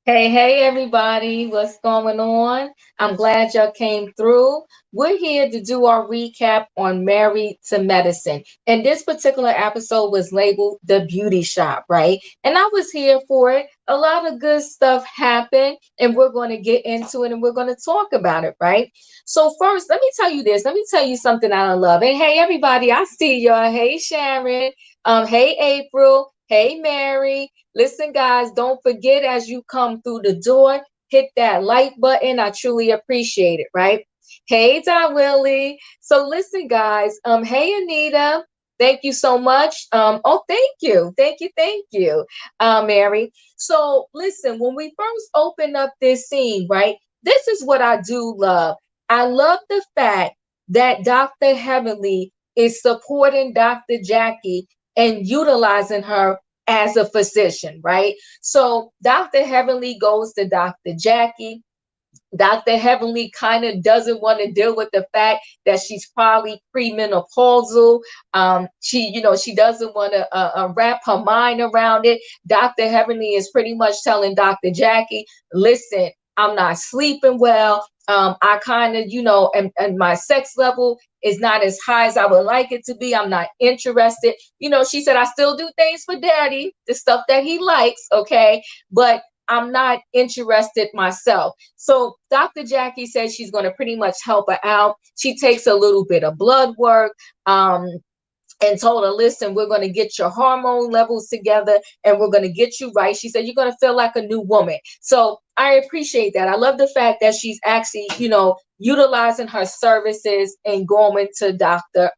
Hey, everybody, what's going on? I'm glad y'all came through. We're here to do our recap on Married to Medicine. And this particular episode was labeled The Beauty Shop, right? And I was here for it. A lot of good stuff happened, and we're going to get into it and we're going to talk about it, right? So, first, let me tell you this. Let me tell you something I love. And hey, everybody, I see y'all. Hey, Sharon. Hey, April. Hey, Mary. Listen, guys, don't forget as you come through the door, hit that like button. I truly appreciate it, right? Hey, Don Willie. So listen, guys. Hey, Anita. Thank you so much. Thank you. Thank you, Mary. So listen, when we first open up this scene, right? This is what I do love. I love the fact that Dr. Heavenly is supporting Dr. Jackie and utilizing her as a physician, right? So Dr. Heavenly goes to Dr. Jackie. Dr. Heavenly kind of doesn't want to deal with the fact that she's probably premenopausal. She doesn't want to wrap her mind around it. Dr. Heavenly is pretty much telling Dr. Jackie, listen, I'm not sleeping well. I kind of, and my sex level is not as high as I would like it to be. I'm not interested. She said, I still do things for daddy, the stuff that he likes. Okay. But I'm not interested myself. So Dr. Jackie says she's going to pretty much help her out. She takes a little bit of blood work. And told her, listen, we're going to get your hormone levels together and we're going to get you right. She said, you're going to feel like a new woman. So I appreciate that. I love the fact that she's actually, utilizing her services and going to Dr.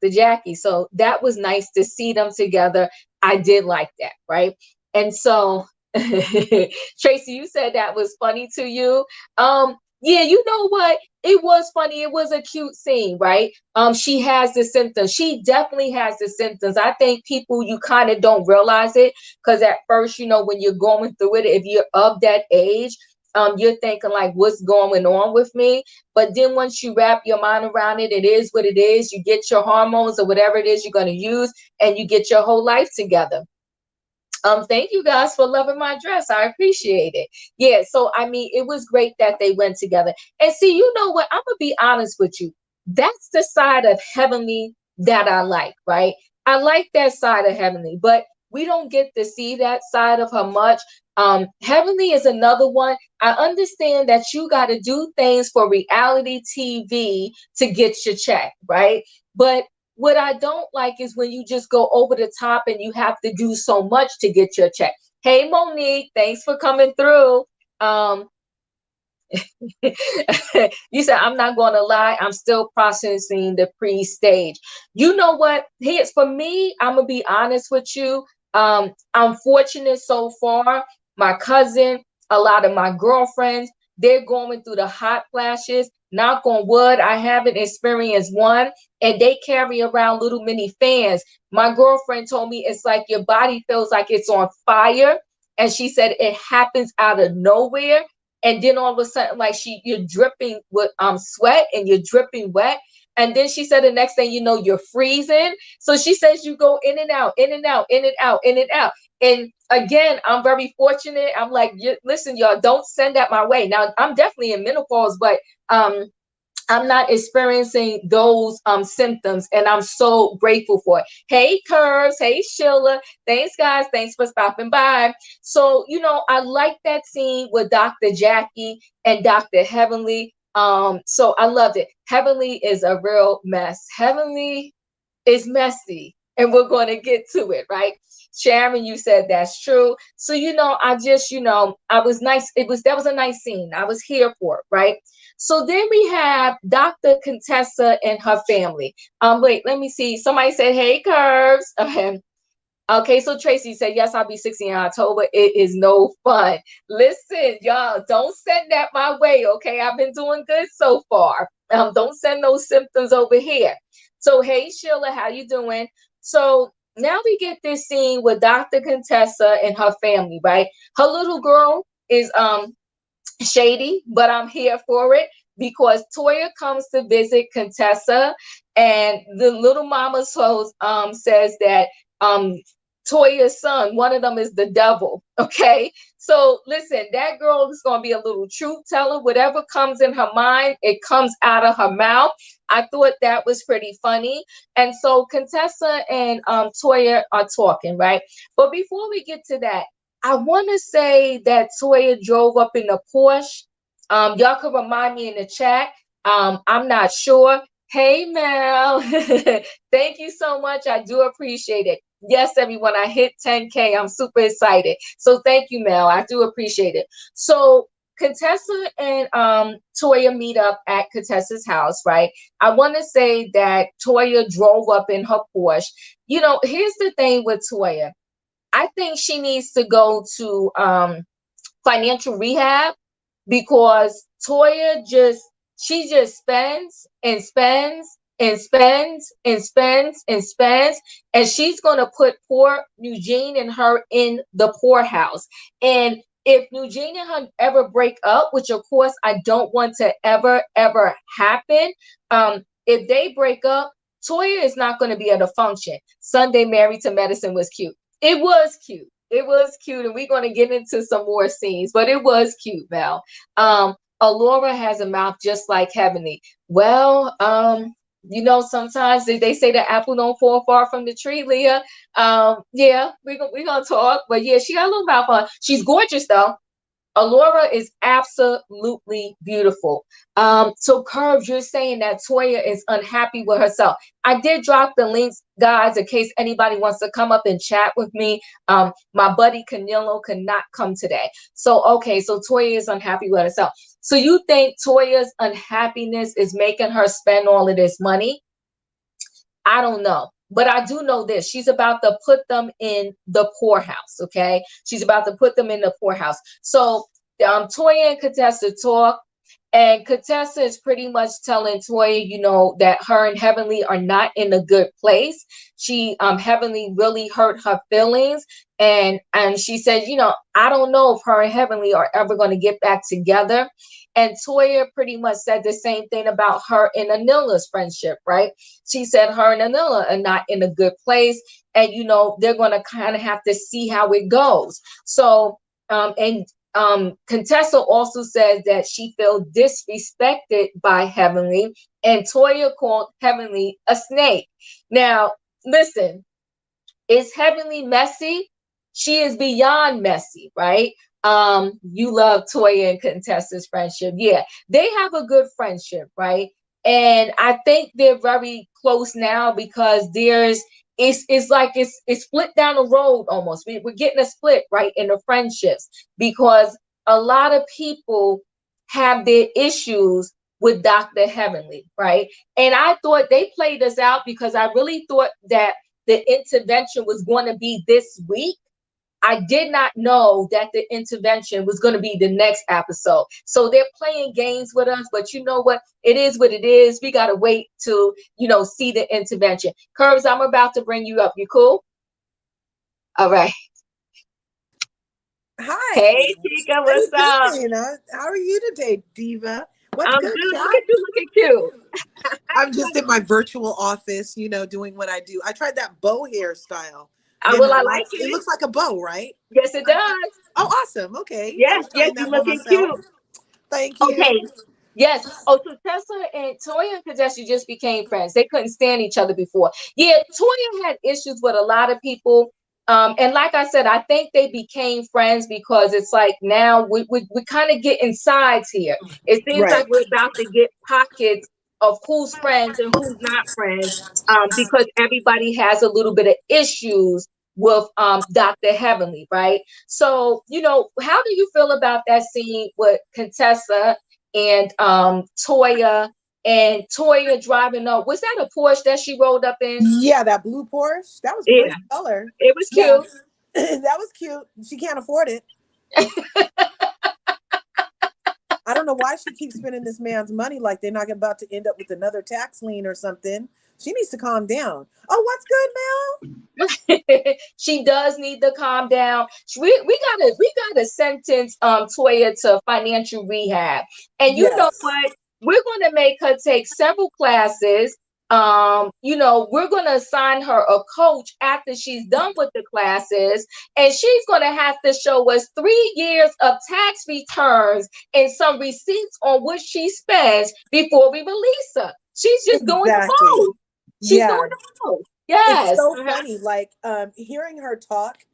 Jackie. So that was nice to see them together. I did like that, right? And so Tracy, you said that was funny to you. Yeah, you know what? It was funny. It was a cute scene, right? She has the symptoms. She definitely has the symptoms. I think people, you kind of don't realize it because at first, when you're going through it, if you're of that age, you're thinking like, what's going on with me? But then once you wrap your mind around it, it is what it is. You get your hormones or whatever it is you're going to use, and you get your whole life together. Thank you guys for loving my dress. I appreciate it. Yeah, so I mean, it was great that they went together. And see, you know what? I'm gonna be honest with you. That's the side of Heavenly that I like, right? I like that side of Heavenly, but we don't get to see that side of her much. Heavenly is another one. I understand that you got to do things for reality TV to get your check, right? But what I don't like is when you just go over the top and you have to do so much to get your check. Hey, Monique, thanks for coming through. Um, you said, I'm not going to lie, I'm still processing the pre-stage. You know what? Here's for me, I'm going to be honest with you. I'm fortunate so far. My cousin, a lot of my girlfriends, they're going through the hot flashes. Knock on wood, I haven't experienced one. And they carry around little mini fans. My girlfriend told me it's like your body feels like it's on fire. And she said it happens out of nowhere, and then all of a sudden, like you're dripping with sweat and you're dripping wet. And then she said the next thing you know, you're freezing. So she says you go in and out, in and out, in and out, in and out. And again, I'm very fortunate. I'm like, listen, y'all, don't send that my way. Now I'm definitely in menopause, but I'm not experiencing those symptoms, and I'm so grateful for it. Hey, Curves. Hey, Sheila. Thanks, guys. Thanks for stopping by. So, I like that scene with Dr. Jackie and Dr. Heavenly. So I loved it. Heavenly is a real mess. Heavenly is messy, and we're going to get to it, right? Sharon, you said that's true. So, I just, I was nice. That was a nice scene. I was here for it, right? So then we have Dr. Contessa and her family. Wait, let me see. Somebody said, hey, Curves. Okay, so Tracy said, yes, I'll be 60 in October. It is no fun. Listen, y'all, don't send that my way, okay? I've been doing good so far. Don't send those symptoms over here. So, hey, Sheila, how you doing? So now we get this scene with Dr. Contessa and her family, right? Her little girl is shady, but I'm here for it because Toya comes to visit Contessa, and the little mama says that Toya's son. One of them is the devil. Okay. So listen, that girl is going to be a little truth teller. Whatever comes in her mind, it comes out of her mouth. I thought that was pretty funny. And so Contessa and Toya are talking, right? But before we get to that, I want to say that Toya drove up in a Porsche. Y'all can remind me in the chat. I'm not sure. Hey, Mel. Thank you so much. I do appreciate it. Yes, everyone, I hit 10K. I'm super excited. So thank you, Mel. I do appreciate it. So Contessa and Toya meet up at Contessa's house, right? I want to say that Toya drove up in her Porsche. You know, here's the thing with Toya. I think she needs to go to financial rehab because Toya she just spends and spends and spends and spends and spends, and she's gonna put poor Eugene and her in the poorhouse. And if Eugene and her ever break up, which of course I don't want to ever happen, if they break up, Toya is not going to be at a function. Sunday Married to Medicine was cute. It was cute. It was cute, and we're going to get into some more scenes, but it was cute, Val. Alora has a mouth just like Heavenly. Well, you know, sometimes they say the apple don't fall far from the tree, Leah. Yeah, we're gonna talk, but yeah, she got a little mouth on. She's gorgeous though. Alora is absolutely beautiful. So Curves, you're saying that Toya is unhappy with herself. I did drop the links, guys, in case anybody wants to come up and chat with me. My buddy Canelo could not come today. So, okay, so Toya is unhappy with herself. So you think Toya's unhappiness is making her spend all of this money? I don't know. But I do know this. She's about to put them in the poorhouse, okay? She's about to put them in the poorhouse. So Toya and Contessa talk, and Contessa is pretty much telling Toya, you know, that her and Heavenly are not in a good place. Heavenly really hurt her feelings. And she said, you know, I don't know if her and Heavenly are ever going to get back together. And Toya pretty much said the same thing about her and Anila's friendship, right? She said her and Anila are not in a good place. And, you know, they're going to kind of have to see how it goes. So, Contessa also says that she felt disrespected by Heavenly, and Toya called Heavenly a snake. Now, listen, is Heavenly messy? She is beyond messy, right? You love Toya and Contessa's friendship. Yeah, they have a good friendship, right? And I think they're very close now because it's like it's split down the road almost. We're getting a split, right, in the friendships because a lot of people have their issues with Dr. Heavenly, right? And I thought they played us out because I really thought that the intervention was going to be this week. I did not know that the intervention was going to be the next episode. So they're playing games with us, but you know what? It is what it is. We got to wait to, you know, see the intervention. Curves, I'm about to bring you up. You cool? All right. Hi. Hey, Tika, what's up? How are you today, Diva? What's I'm good, good. Chuck? Look at you looking cute. I'm just in my virtual office, you know, doing what I do. I tried that bow hairstyle. Well, I like It looks like a bow, right? Yes, it does. Oh, awesome. Okay. I Yes, was yes, trying you're that for looking myself. cute. Thank you. Okay. Yes. Oh, so Tessa and Toya and Contessa just became friends. They couldn't stand each other before. Yeah, Toya had issues with a lot of people. And like I said, I think they became friends because it's like now we kind of getting sides here. It seems Right. like we're about to get pockets of who's friends and who's not friends, because everybody has a little bit of issues with Dr. Heavenly, right? So, you know, how do you feel about that scene with Contessa and Toya driving up? Was that a Porsche that she rolled up in? Yeah, that blue Porsche. That was a Yeah, pretty color. it was Yeah. cute. That was cute. She can't afford it. I don't know why she keeps spending this man's money like they're not about to end up with another tax lien or something. She needs to calm down. Oh, what's good, Mel? She does need to calm down. We gotta sentence Toya to financial rehab. And you know Yes. what? We're gonna make her take several classes we're going to assign her a coach after she's done with the classes, and she's going to have to show us 3 years of tax returns and some receipts on what she spends before we release her. She's just doing the Exactly. most. She's Yeah. doing the most. It's Yes. so funny, like hearing her talk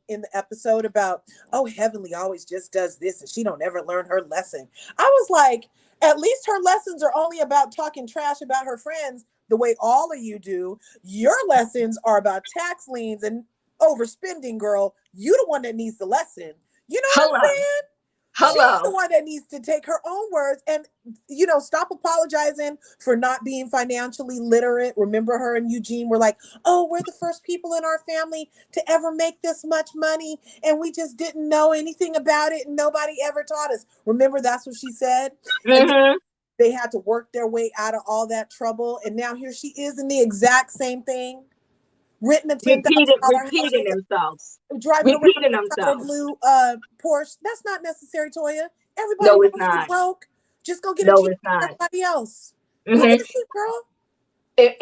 in the episode about, oh, Heavenly always just does this and she don't ever learn her lesson. I was like, at least her lessons are only about talking trash about her friends the way all of you do. Your lessons are about tax liens and overspending, girl. You the one that needs the lesson. You know what I'm Hello. saying? She's the Hello. one that needs to take her own words and, stop apologizing for not being financially literate. Remember, her and Eugene were like, oh, we're the first people in our family to ever make this much money. And we just didn't know anything about it. And nobody ever taught us. Remember, that's what she said. And Mm-hmm. they had to work their way out of all that trouble. And now here she is in the exact same thing. Renting a $10,000 house Repeating with themselves. driving around Repeating in a powder themselves. blue Porsche. That's not necessary, Toya. Everybody No, it's knows you're not. broke. Just go get a No, Jeep it's like not. everybody else. Go Mm-hmm. get a Jeep, girl.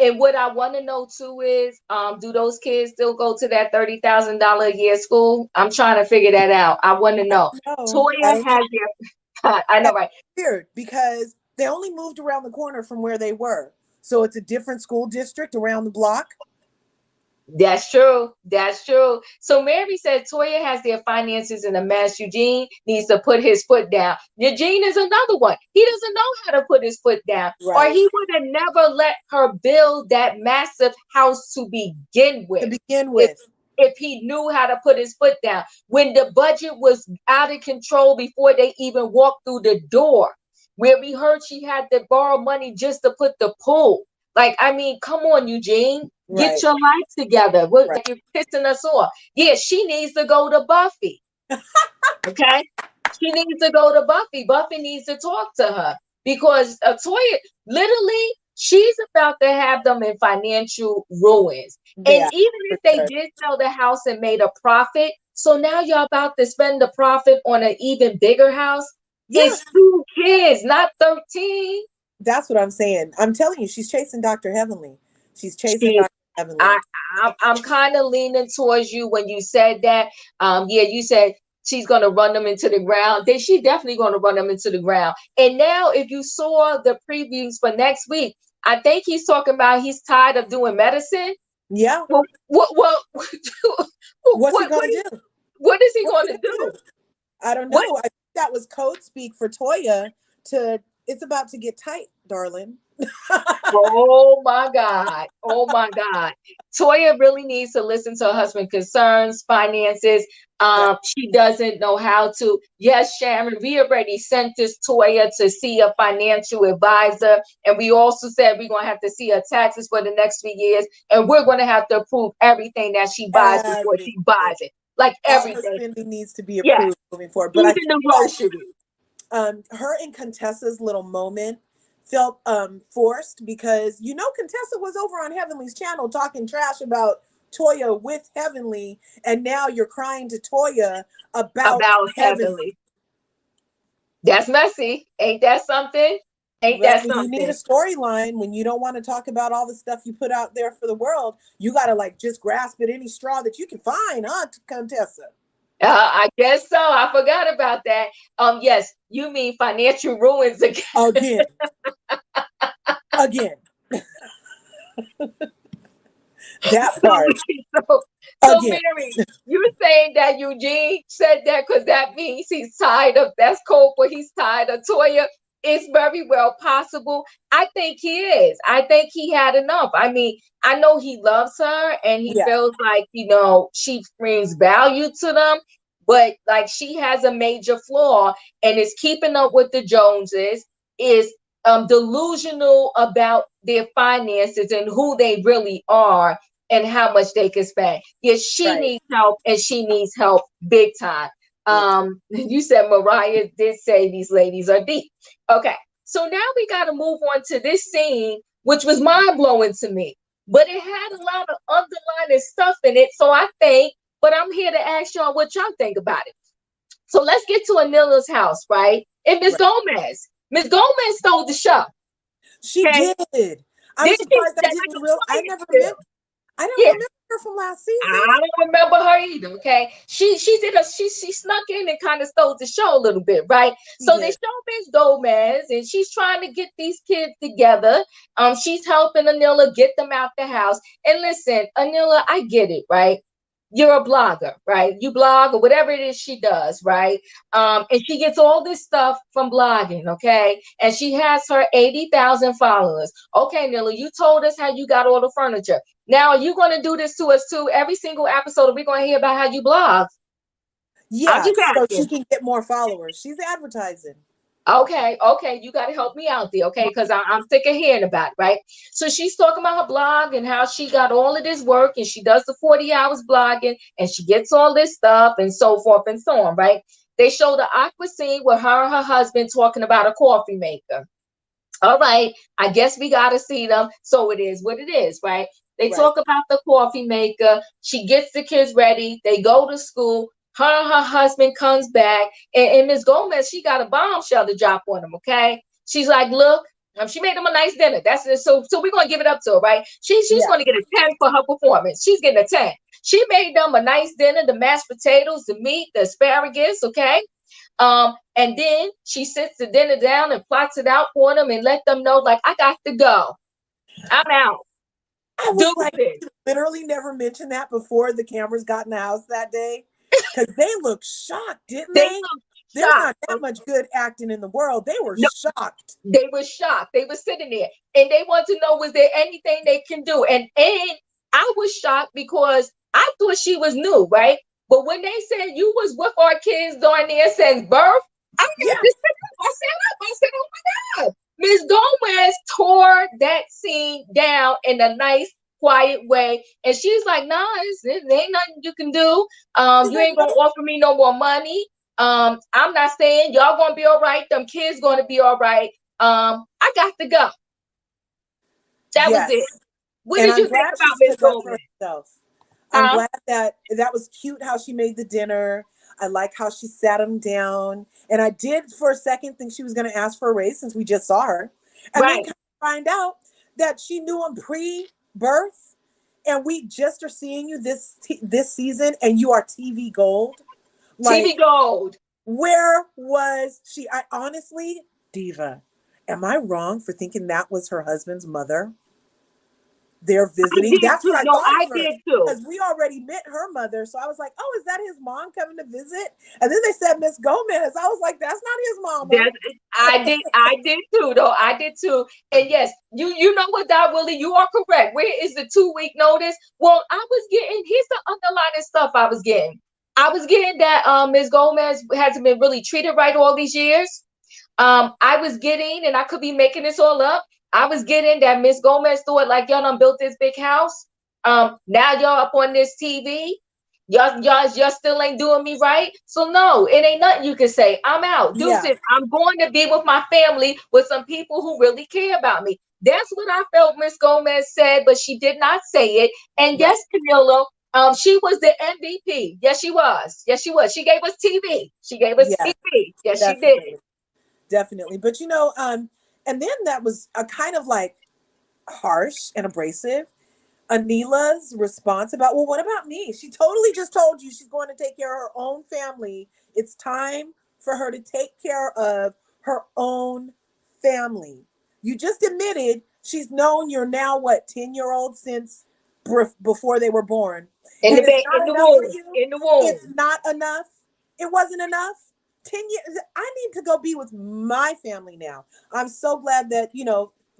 And what I want to know too is, do those kids still go to that $30,000 a year school? I'm trying to figure that out. I want to know. No, I Toya don't know. has their, I know, That's right? weird because they only moved around the corner from where they were. So it's a different school district around the block. That's true. That's true. So Mary said Toya has their finances in a mess. Eugene needs to put his foot down. Eugene is another one. He doesn't know how to put his foot down, or Right. he would have never let her build that massive house to begin To with. begin If with. if he knew how to put his foot down, when the budget was out of control before they even walked through the door, where we heard she had to borrow money just to put the pool. Like, I mean, come on, Eugene. Get Right. your life together. What, Right. like, you're pissing us off. Yeah, she needs to go to Buffy. Okay? She needs to go to Buffy. Buffy needs to talk to her because Toya, literally, she's about to have them in financial ruins. And Yeah, even for if they sure. did sell the house and made a profit, so now y'all about to spend the profit on an even bigger house. Yeah, It's 2 kids, not 13. that's what I'm saying. I'm telling you, she's chasing Dr. Heavenly. She's chasing She Dr. I, Heavenly. I'm kind of leaning towards you when you said that. Yeah, you said she's gonna run them into the ground. Then she definitely gonna run them into the ground. And now, if you saw the previews for next week, I think he's talking about he's tired of doing medicine. Yeah. Well, what, What's he gonna do? what is he What's he gonna gonna do? do? I don't What? know. I think that was code speak for Toya to it's about to get tight, darling. Oh my God. Oh my God. Toya really needs to listen to her husband concerns, finances. Yeah. She doesn't know how to. Yes, Sharon, we already sent this Toya to see a financial advisor. And we also said we're gonna have to see her taxes for the next 3 years. And we're gonna have to approve everything that she buys before Everything. she buys it. Like All her everything. spending needs to be Yeah. approved moving forward. But Even I think the that groceries. her and Contessa's little moment felt forced because Contessa was over on Heavenly's channel talking trash about Toya with Heavenly, and now you're crying to Toya about About Heavenly. heavenly. That's messy. Ain't that something? Ain't Well, that when you need a something? storyline, when you don't want to talk about all the stuff you put out there for the world, you got to like just grasp at any straw that you can find, huh, Contessa? I guess so. I forgot about that. Yes, you mean financial ruins again. Again. Again. That So, part. so Again. Mary, you're saying that Eugene said that because that means he's tired of, that's code for he's tired of Toya. It's very well possible. I think he is. I think he had enough. I mean, I know he loves her and he Yeah. feels like, she brings value to them, but like she has a major flaw and is keeping up with the Joneses, is delusional about their finances and who they really are and how much they can spend. Yes, she Right. needs help and she needs help big time. Big. You said Mariah did say these ladies are deep. Okay, so now we got to move on to this scene, which was mind blowing to me, but it had a lot of underlying stuff in it. So I think, but I'm here to ask y'all what y'all think about it. So let's get to Anila's house, right? And Miss Right. Gomez. Miss Gomez stole the show. She Okay. did. I Did was she? surprised. That like I a never too. remember. I don't Yeah. remember her from last season. I don't remember her either. Okay, she snuck in and kind of stole the show a little bit, right? She So they did. show Miss Gomez, and she's trying to get these kids together. She's helping Anila get them out the house. And listen, Anila, I get it, right? You're a blogger, right? You blog or whatever it is she does, right? And she gets all this stuff from blogging, okay? And she has her 80,000 followers. Okay, Nilla, you told us how you got all the furniture. Now, are you going to do this to us too? Every single episode, we're going to hear about how you blog. I'm Yeah, just so she asking. can get more followers. She's advertising. Okay, you got to help me out there, okay? Because I'm sick of hearing about it, right? So she's talking about her blog and how she got all of this work and she does the 40 hours blogging and she gets all this stuff and so forth and so on, right? They show the awkward scene with her and her husband talking about a coffee maker. All right, I guess we got to see them. So it is what it is, right? They Right. talk about the coffee maker. She gets the kids ready. They go to school. Her and her husband comes back. And Miss Gomez, she got a bombshell to drop on them, okay? She's like, look, she made them a nice dinner. That's it. So we're going to give it up to her, right? She's Yeah. going to get a 10 for her performance. She's getting a 10. She made them a nice dinner, the mashed potatoes, the meat, the asparagus, okay? And then she sits the dinner down and plots it out for them and let them know, like, I got to go. I'm out. I was like, Deuces. you literally never mentioned that before the cameras got in the house that day. Because they looked shocked, didn't They they? look There's not shocked. that much good acting in the world. They were No, shocked. they were shocked. They were sitting there and they want to know, was there anything they can do? And I was shocked because I thought she was new, right? But when they said you was with our kids during there since birth, I Yeah. had to sit up. I said, oh my God. Miss Gomez tore that scene down in a nice, quiet way. And she's like, nah, there ain't nothing you can do. She's You like, ain't gonna no. offer me no more money. I'm not saying y'all gonna be all right. Them kids gonna be all right. I got to go. That was it. Yes. What And did I'm you think glad she about Miss stood up for Gomez? herself. I'm Huh? glad that that was cute how she made the dinner. I like how she sat him down. And I did for a second think she was going to ask for a raise since we just saw her. And then Right. kind of find out that she knew him pre-birth and we just are seeing you this season and you are TV gold. TV Like, Gold. where was she? I honestly, Diva, am I wrong for thinking that was her husband's mother? They're I visiting. did That's what too. I No, thought I at first. did too. Because we already met her mother. So I was like, oh, is that his mom coming to visit? And then they said Miss Gomez. I was like, that's not his mama. That's, I did too, though. I did too. And yes, you know what, Doc Willie, you are correct. Where is the 2 week notice? Well, I was getting, here's the underlying stuff I was getting. I was getting that Ms. Gomez hasn't been really treated right all these years. I was getting, and I could be making this all up. I was getting that Miss Gomez thought like y'all done built this big house. Now y'all up on this TV. Y'all still ain't doing me right. So no, it ain't nothing you can say. I'm out. Yeah. Deuces. I'm going to be with my family with some people who really care about me. That's what I felt Miss Gomez said, but she did not say it. And Right. yes, Camilla, she was the MVP. Yes, she was. Yes, she was. She gave us TV. She gave us Yes, TV. Yes, she did. definitely. Definitely. But and then that was a kind of like harsh and abrasive. Anila's response about, well, what about me? She totally just told you she's going to take care of her own family. It's time for her to take care of her own family. You just admitted she's known you're now, what, 10-year-old since before they were born. In And the it's ba- not in the enough for womb. you. In the It's womb. not enough. It wasn't enough. 10 years. I need to go be with my family now. I'm so glad that,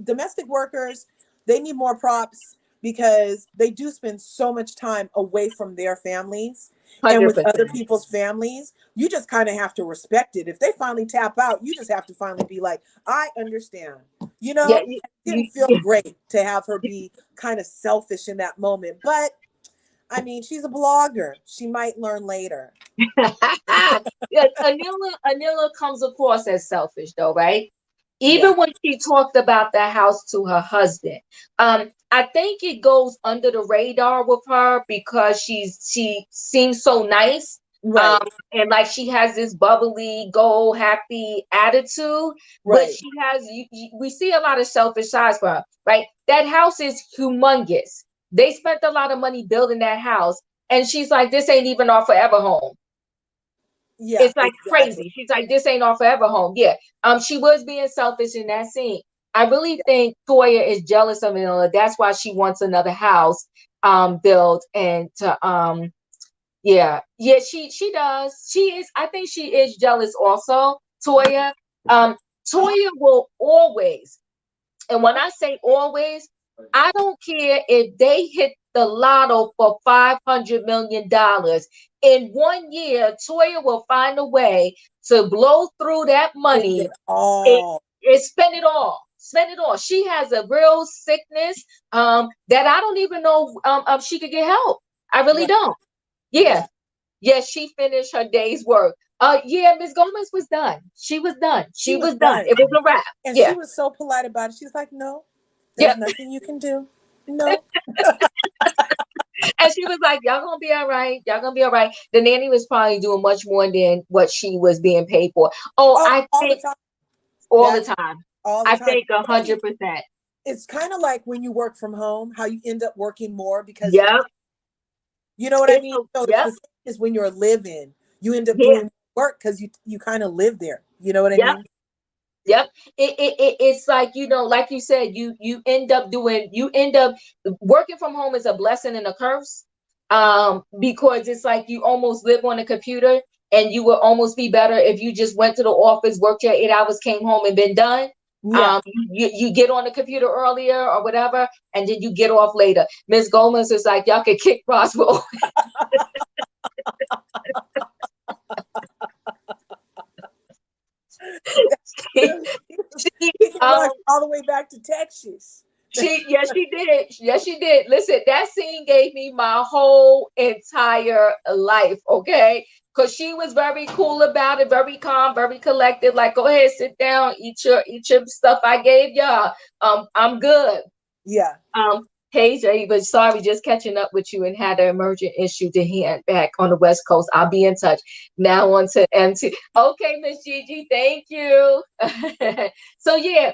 domestic workers, they need more props because they do spend so much time away from their families and with 100%. other people's families. You just kind of have to respect it. If they finally tap out, you just have to finally be like, I understand. Yeah, It didn't feel great to have her be kind of selfish in that moment. But I mean, she's a blogger. She might learn later. yeah, Anila comes across as selfish though, right? Yeah. Even when she talked about the house to her husband. I think it goes under the radar with her because she seems so nice. Right. And like she has this bubbly, go happy attitude, but Right. she has we see a lot of selfish sides for her, right? That house is humongous. They spent a lot of money building that house, and she's like, this ain't even our forever home. Yeah, It's like exactly. crazy. She's like, this ain't our forever home. Yeah. She was being selfish in that scene. I really think Toya is jealous of Manila. That's why she wants another house built, and to yeah, she does. She is, I think she is jealous also, Toya. Um, Toya will always, and when I say always, I don't care if they hit the lotto for $500 million. In 1 year, Toya will find a way to blow through that Spend money it and, all. and spend it all. Spend it all. She has a real sickness that I don't even know she could get help. I really Right. don't. Yeah. Yeah. Yes, she finished her day's work. Yeah, Miss Gomez was done. She was done. She She was was done. done. It was a wrap. And she Yeah. was so polite about it. She's like, no, there's Yep. nothing you can do. No. And she was like, y'all gonna be all right. Y'all gonna be all right. The nanny was probably doing much more than what she was being paid for. Oh, Oh, I all the think time. all the That time. all the I time. think a Especially, hundred percent. it's kind of like when you work from home, how you end up working more because you can, Yep. you know what I It's mean? a, So it's yep. the same as when you're living, you end up Yeah. doing work because you kind of live there. You know what I Yep. mean? Yep. It's like, like you said, you end up working from home is a blessing and a curse. Because it's like you almost live on a computer, and you would almost be better if you just went to the office, worked your 8 hours, came home and been done. Yeah. You get on the computer earlier or whatever, and then you get off later. Miss Gomez is like, y'all can kick Roswell. she, she, He can um, rush all the way back to Texas. Yes, she did. Yes, she did. Listen, that scene gave me my whole entire life, okay? Because she was very cool about it, very calm, very collected. Like, go ahead, sit down, eat your stuff I gave y'all. I'm good. Yeah. Hey Jay, but sorry, just catching up with you and had an emergent issue to hand back on the West Coast. I'll be in touch. Now on to MT. Okay, Miss Gigi, thank you. so yeah,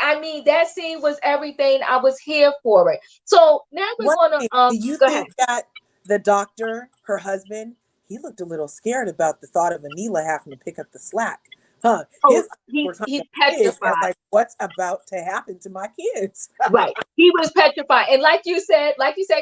I mean that scene was everything. I was here for it. So now we're One gonna thing, do you go ahead. think that the doctor, her husband, he looked a little scared about the thought of Anila having to pick up the slack? Huh? Oh, His eyes were kind he's of big, as petrified. like, what's about to happen to my kids? Right. He was petrified. And like you said,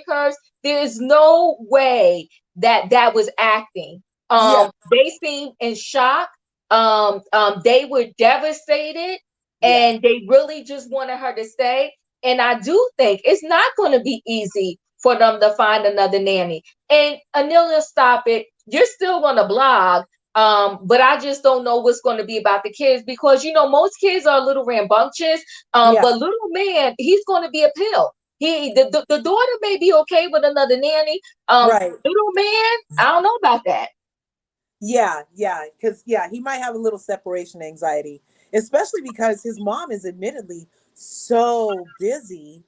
Curse, there's no way that was acting. Yeah, They seemed in shock. They were devastated, yeah, and they really just wanted her to stay. And I do think it's not going to be easy for them to find another nanny. And Anila, stop it. You're still going to blog. But I just don't know what's going to be about the kids, because most kids are a little rambunctious. yeah. But little man, he's going to be a pill. The daughter may be okay with another nanny. Right. Little man, I don't know about that. Yeah, yeah. Because, yeah, he might have a little separation anxiety, especially because his mom is admittedly so busy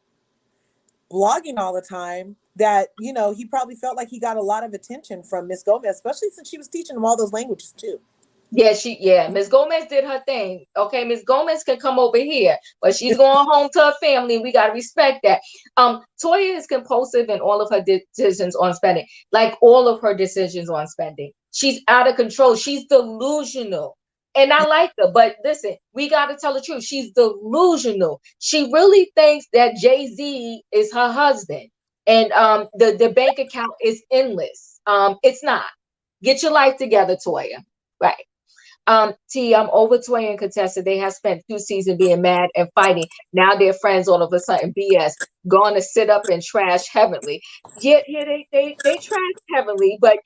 blogging all the time that, he probably felt like he got a lot of attention from Miss Gomez, especially since she was teaching him all those languages too. Yeah, Miss Gomez did her thing. Okay, Miss Gomez can come over here, but she's going home to her family. We gotta respect that. Toya is compulsive in all of her decisions on spending, like all of her decisions on spending. She's out of control. She's delusional. And I like her, but listen, we got to tell the truth. She's delusional. She really thinks that Jay-Z is her husband, and the bank account is endless. It's not. Get your life together, Toya. Right. I'm over Toya and Contessa. They have spent 2 seasons being mad and fighting. Now they're friends all of a sudden. BS. Going to sit up and trash Heavenly. Yeah, they trash Heavenly, but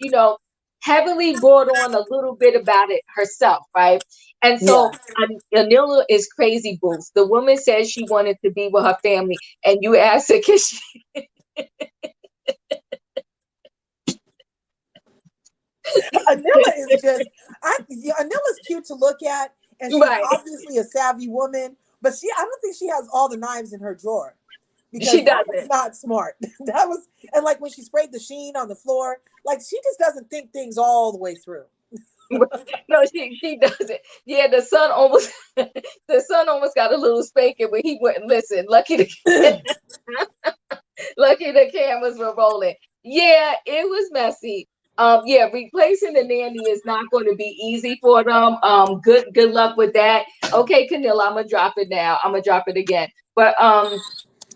Heavenly brought on a little bit about it herself, right? And Yeah. so Anila is crazy boots. The woman says she wanted to be with her family, and you asked her, can she? Anila is just, Anila's cute to look at, and she's Right. obviously a savvy woman, but I don't think she has all the knives in her drawer because She that was doesn't. not smart. That was, And like when she sprayed the sheen on the floor, like she just doesn't think things all the way through. No, she doesn't. Yeah, the son almost got a little spanking, but he wouldn't listen. Lucky the cameras were rolling. Yeah, it was messy. Yeah, replacing the nanny is not going to be easy for them. Good luck with that. Okay, Camilla, I'm gonna drop it now. I'm gonna drop it again. But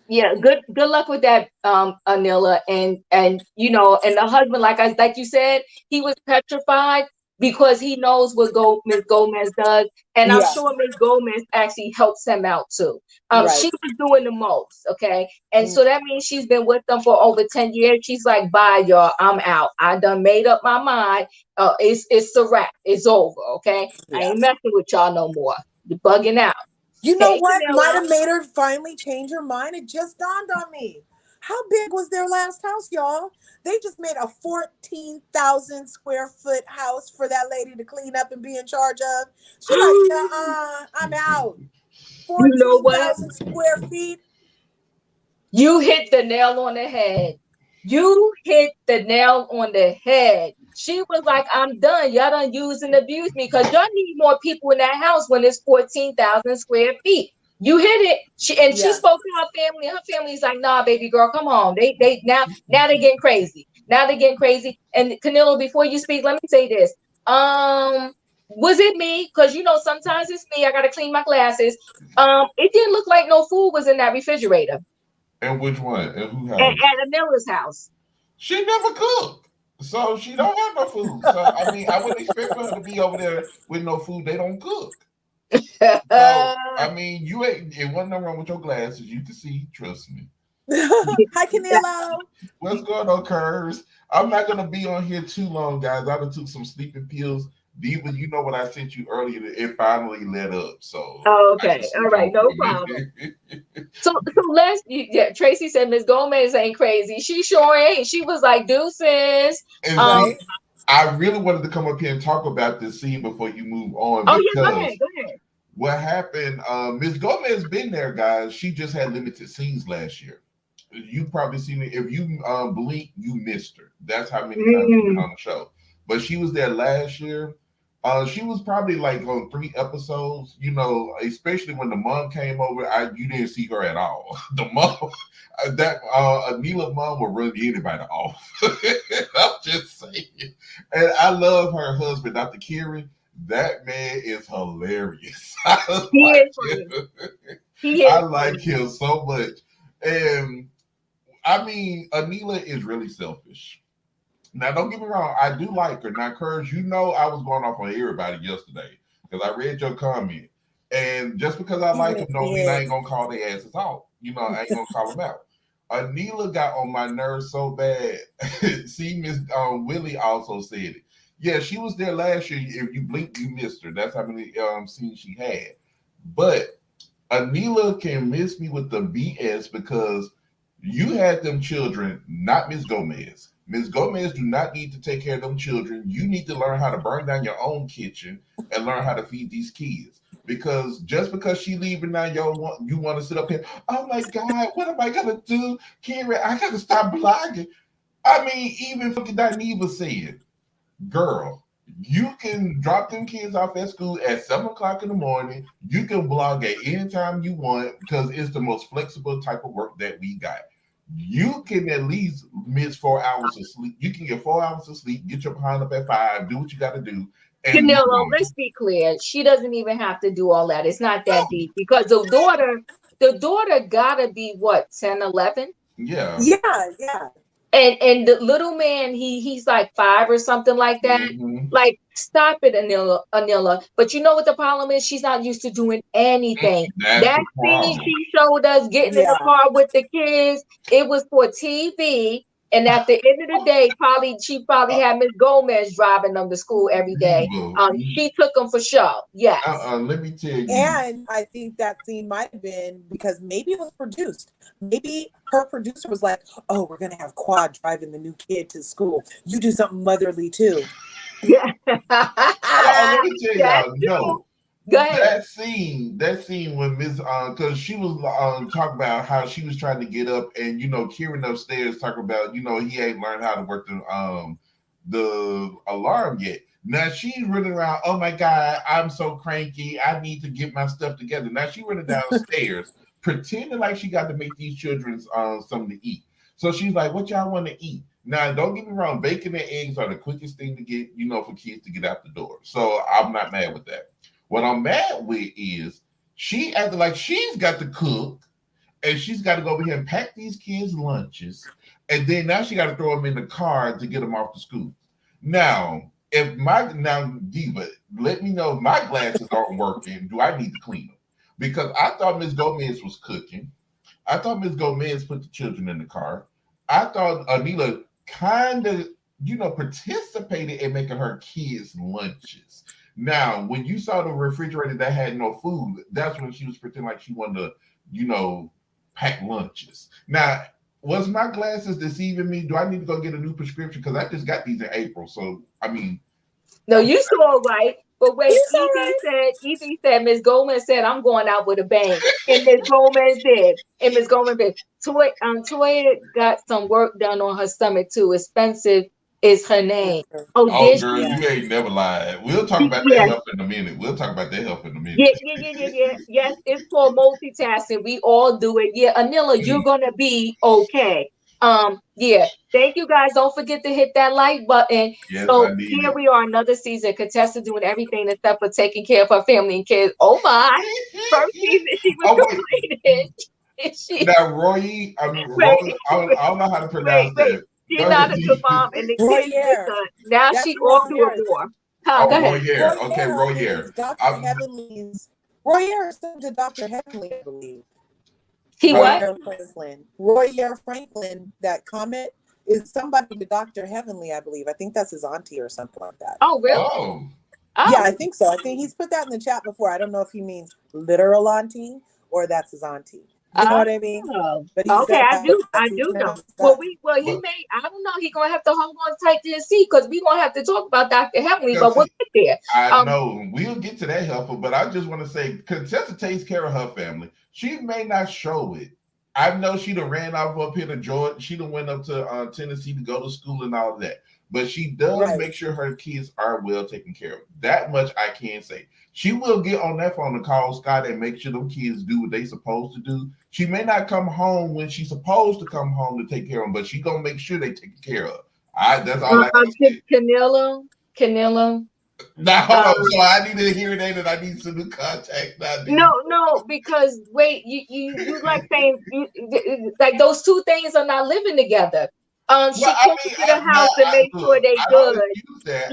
yeah, good luck with that, Anila. And and the husband, like you said, he was petrified because he knows what Miss Gomez does, and I'm Yeah, sure Miss Gomez actually helps him out too. right. She was doing the most, okay, and Mm, so that means she's been with them for over 10 years. She's like, bye, y'all, I'm out. I done made up my mind. It's a wrap. It's over. Okay, I yeah. ain't messing with y'all no more. You're bugging out. You know Hey, what might Camilla. have made her finally change her mind? It just dawned on me. How big was their last house, y'all? They just made a 14,000 square foot house for that lady to clean up and be in charge of. She like, I'm out. You know what? 14,000 square feet. You hit the nail on the head. You hit the nail on the head. She was like, I'm done. Y'all done use and abuse me because y'all need more people in that house when it's 14,000 square feet. You hit it. She Yeah. spoke to her family. Her family's like, nah, baby girl, come on. They now they're getting crazy. Now they're getting crazy. And Canelo, before you speak, let me say this. Was it me? Because sometimes it's me. I gotta clean my glasses. It didn't look like no food was in that refrigerator And which one? And who at, house? at Anila's house. She never cooked. So she don't have no food. So I mean, I wouldn't expect for her to be over there with no food. They don't cook. So I mean, you ain't it wasn't nothing wrong with your glasses. You can see, trust me. Hi, Canelo. What's going on, Curves? I'm not gonna be on here too long, guys. I done took some sleeping pills. Diva, you know what I sent you earlier. It finally let up, so I can Okay, all sleep right, on no for a problem. minute. So yeah, Tracy said Miss Gomez ain't crazy. She sure ain't. She was like deuces. And Um, Right? see, I really wanted to come up here and talk about this scene before you move on oh yeah, go ahead, because go ahead. what happened, Miss Gomez been there, guys. She just had limited scenes last year. You probably seen it. If you blink, you missed her. That's how many times she's been Mm. on the show. But she was there last year. She was probably like on 3 episodes. Especially when the mom came over, you didn't see her at all. The mom, that Anila mom will run anybody off. I'm just saying. And I love her husband, Dr. Kieran. That man is hilarious. I He is like funny. him. He I is like funny. him so much. And I mean, Anila is really selfish. Now, don't get me wrong, I do like her. Now, Courage, I was going off on everybody yesterday because I read your comment. And just because I You like them don't mean I did. ain't gonna call their asses out. I ain't gonna call them out. Anila got on my nerves so bad. See, Miss Willie also said it. Yeah, she was there last year. If you blinked, you missed her. That's how many scenes she had. But Anila can miss me with the BS because you had them children, not Miss Gomez. Miss Gomez do not need to take care of them children. You need to learn how to burn down your own kitchen and learn how to feed these kids. Because just because she leaving now, you want to sit up here. Oh my God, what am I gonna do, Kira? I gotta stop blogging. I mean, even fucking Dineva said, girl, you can drop them kids off at school at 7 o'clock in the morning. You can blog at any time you want because it's the most flexible type of work that we got. You can at least miss 4 hours of sleep. You can get 4 hours of sleep, get your behind up at 5, do what you got to do, and move Canelo, on. let's be clear. She doesn't even have to do all that. It's not that No, deep because the daughter gotta be what, 10, 11? yeah. Yeah, yeah. And the little man, he's like 5 or something like that. Mm-hmm. Like, stop it, Anila. But you know what the problem is? She's not used to doing anything. That's That the scene problem. she showed us getting in the Yeah. car with the kids, it was for TV. And at the end of the day, she probably Uh, had Miss Gomez driving them to school every day. Diva, She took them for show. Yes. let me tell you. And I think that scene might have been because maybe it was produced. Maybe her producer was like, oh, we're going to have Quad driving the new kid to school. You do something motherly too. Yeah. Let me tell That's y'all, true. no. Go ahead. That scene when Miss because she was talking about how she was trying to get up, and Kieran upstairs talking about he ain't learned how to work the alarm yet. Now she's running around. Oh my God, I'm so cranky. I need to get my stuff together. Now she's running downstairs, pretending like she got to make these children something to eat. So she's like, "What y'all want to eat?" Now, don't get me wrong. Bacon and eggs are the quickest thing to get, for kids to get out the door. So I'm not mad with that. What I'm mad with is she acted like she's got to cook, and she's got to go over here and pack these kids' lunches, and then now she got to throw them in the car to get them off to school. Now, Diva, let me know if my glasses aren't working. Do I need to clean them? Because I thought Miss Gomez was cooking. I thought Miss Gomez put the children in the car. I thought Anila kind of, participated in making her kids lunches. Now, when you saw the refrigerator that had no food, that's when she was pretending like she wanted to, pack lunches. Now, was my glasses deceiving me? Do I need to go get a new prescription? Because I just got these in April. So, I mean. No, you saw right. But wait, Right. Evie said, Miss Gomez said, I'm going out with a bang. And Miss Gomez did. Toya got some work done on her stomach too. Expensive is her name. Oh, Oh, did girl, she? you ain't never lied. We'll talk about that Yes. health in a minute. Yeah. Yes, it's called multitasking. We all do it. Yeah, Anila, you're gonna be okay. Yeah. Thank you guys. Don't forget to hit that like button. Yes, So I need here it. we are, another season. Contessa doing everything except for taking care of her family and kids. Oh my! First season she was Oh, wait. complaining. She Now, Roy, I mean, Roy, wait, I don't know how to pronounce wait. that. She's Go ahead, not a good Steve. mom, and the kids with Royer. her. Now That's she off to a Royer. war. Huh, Oh, go ahead. Royer. Okay, Royer Royer. is Dr. Heavenly's. Royer is to Dr. Heavenly, I believe. He what? Royer Franklin. Royer Franklin, that comment is somebody to Dr. Heavenly, I believe. I think that's his auntie or something like that. Oh, really? Oh. Yeah, Oh. I think so. I think he's put that in the chat before. I don't know if he means literal auntie or that's his auntie. You know what I mean? But he Okay, said I that, do know. Well, he may. I don't know. He gonna have to hold on tight to his seat because we gonna have to talk about Dr. Heavenly, but we'll get there. I know we'll get to that helper, but I just want to say, Contessa takes care of her family. She may not show it. I know she done ran off up here to Georgia. She done went up to Tennessee to go to school and all of that. But she does make sure her kids are well taken care of. That much I can say. She will get on that phone and call Scott and make sure them kids do what they supposed to do. She may not come home when she's supposed to come home to take care of them, but she gonna make sure they taken care of. That's all I can say. Canelo. Now hold on. So I need to hear that, and I need some new contact. No, because wait, you like saying like those two things are not living together. She cooks to the house and make sure they good.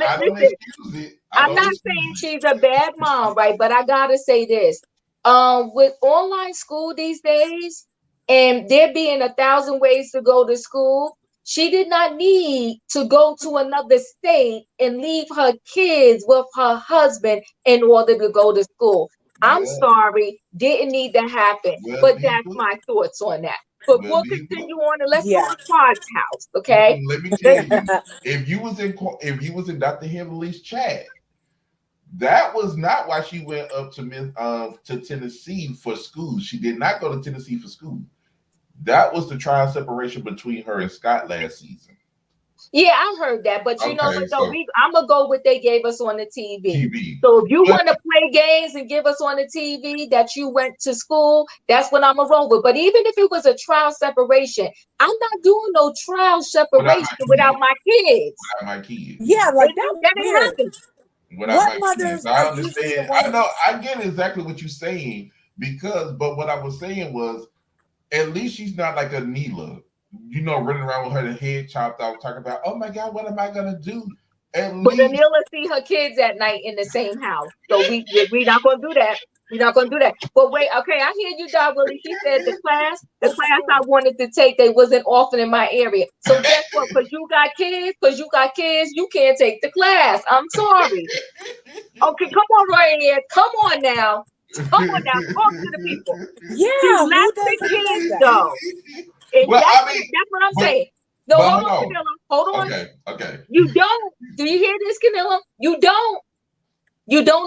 I don't Listen, excuse it. I'm not saying she's a bad mom, right? But I gotta say this: with online school these days, and there being 1,000 ways to go to school, she did not need to go to another state and leave her kids with her husband in order to go to school. I'm sorry, didn't need to happen. But that's my thoughts on that. But we'll continue on and let's go to Quad's house, okay? Let me tell you, if you was in Dr. Heavenly's chat, that was not why she went up to Tennessee for school. She did not go to Tennessee for school. That was the trial separation between her and Scott last season. Yeah, I heard that, but you know what though? I'm gonna go what they gave us on the TV. So if you want to play games and give us on the TV that you went to school, that's what I'm gonna roll with. But even if it was a trial separation, I'm not doing no trial separation without my kids. Without my kids. Yeah, like that ain't happening. Without my kids. I understand. I know. I get exactly what you're saying but what I was saying was, at least she's not like Anila. Running around with her head chopped off, talking about, oh my God, what am I gonna do? But Anila see her kids at night in the same house, so we not gonna do that. We're not gonna do that. But wait, okay, I hear you, Dad Willie. She said the class I wanted to take, they wasn't often in my area. So guess what? Because you got kids, you can't take the class. I'm sorry. Okay, come on right here. Come on now. Talk to the people. Yeah, you left the kids though. And that's what I'm saying. No, hold on, Camilla. Hold on. Okay. You don't. Do you hear this, Camilla? You don't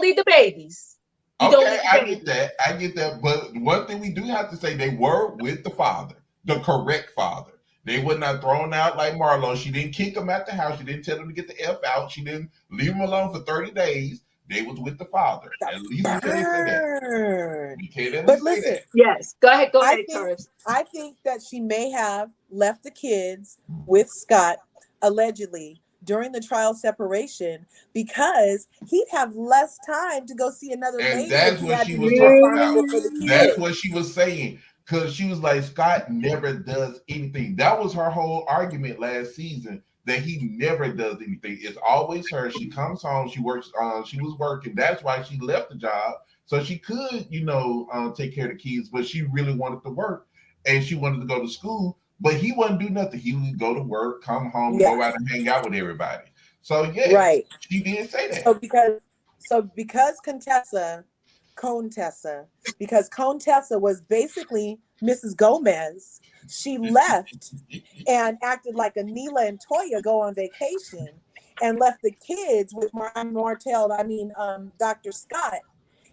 leave the babies. You don't Okay, want I the get baby. that. I get that. But one thing we do have to say, they were with the father, the correct father. They were not thrown out like Marlo. She didn't kick him out the house. She didn't tell him to get the F out. She didn't leave him alone for 30 days. They was with the father. The At least we can't say that. burn. We can't at But least say listen, that. Yes. Go ahead. Go I ahead, think Curves. I think that she may have left the kids with Scott allegedly during the trial separation because he'd have less time to go see another And lady if that's he what had she to be was talking about. responsible for the That's kids. what she was saying. Because she was like, Scott never does anything. That was her whole argument last season, that he never does anything. It's always her. She comes home, she works, she was working. That's why she left the job. So she could, take care of the kids, but she really wanted to work and she wanted to go to school. But he wouldn't do nothing. He would go to work, come home, and Yeah, go out and hang out with everybody. So yes, right. she did say So that. because Contessa, because Contessa was basically Mrs. Gomez, she left and acted like Anila and Toya go on vacation and left the kids with Dr. Scott,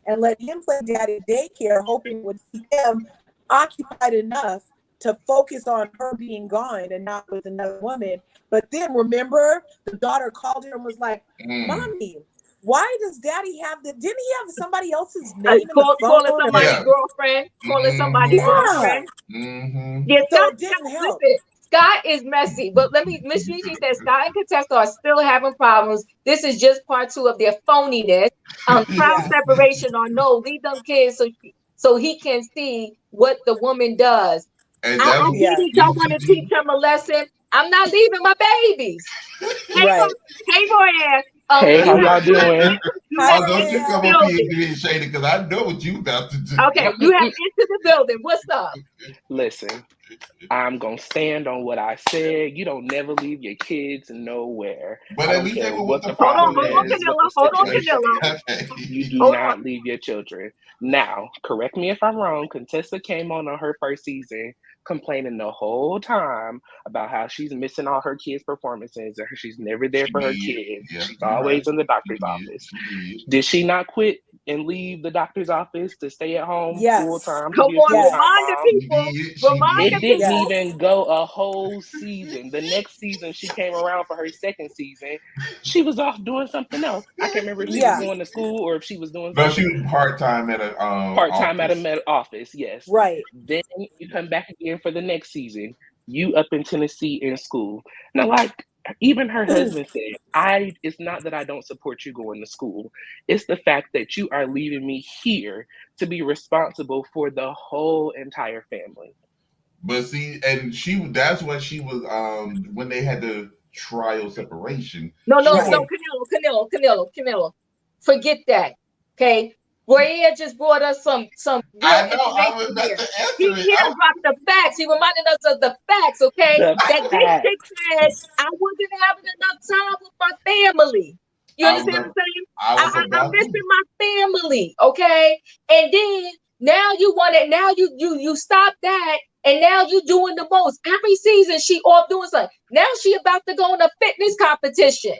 and let him play daddy daycare, hoping it would keep him occupied enough to focus on her being gone and not with another woman. But then remember, the daughter called her and was like, Mm. Mommy, why does daddy have didn't he have somebody else's name in the Calling phone? somebody Yeah. girlfriend. Calling somebody Yeah. girlfriend. Mm-hmm. Yeah, So Scott, it didn't help. listen, Scott is messy. But let me, Miss Gigi said Scott and Contessa are still having problems. This is just part two of their phoniness. Trial Yeah. separation or no, leave them kids so he can see what the woman does. And I that's get Yeah. it. Y'all want to teach him a lesson. I'm not leaving my babies. Hey, Right. hey, Roy. Hey, how You have y'all doing? you Hi, have oh, don't entered you the come Royale. up here building. and be shady because I know what you about to do. Okay, you have entered the building. What's up? Listen, I'm gonna stand on what I said. You don't never leave your kids nowhere. But I at don't least they care were with what the the Hold on, father problem hold on, then. is, what Camilla. the Hold on, situation Camilla. is. You do Hold on. not leave your children. Now, correct me if I'm wrong. Contessa came on her first season complaining the whole time about how she's missing all her kids' performances and she's never there She for her did. kids. Yeah, She's you're right. always in the She doctor's did. office. She did. Did she not quit and leave the doctor's office to stay at home full Yes. time to Come be a on, full Yes. time remind the mom? She people. did. She Remind It the did. didn't people. Yes. even go a whole season. The next season, she came around for her second season. She was off doing something else. I can't remember if she was Yeah. going to school or if she was doing No, she something was part time at a part time at a office. office. Yes. Right. Then you come back again for the next season. You up in Tennessee in school. Now, like even her husband said, it's not that I don't support you going to school. It's the fact that you are leaving me here to be responsible for the whole entire family. But see, and that's what she was when they had the trial separation. No, She no, was Right. no, Canelo. Forget that. Okay. Roya just brought us some real I know I was information about here. to He, answer it. he done brought the facts. He reminded us of the facts, okay? The That this chick facts. said, I wasn't having enough time with my family. You I was understand what I'm saying? I was I'm about to. missing my family, okay? And then now you want it, now you stop that, and now you doing the most. Every season she off doing something. Now she about to go in a fitness competition.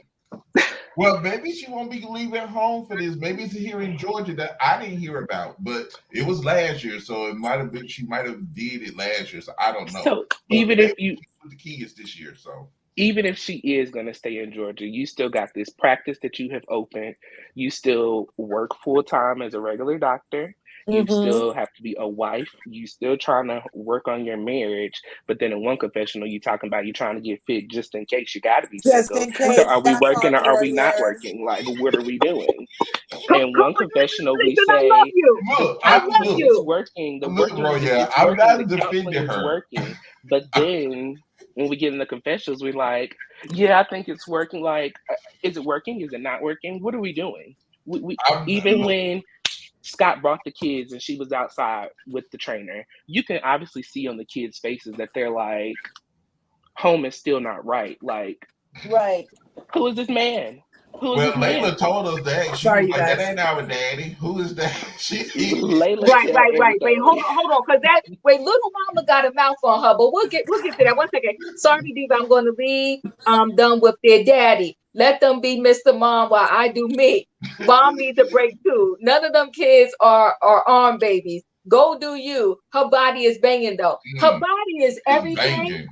Well, maybe she won't be leaving home for this. Maybe it's here in Georgia that I didn't hear about, but it was last year, so it might have been she might have did it last year. So I don't know. So But even maybe if you she's with the kids this year. So even if she is going to stay in Georgia, you still got this practice that you have opened. You still work full time as a regular doctor. You Mm-hmm. still have to be a wife. You still trying to work on your marriage. But then in one confessional, you talking about you trying to get fit just in case you got to be Just single. in So case are we that working part, or are we not Warrior. working? Like, what are we doing? In Come one on, confessional, we listen, I love say you. the look, I I love counseling look, is you. working, the look, working bro. is Yeah, it's I'm working, the not counseling defending is her. working. But then when we get in the confessionals, we like, yeah, I think it's working. Like, is it working? Is it not working? What are we doing? We I'm even look. when Scott brought the kids and she was outside with the trainer, you can obviously see on the kids' faces that they're like, home is still not right. Like, Right. who is this man? Who is Well, this Layla man? told us that she Sorry, was you like, "That guys. ain't our daddy. Who is that?" She Layla Right, tell right, right. Wait, everything. hold on, because little mama got a mouth on her, but we'll get to that. 1 second. Sorry, Diva, I'm going to leave. I'm done with their daddy. Let them be Mr. Mom while I do me. Mom needs a break too. None of them kids are arm babies. Go do you. Her body is banging though. Her Mm, body is it's everything. banging.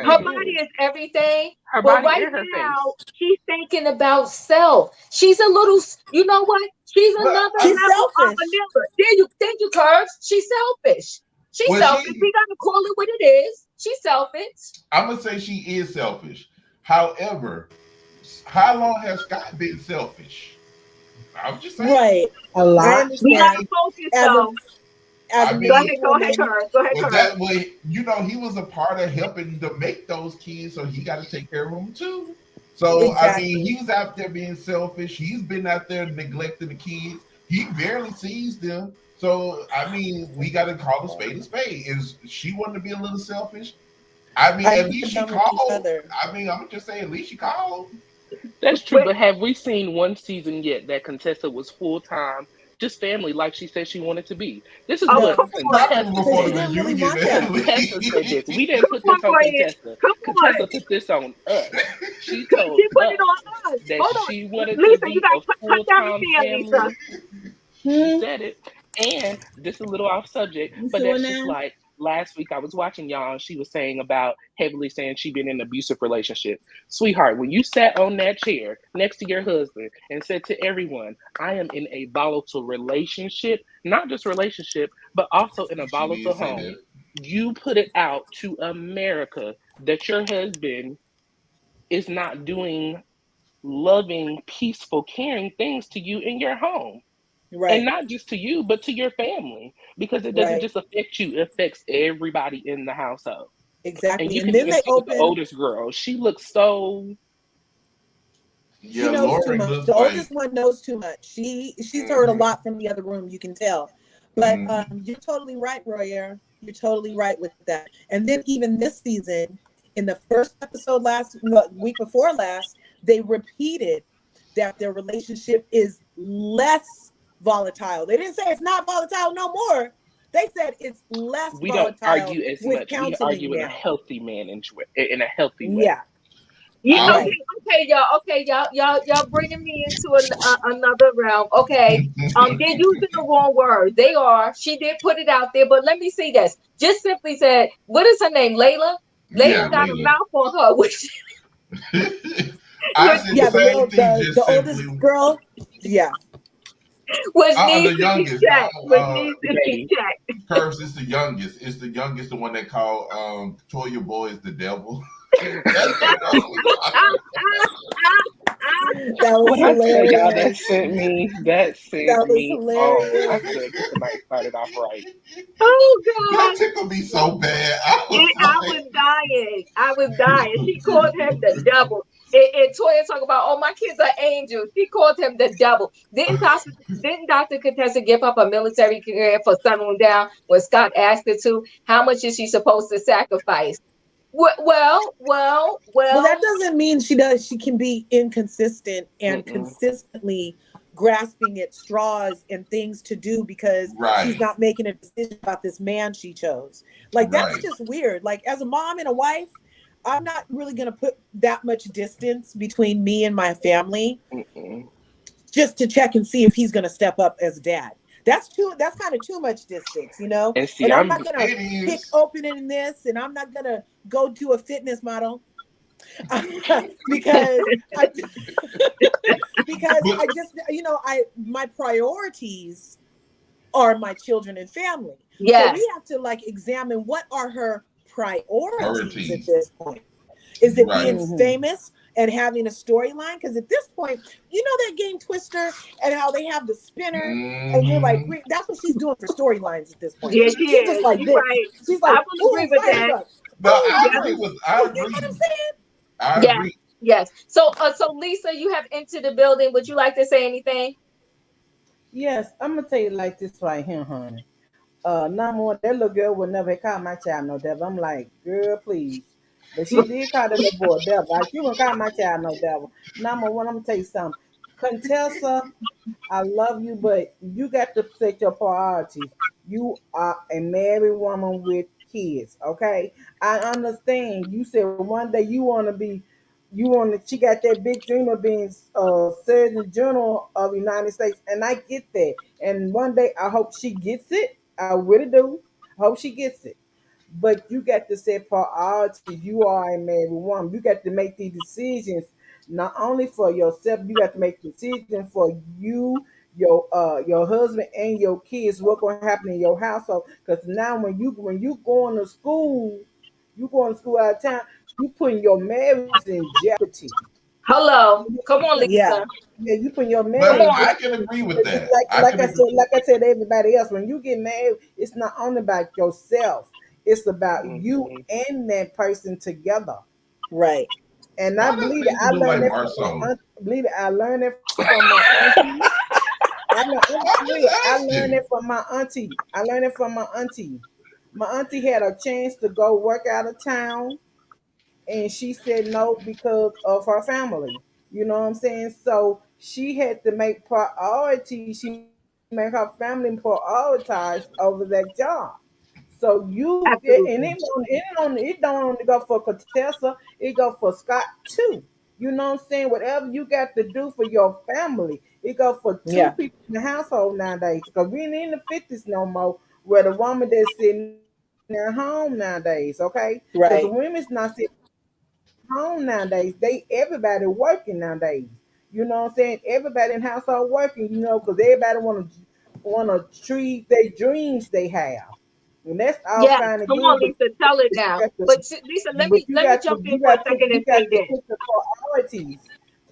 Her Mm. body is everything. Her But body right and her face. now, she's thinking about self. She's a little, you know what? She's Well, another She's level of selfish. Manila. Thank you, Curves. She's selfish. She's well, selfish. We gotta call it what it is. She's selfish. I'm gonna say she is selfish. However, how long has Scott been selfish? I'm just saying. Right. A I lot. We understand. gotta focus As a though. as a I mean, married Go ahead, woman, Curves. Go ahead, but Curves. that way, he was a part of helping to make those kids, so he got to take care of them too. So I mean, exactly. he's out there being selfish. He's been out there neglecting the kids. He barely sees them. So I mean, we got to call a spade a spade. Is she wanting to be a little selfish? I mean, I at think least they're she done with each called. other. I mean, I'm just saying, at least she called. That's true, Wait, but have we seen one season yet that Contessa was full time, just family, like she said she wanted to be? This is oh, what come No, on. Not even Contessa because before she the said. didn't really reunion, want at that. Contessa said this. least. We didn't put Come this on, on Brian. Contessa. Come on. Contessa put this on us. She told She put it us on us. that Hold on. she wanted to Lisa, you be gotta a cut full down the time fan, Lisa. family. She Hmm. said it. And this is a little off subject, You but see what that's just now? like last week I was watching y'all and she was saying about heavily saying she been in an abusive relationship. Sweetheart, when you sat on that chair next to your husband and said to everyone, I am in a volatile relationship, not just relationship, but also in a She did volatile say home, that. you put it out to America that your husband is not doing loving, peaceful, caring things to you in your home. And Right. not just to you, but to your family, because it doesn't Right. just affect you, it affects everybody in the household. And Exactly. you And can then even they see with the open. oldest girl, she looks so. She Yeah, knows too Lori much. looks The like. oldest one knows too much. She's heard a Mhm, lot from the other room. You can tell. But mhm. you're totally right, Royer. You're totally right with that. And then even this season, in the first episode week before last, they repeated that their relationship is less volatile. They didn't say it's not volatile no more. They said it's less We don't volatile argue as with much. We counseling argue in a now. healthy in a healthy way. Yeah, Yeah, I right. okay, y'all bringing me into another realm. Okay, they're using the wrong word. They are. She did put it out there, but let me see this. Just simply said, what is her name? Layla. yeah, Layla got a Layla. mouth on her, I which said the Yeah, same thing, the just oldest simply. girl. Yeah. needs The to be youngest. checked. Which needs The to be baby. checked. Curves is the youngest. It's the youngest, the one that called Toya Boy is the devil. That's the one we talking That was When I tell y'all that hilarious. sent me, that sent That was me on. I hilarious. said this night started off right. Oh That God. tickled me so bad. I was I like, was dying. I was dying. She called him the devil. And Toya talk about, oh, my kids are angels. She called him the devil. Didn't Dr. Contessa give up a military career for settling down when Scott asked her to? How much is she supposed to sacrifice? Well, Well. that doesn't mean she can be inconsistent and Mm-mm. consistently grasping at straws and things to do because she's right, not making a decision about this man she chose. Like that's right. just weird. Like as a mom and a wife, I'm not really going to put that much distance between me and my family Mm-mm. just to check and see if he's going to step up as dad. That's kind of too much distance, you know? And see, And I'm I'm not going to It pick is. open in this and I'm not going to go to a fitness model because I because But I just I my priorities are my children and family. So Yes. we have to like examine what are her priorities at priorities. this point. Is it Right. being Hmm. famous and having a storyline? Because at this point, you know that game Twister and how they have the spinner, and you're like, Hmm. That's what she's doing for storylines at this point. Yeah, she She's just is. like You this. right. She's I like, will agree ooh, with fire that. truck. No, Ooh, I Yeah. agree reverse. with. I Ooh, you know what I'm agree. saying? I Yes. agree. Yes. So Lisa, you have entered the building. Would you like to say anything? Yes, I'm gonna tell you like this right here, honey. Number one, that little girl would never call my child no devil. I'm like, girl, please. But she did call that little boy a devil. Like, you wouldn't call my child no devil. Number one, I'm gonna tell you something. Contessa, I love you, but you got to set your priorities. You are a married woman with kids, okay? I understand. You said one day you want to be she got that big dream of being Surgeon General of the United States, and I get that. And one day I hope she gets it. I really do. I hope she gets it. But you got to set priorities. You are a married woman. You got to make these decisions not only for yourself. You got to make decisions for you, your husband, and your kids. What's gonna happen in your household? Because now when you going to school out of town, you putting your marriage in jeopardy. Hello. Come on, Yeah. Lisa. Yeah, you put your Come marriage But in on. I jeopardy. can agree with that. I Like can I said, agree. to everybody else, when you get married, it's not only about yourself. It's about you Mhm. and that person together. Right. And I Why does believe that I Lisa do learned like that from my Marsau? aunt. Believe it, I learned it from my auntie. I'm I'm for just real. I learned asking. it from my auntie. I learned it from my auntie. My auntie had a chance to go work out of town, and she said no because of her family. You know what I'm saying? So she had to make priority. She made her family prioritize over that job. So and Absolutely. it don't only go for Contessa, it go for Scott too. You know what I'm saying? Whatever you got to do for your family, it go for two Yeah. people in the household nowadays. Because we ain't in the 50s no more, where the woman that's sitting at home nowadays, okay? Because the women's not Right. sitting home nowadays. Everybody working nowadays. You know what I'm saying? Everybody in household working. Because everybody wanna treat their dreams they have. And that's all Yes. fine and Come good, on, Lisa. Tell it but you now. got to But Lisa, let me jump in for a second you and got say to this. put the priorities.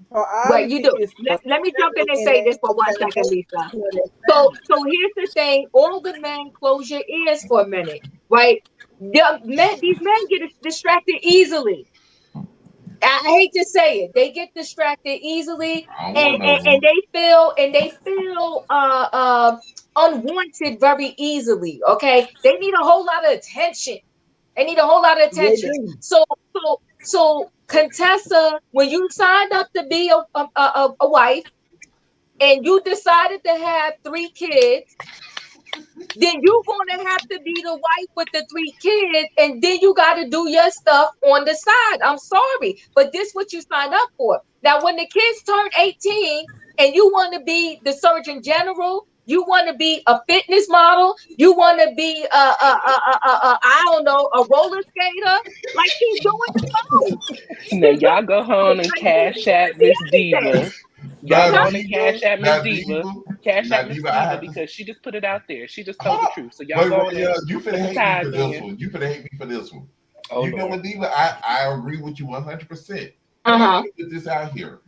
The What you priority do. is for Let me jump in family, and and say this that's for the 1 second, foundation Lisa. of that So family. here's the thing. All the men close your ears for a minute, right? These men get distracted easily. I hate to say it, they get distracted easily, I'm and, one and, of and them. they feel unwanted very easily. Okay, they need a whole lot of attention. They need a whole lot of They attention. do. So Contessa, when you signed up to be a wife and you decided to have 3 kids, then you're going to have to be the wife with the 3 kids, and then you got to do your stuff on the side. I'm sorry, but this what you signed up for. Now, when the kids turn 18 and you want to be the Surgeon General, you want to be a fitness model, you want to be I don't know, a roller skater, like she's doing the most. Now She's y'all doing go the most. home and Like she's cash doing at the Miss everything. Diva. Y'all go on and cash at Now Miss Diva, Diva. Cash now at Miss Diva, I Diva have to. because she just put it out there. She just told Hold the on. truth. So y'all Wait, go on and Royale, you finna put the hate me for tithes this in. one. You finna hate me for this one. Oh You know Lord. what, Diva? I agree with you 100%. But I Uh-huh. gotta put this out here.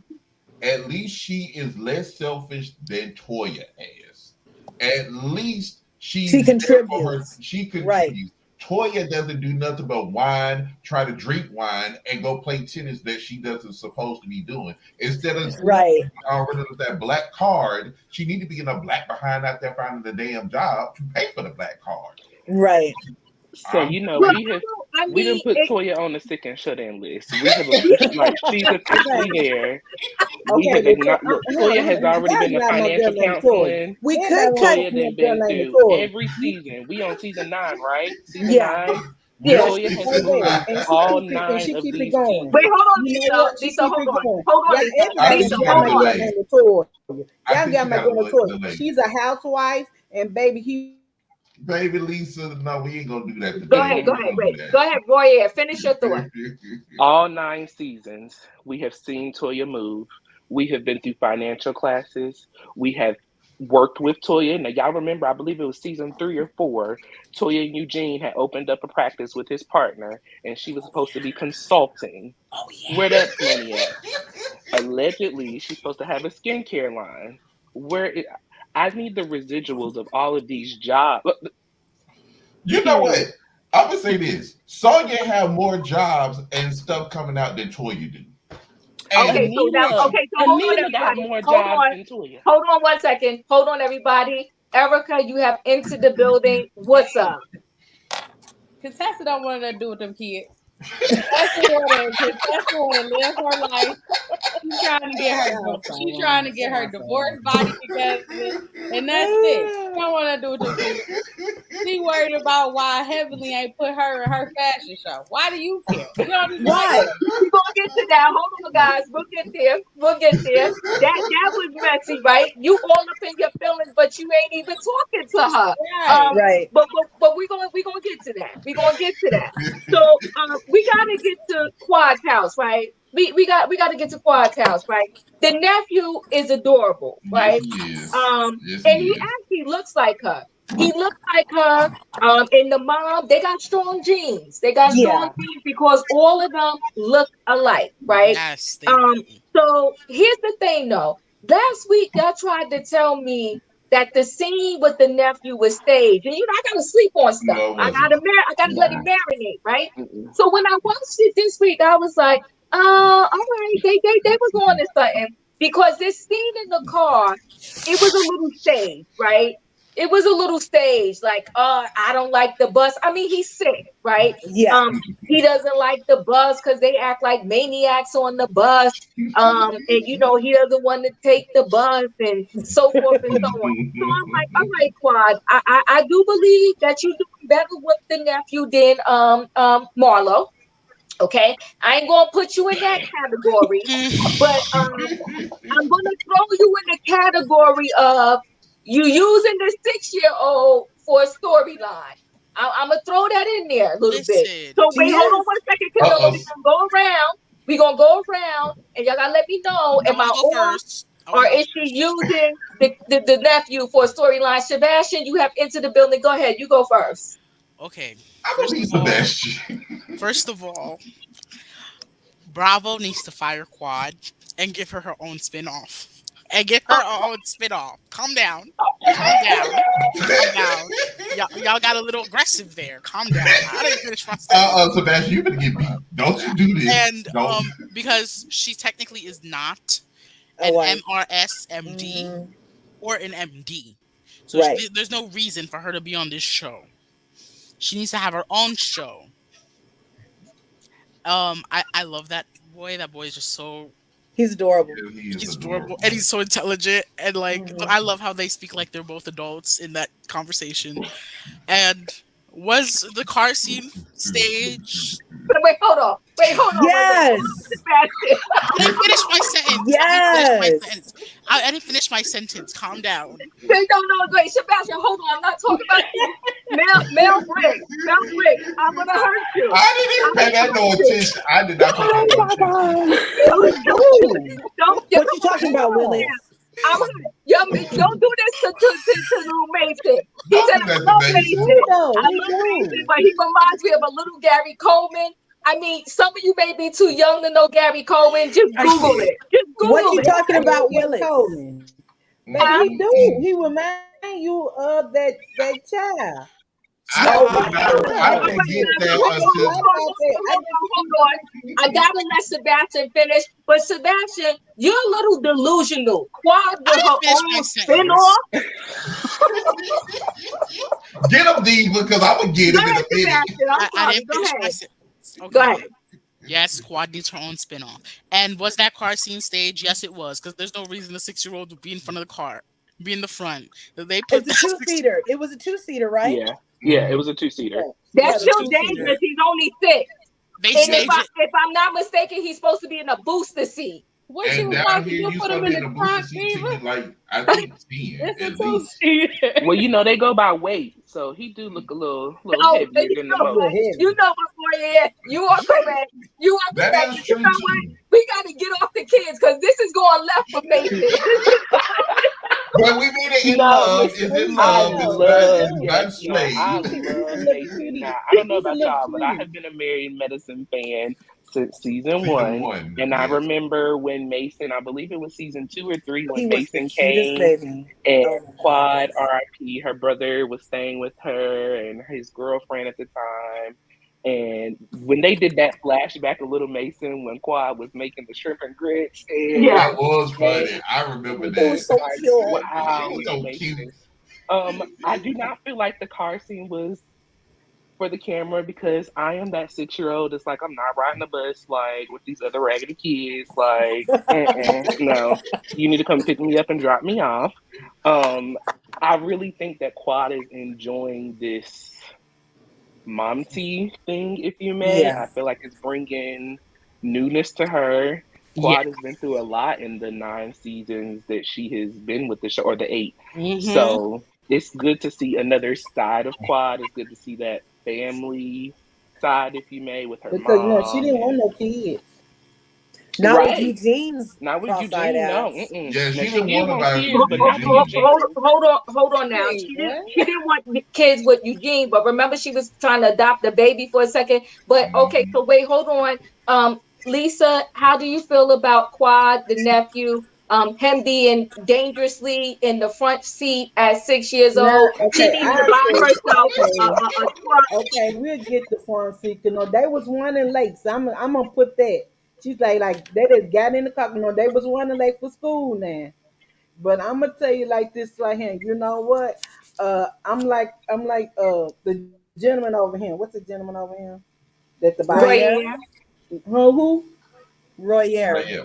At least she is less selfish than Toya is. At least She she's there for her. contributes. She Right. contributes. Toya doesn't do nothing but whine, try to drink wine, and go play tennis that she doesn't supposed to be doing. Instead of Right. rid of that black card, she need to be in a black behind out there finding the damn job to pay for the black card. Right. So I'm you know Well, I we didn't mean, put it, Toya on the sick and shut in list. We have like she's officially Okay. there. We Okay, have well, not look. Toya has already y'all been to got my financial girl on the toy. counseling. We could Everybody cut. Toya want then my girl been named through Toy. every season. We on season 9, right? Season Yeah. 9. we yeah. on Toya has season Okay, moved five. and all she 9 of keep it these going. Wait, hold seasons. on, You know Lisa. what? She Lisa, keep hold it on. going. Hold on, Yeah, Lisa. I everybody think Lisa, she got got hold a my on. girl delay. named Toy. I Y'all think got she my got a girl Toy. delay. She's a housewife, and baby, he Baby Lisa, no, we ain't gonna do that Go today. ahead. Go We Mhm. ain't ahead. gonna Wait. do Go ahead, Roy. Finish your thought. that. All 9 seasons, we have seen Toya move. We have been through financial classes. We have worked with Toya. Now, y'all remember, I believe it was season 3 or 4. Toya and Eugene had opened up a practice with his partner, and she was supposed to be consulting. Oh Where yeah. that's money at? Allegedly, she's supposed to have a skincare line. Where it, I need the residuals of all of these jobs. You know Period. what? I'm gonna say this: Sonya have more jobs and stuff coming out than Toya do. And Okay. So now. Anila, Okay. So hold on, Anila got everybody. more Hold jobs on. than Toya. Hold on 1 second. Hold on, everybody. Erica, you have entered the building. What's up? Contessa don't want to do with them kids. Contessa wanna live her life. She's trying to get her y'all so she's trying wrong. to get her Y'all so wrong. divorce body together, and that's it. She don't want to do with them kids. She worried about why Heavenly ain't put her in her fashion show. Why do you care? You know what I'm saying? Right. We're gonna get to that. Hold on, guys. We'll get there. We'll get there. That was messy, right? You all up in your feelings, but you ain't even talking to her. Right. Right. But we're gonna get to that. We're gonna get to that. So we gotta get to Quad's house, right? We gotta get to Quad's house, right? The nephew is adorable, Yes, right? he is. Yes, And he he is. actually looks like her. He looks like her. And the mom, they got strong genes. They got strong Yeah. genes because all of them look alike, right? Yes, they Um, do. so here's the thing though. Last week y'all tried to tell me that the scene with the nephew was staged. And I gotta sleep on stuff. No, it I wasn't. gotta let it marinate, right? Mm-mm. So when I watched it this week, I was like, all right, they was on to something. Because this scene in the car, it was a little staged, right? It was a little staged, like, I don't like the bus. I mean, he's sick, right? Yeah. He doesn't like the bus because they act like maniacs on the bus. And he doesn't want to take the bus and so forth and so on. So I'm like, all right, Quad, I do believe that you're doing better with the nephew than Marlo. Okay, I ain't gonna put you in that category, but I'm gonna throw you in the category of you using the 6-year-old for a storyline. I'm gonna throw that in there a little bit. Listen, So wait, hold on Yes. one second, Camilla. Uh-oh. We're gonna go around. We're gonna go around, and y'all gotta let me know. I Am want I to go off, first. I want or to go is she first. using the nephew for a storyline? Sebastian, you have entered the building. Go ahead. You go first. Okay, I first of believe all, Sebastian. first of all, Bravo needs to fire Quad and give her her own spin-off. And give her her own spin-off. Calm down. Calm down. Calm down. Y'all got a little aggressive there. Calm down. I didn't finish my sentence. Sebastian, you better get beat. Don't you do this. And Don't. because she technically is not Oh, an right. MRS MD Mhm. or an MD. So Right. there's no reason for her to be on this show. She needs to have her own show. I love that boy. That boy is just so He's adorable. Yeah, he is he's adorable adorable. and he's so intelligent and like Mhm. I love how they speak like they're both adults in that conversation. And was the car scene staged? Wait, hold on. Hold on, Yes. Sebastian. I didn't finish my sentence. I didn't finish my Yes. sentence. I didn't finish my sentence. Calm down. No, wait, Sebastian, hold on. I'm not talking about you. Mel Briggs, I'm gonna hurt you. I didn't even I'm pay that gonna no hurt you. attention. I did not pay that no attention. Don't, don't, What you talking about, Willis? I'm gonna, don't do this to little Mason. He Don't said do I that to love He Mason. Mason. do though. I He love Mason, do. but he reminds me of a little Gary Coleman. I mean, some of you may be too young to know Gary Coleman. Just Google it. Just What Google you it. talking I know about, Gary Willis? Coleman. Baby, Huh? he do. Mm-mm-mm. He remind you of that child. I Stop. Oh, did wait, not. Yeah, I I all just didn't right, get did. guys. that I Hold just on, until. thought about that. I just hold on. I gotta let Sebastian finish. But Sebastian, you're a little delusional. Quad I with didn't her finish my own sentence. spin-off. Get him, Diva, because I'm gonna get Go him in ahead, a minute. Sebastian. I'm I sorry. didn't Go finish my ahead. sentence. Go Okay. ahead. Yes, Quad needs her own spin-off. And was that car scene stage? Yes, it was. Because there's no reason the 6-year-old would be in front of the car, be in the front. They put It's a that six. two-seater. It was a two-seater, right? Yeah, it was a 2-seater. It That's was a still two-seater. dangerous. He's only 6. They And if stage I it. if I'm not mistaken, he's supposed to be in a booster seat. What you And was down about to here, do? you Put him supposed to in be in the a booster trunk, seat till Diva? you like, I think 10 It's a at two least. seater. Well, they go by weight, so he do look a little Oh, heavier than the A little most. you heavy. know what, boy, yeah. You are correct. You are That correct. is You true know what? too. We got to get off the kids because this is going left for Mason. But we mean it in No, love. listen, It's Well, in you I can love. tell. It's not. He love, It's do. not yes, no, straight. I He's love a little Mason. cutie. Now, I don't know He's a about little y'all, but I cutie. have been a Married Medicine fan since season Season 1. 1, And I yes. remember when Mason, I believe it was season 2 or 3, He when was the Mason cutest came baby. and Oh my God. Quad, RIP, her brother was staying with her and his girlfriend at the time. And when they did that flashback of Little Mason when Quad was making the shrimp and grits and Yeah. That was and funny. I remember it He that. was was so like, cute. He wow, was Little so cute. Mason. I do not feel like the car scene was for the camera because I am that 6-year-old that's like, I'm not riding the bus like with these other raggedy kids. Like, no, you need to come pick me up and drop me off. Um, I really think that Quad is enjoying this momty thing, if you may. Yeah. I feel like it's bringing newness to her. Yeah. Quad has been through a lot in the 9 seasons that she has been with the show, or the 8. Mm-hmm. So it's good to see another side of Quad. It's good to see that family side, if you may, with her Because she mom didn't want and no kids. Not with right. Eugene's Not with cross-eyed Eugene, no. ass. Mm-mm. Yeah, Now she she didn't did want want nobody kids, with but not with Eugene. Eugene. Hold on now. Wait, what? She didn't want kids with Eugene, but remember she was trying to adopt the baby for a second. But okay, Mhm. so wait, hold on. Lisa, how do you feel about Quad, the nephew? Him being dangerously in the front seat at 6 years Now, old. She okay, needs to I buy say, herself okay, a truck. okay, we'll get the front seat. You know, they was running late, so I'm gonna put that. She's like they just got in the car. You know, they was running late for school now. But I'm gonna tell you like this right here. You know what? I'm like the gentleman over here. What's the gentleman over here? That the Bible. Royer. Roy, Who? Right, Royer. yeah.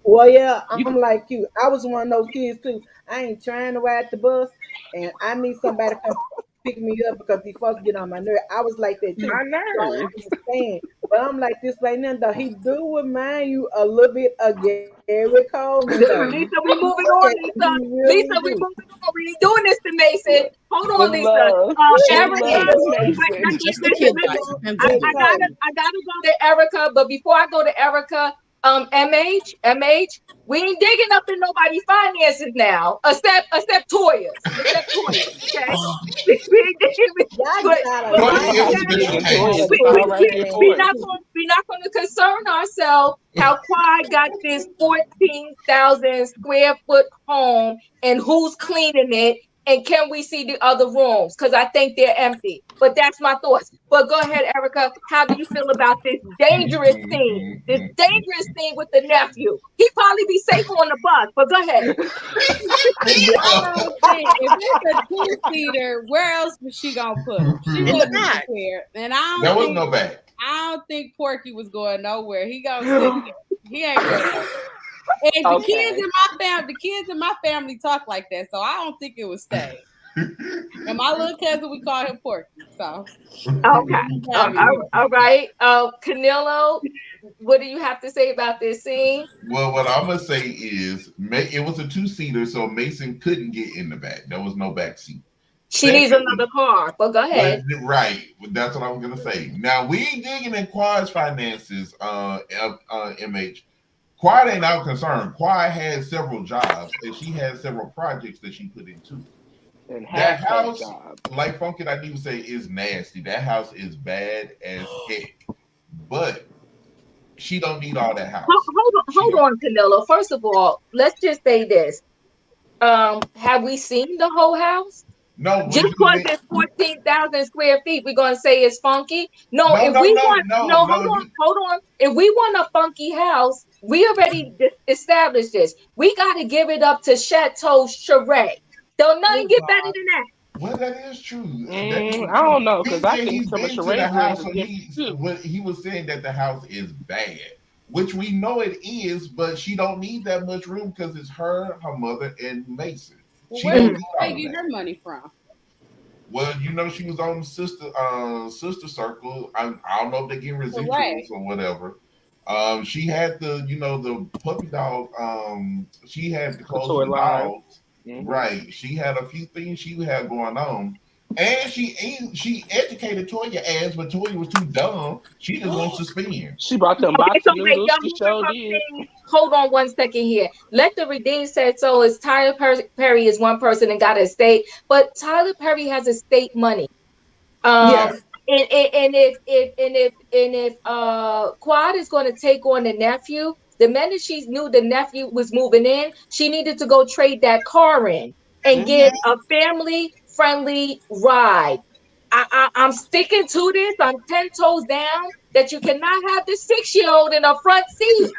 Well, yeah, You I'm could, like you. I was one of those kids too. I ain't trying to ride the bus, and I need somebody to come pick me up because these folks get on my nerve. I was like that too, so my I nerves. understand. But I'm like this right now, though. He do remind you a little bit of Gary Coleman, though. Lisa, we moving Okay, on, he Lisa. really Lisa, do. we moving on. We ain't doing this to Mason. Hold The on, Lisa. love. The Really Erica, love do. wait, Mason. Just the listen, kid listen. life. Him I, just Gary I kid life. gotta, Coleman. I gotta go to Erica, but before I go to Erica, MH, we ain't digging up in nobody's finances now, except Toya's, okay? We ain't digging, Y'all but got a Toya y'all is got a Big special and y'all got case. Toya, a the Toya star we, right there fan. we for it. not going we not going to concern ourselves how Quad got this 14,000 square foot home and who's cleaning it and can we see the other rooms because I think they're empty. But that's my thoughts. But go ahead, Erica. How do you feel about this dangerous scene? This dangerous scene with the nephew. He'd probably be safer on the bus. But go ahead. I don't think if it's a two-seater, where else was she gonna put him? She In the wasn't back. prepared, and There was no back. I don't think Porky was going nowhere. He gonna sit here. He ain't going nowhere. And Okay. the kids in my family talk like that, so I don't think it was staying. And my little cousin, we call him Porky. So Okay. he having here. All right. Canelo, what do you have to say about this scene? Well, what I'm gonna say is, it was a two-seater, so Mason couldn't get in the back. There was no back seat. She needs Secondly, another car. But go well, ahead. right, that's what I was gonna say. Now we ain't digging in Quad's finances, MH. Quad ain't out concerned. Quad had several jobs, and she had several projects that she put into. And That hashtag house, job. like Funky, I need to say, is nasty. That house is bad as heck. But she don't need all that house. She Hold don't. on, Canelo. First of all, let's just say this. Have we seen the whole house? No, Just what you because mean? it's 14,000 square feet, we're gonna say it's funky. No, No, if no, we no, want, no, no, no. You hold on. If we want a funky house, we already established this. We got to give it up to Chateau Charest. Don't nothing Oh get better God. than that. well, that is true. That is I true. don't know, He because I said think he's some of been to the Sheree rooms house, is so getting too. he was saying that the house is bad, which we know it is, but she don't need that much room because it's her mother, and Mason. Well, She where don't did Mhm. need they all of get that. her money from? Well, she was on sister circle. I don't know if they get residuals Correct. or whatever. She had the puppy dog. She had the clothes for Couture the line. dogs. Hmm. Right. She had a few things she had going on. And she educated Toya ass, but Toya was too dumb. She just wants to spin. She brought them Okay, box so of wait, noodles. y'all She moving sure from did. things. Hold on one second here. Let the redeem said so. Is Tyler Perry is one person and got a estate, but Tyler Perry has estate money. Yeah. Um, and if Quad is going to take on the nephew, the minute she knew the nephew was moving in, she needed to go trade that car in and Mm-hmm. get a family friendly ride. I'm sticking to this. I'm 10 toes down that you cannot have the 6-year-old in a front seat.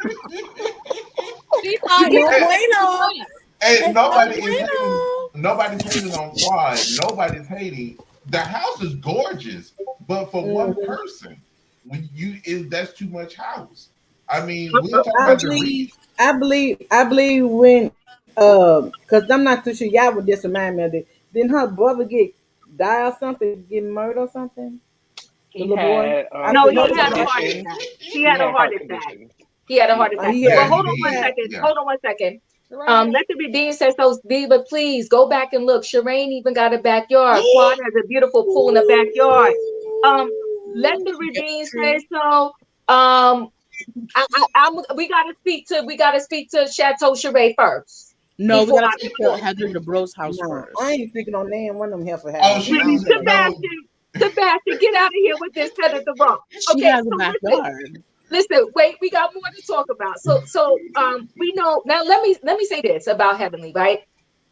She thought he No was And, taking the bueno. money. and It's no nobody is hating. bueno. Nobody's hating on Quad. Nobody's hating. The house is gorgeous. But for one Mhm. person, when you is that's too much house. I mean, we talk I about the believe, rich. I believe when, cause I'm not too sure y'all would just remind me of it. Didn't her brother die or something, get murdered or something? The He little boy. had I No, think he her heart had a brother. heart conditions. attack. He He had a had heart heart attack. conditions. He had a heart Yeah. attack. He Well, had. Yeah, hold on He one had. second. yeah. Hold on one second. Right. Let the redeemed say so, Diva. Please go back and look. Shireen even got a backyard. Quad has a beautiful pool in the backyard. Um, let the Very redeemed say true. so. We gotta speak to Chateau Sheree first No, we before gotta I speak to before Heather DeBro's house Nah, I first. ain't speaking on name one of them heifer Oh, houses. she I don't was know. no. Sebastian, get out of here with this head of the rock. She Okay, has a so listen. backyard. Listen, wait, we got more to talk about. We know now. Let me say this about Heavenly, right?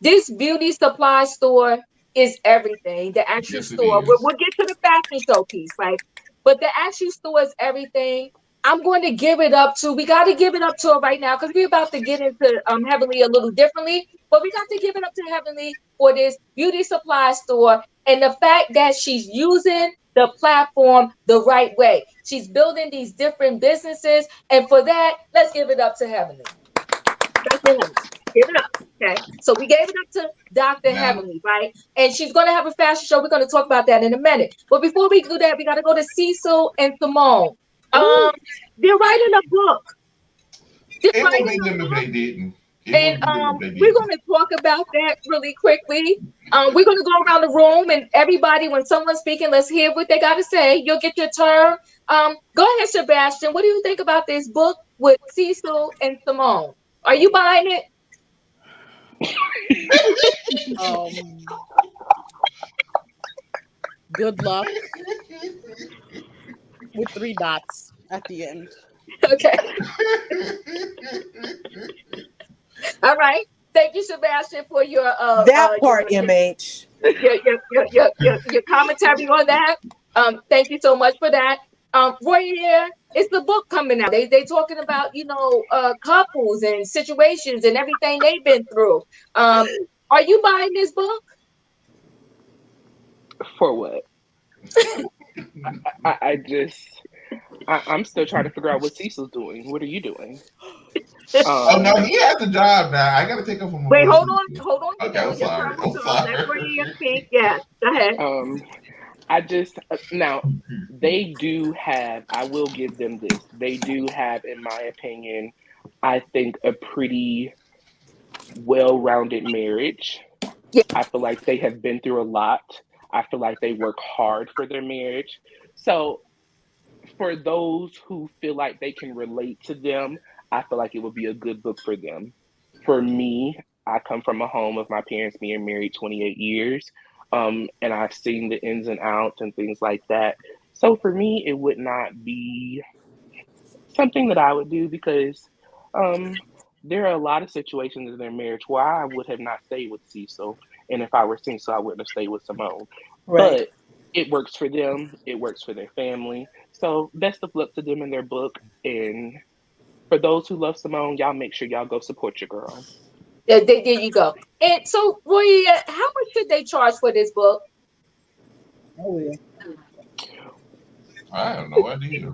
This beauty supply store is everything. The actual Yes, it store. is. We'll get to the fashion show piece, right? But the actual store is everything. I'm going to give it up to. We got to give it up to her right now because we're about to get into Heavenly a little differently. But we got to give it up to Heavenly for this beauty supply store and the fact that she's using the platform the right way. She's building these different businesses. And for that, let's give it up to Heavenly. Let's give it up. Okay. So we gave it up to Dr. Now, Heavenly, right? And she's going to have a fashion show. We're going to talk about that in a minute. But before we do that, we got to go to Cecil and Simone. Um, Ooh. they're writing a book. They're it would writing be a them if book. they didn't. It And would be them if they we're didn't. going to talk about that really quickly. We're going to go around the room and everybody, when someone's speaking, let's hear what they got to say. You'll get your turn. Go ahead, Sebastian. What do you think about this book with Cecil and Simone? Are you buying it? Um, good luck with three dots at the end. Okay. All right. Thank you, Sebastian, for your That part, MH. your commentary on that. Thank you so much for that. Roy here, it's the book coming out. They talking about couples and situations and everything they've been through. Um, are you buying this book? For what? I just I'm still trying to figure out what Cecil's doing. What are you doing? Oh no, Um, he has a job now. I gotta take him from Wait, more season. hold on, Okay, I'm Your turn sorry. will I'm come. Let sorry. Roy here speak. Yes, go ahead. um, I just now they do have. I will give them this. They do have, in my opinion, I think a pretty well-rounded marriage. Yeah, I feel like they have been through a lot. I feel like they work hard for their marriage. So for those who feel like they can relate to them, I feel like it would be a good book for them. For me, I come from a home of my parents being married 28 years, and I've seen the ins and outs and things like that. So for me, it would not be something that I would do because um, there are a lot of situations in their marriage where I would have not stayed with Cecil, and if I were single, I wouldn't have stayed with Simone. Right. But it works for them. It works for their family. So best of luck to them in their book. And for those who love Simone, y'all make sure y'all go support your girl. there you go. And so, Roy, how much should they charge for this book? Oh yeah. I have no idea.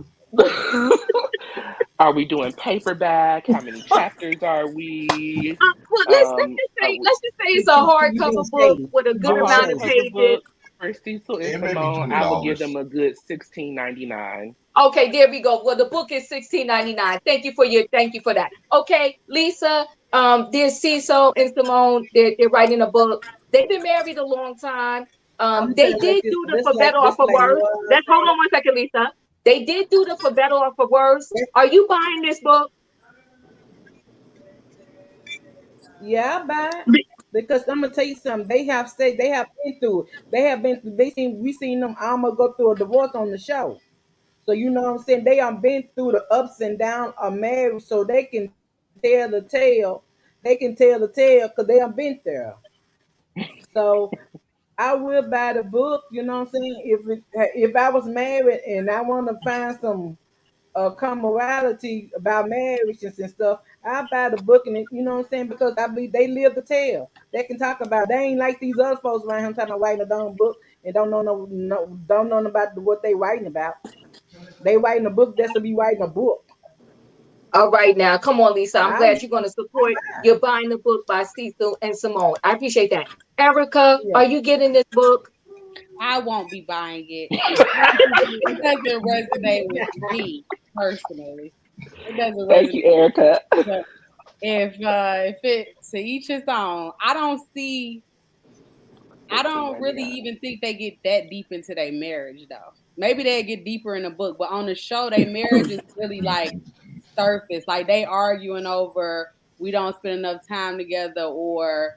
Are we doing paperback? How many chapters are we? Well, Are we let's just say it's a You being hardcover book shady. with a You a good being amount of shady. hardcover pages. book for Cecil and It may be Simone? twenty I would give them dollars. a good 16.99. Okay, there we go. Well, the book is 16.99. Thank you for that. Okay, Lisa, there's Cecil and Simone. They're writing a book. They've been married a long time. I'm gonna tell They you like did this. do the for better or This for like worse. Noah Let's hold on one second, Lisa. They did do the for better or for worse. said. Are you buying this book? Yeah, I buy it. Because I'm gonna tell you something. They have been through it. We seen them almost go through a divorce on the show. So you know what I'm saying? They have been through the ups and downs of marriage, so they can tell the tale. They can tell the tale because they have been there. So I will buy the book. You know what I'm saying? If I was married and I want to find some camaraderie about marriages and stuff, I buy the book and you know what I'm saying, because I believe they live the tale. They can talk about. They ain't like these other folks around here trying to write a dumb book and don't know about what they writing about. They writing a book that's to be writing a book. All right, now, come on, Lisa. I'm I'm glad you're going to I'm support. fine. You're buying the book by Cecil and Simone. I appreciate that. Erica, Yeah. are you getting this book? I won't be buying it. It doesn't resonate with me personally. It doesn't Thank resonate. you, Erica. But if it to each his own, I don't really 14.99. even think they get that deep into their marriage though. Maybe they get deeper in the book, but on the show, their marriage is really like surface. Like they arguing over we don't spend enough time together, or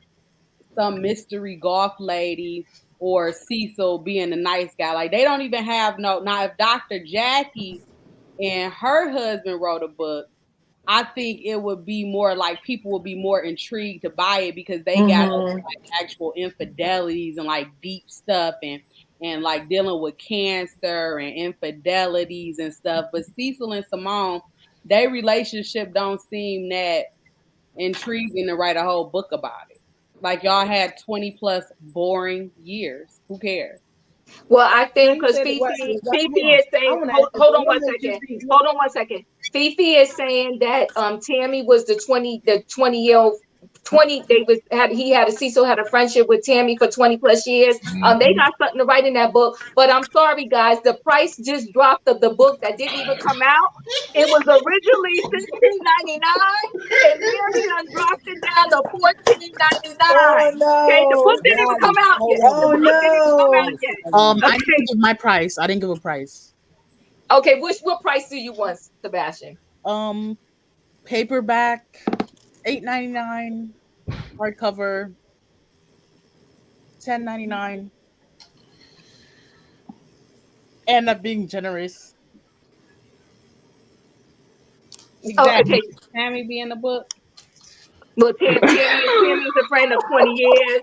some mystery golf lady, or Cecil being a nice guy. Like they don't even have no. Now, if Dr. Jackie and her husband wrote a book, I think it would be more like people would be more intrigued to buy it because they got into Mm-hmm. like actual infidelities and like deep stuff and like dealing with cancer and infidelities and stuff. But Cecil and Simone, their relationship don't seem that intriguing to write a whole book about it. Like y'all had 20 plus boring years. Who cares? Well, I Now think you because said Fifi, what? Fifi Hold on. is I saying, want to hold, ask you, hold on what one makes you second. think? Hold on one second. Fifi is saying that Tammy was the 20-year-old 20 they was had he had a Cecil had a friendship with Tammy for 20 plus years. They Mhm. got something to write in that book. But I'm sorry, guys, the price just dropped of the book that didn't even come out. It was originally 16.99, and then he done dropped it down to 14.99. Oh Okay, the book no. didn't even come Right. out Hold yet. The Oh on. book didn't even come no. out yet. Hold I didn't Okay. give my price. I didn't give a price. Okay, what price do you want, Sebastian? Um, paperback, $8.99. Hardcover, $10.99. And I'm being generous. Oh, Exactly. okay. Tammy be in the book. Well, Tammy is a friend of 20 years.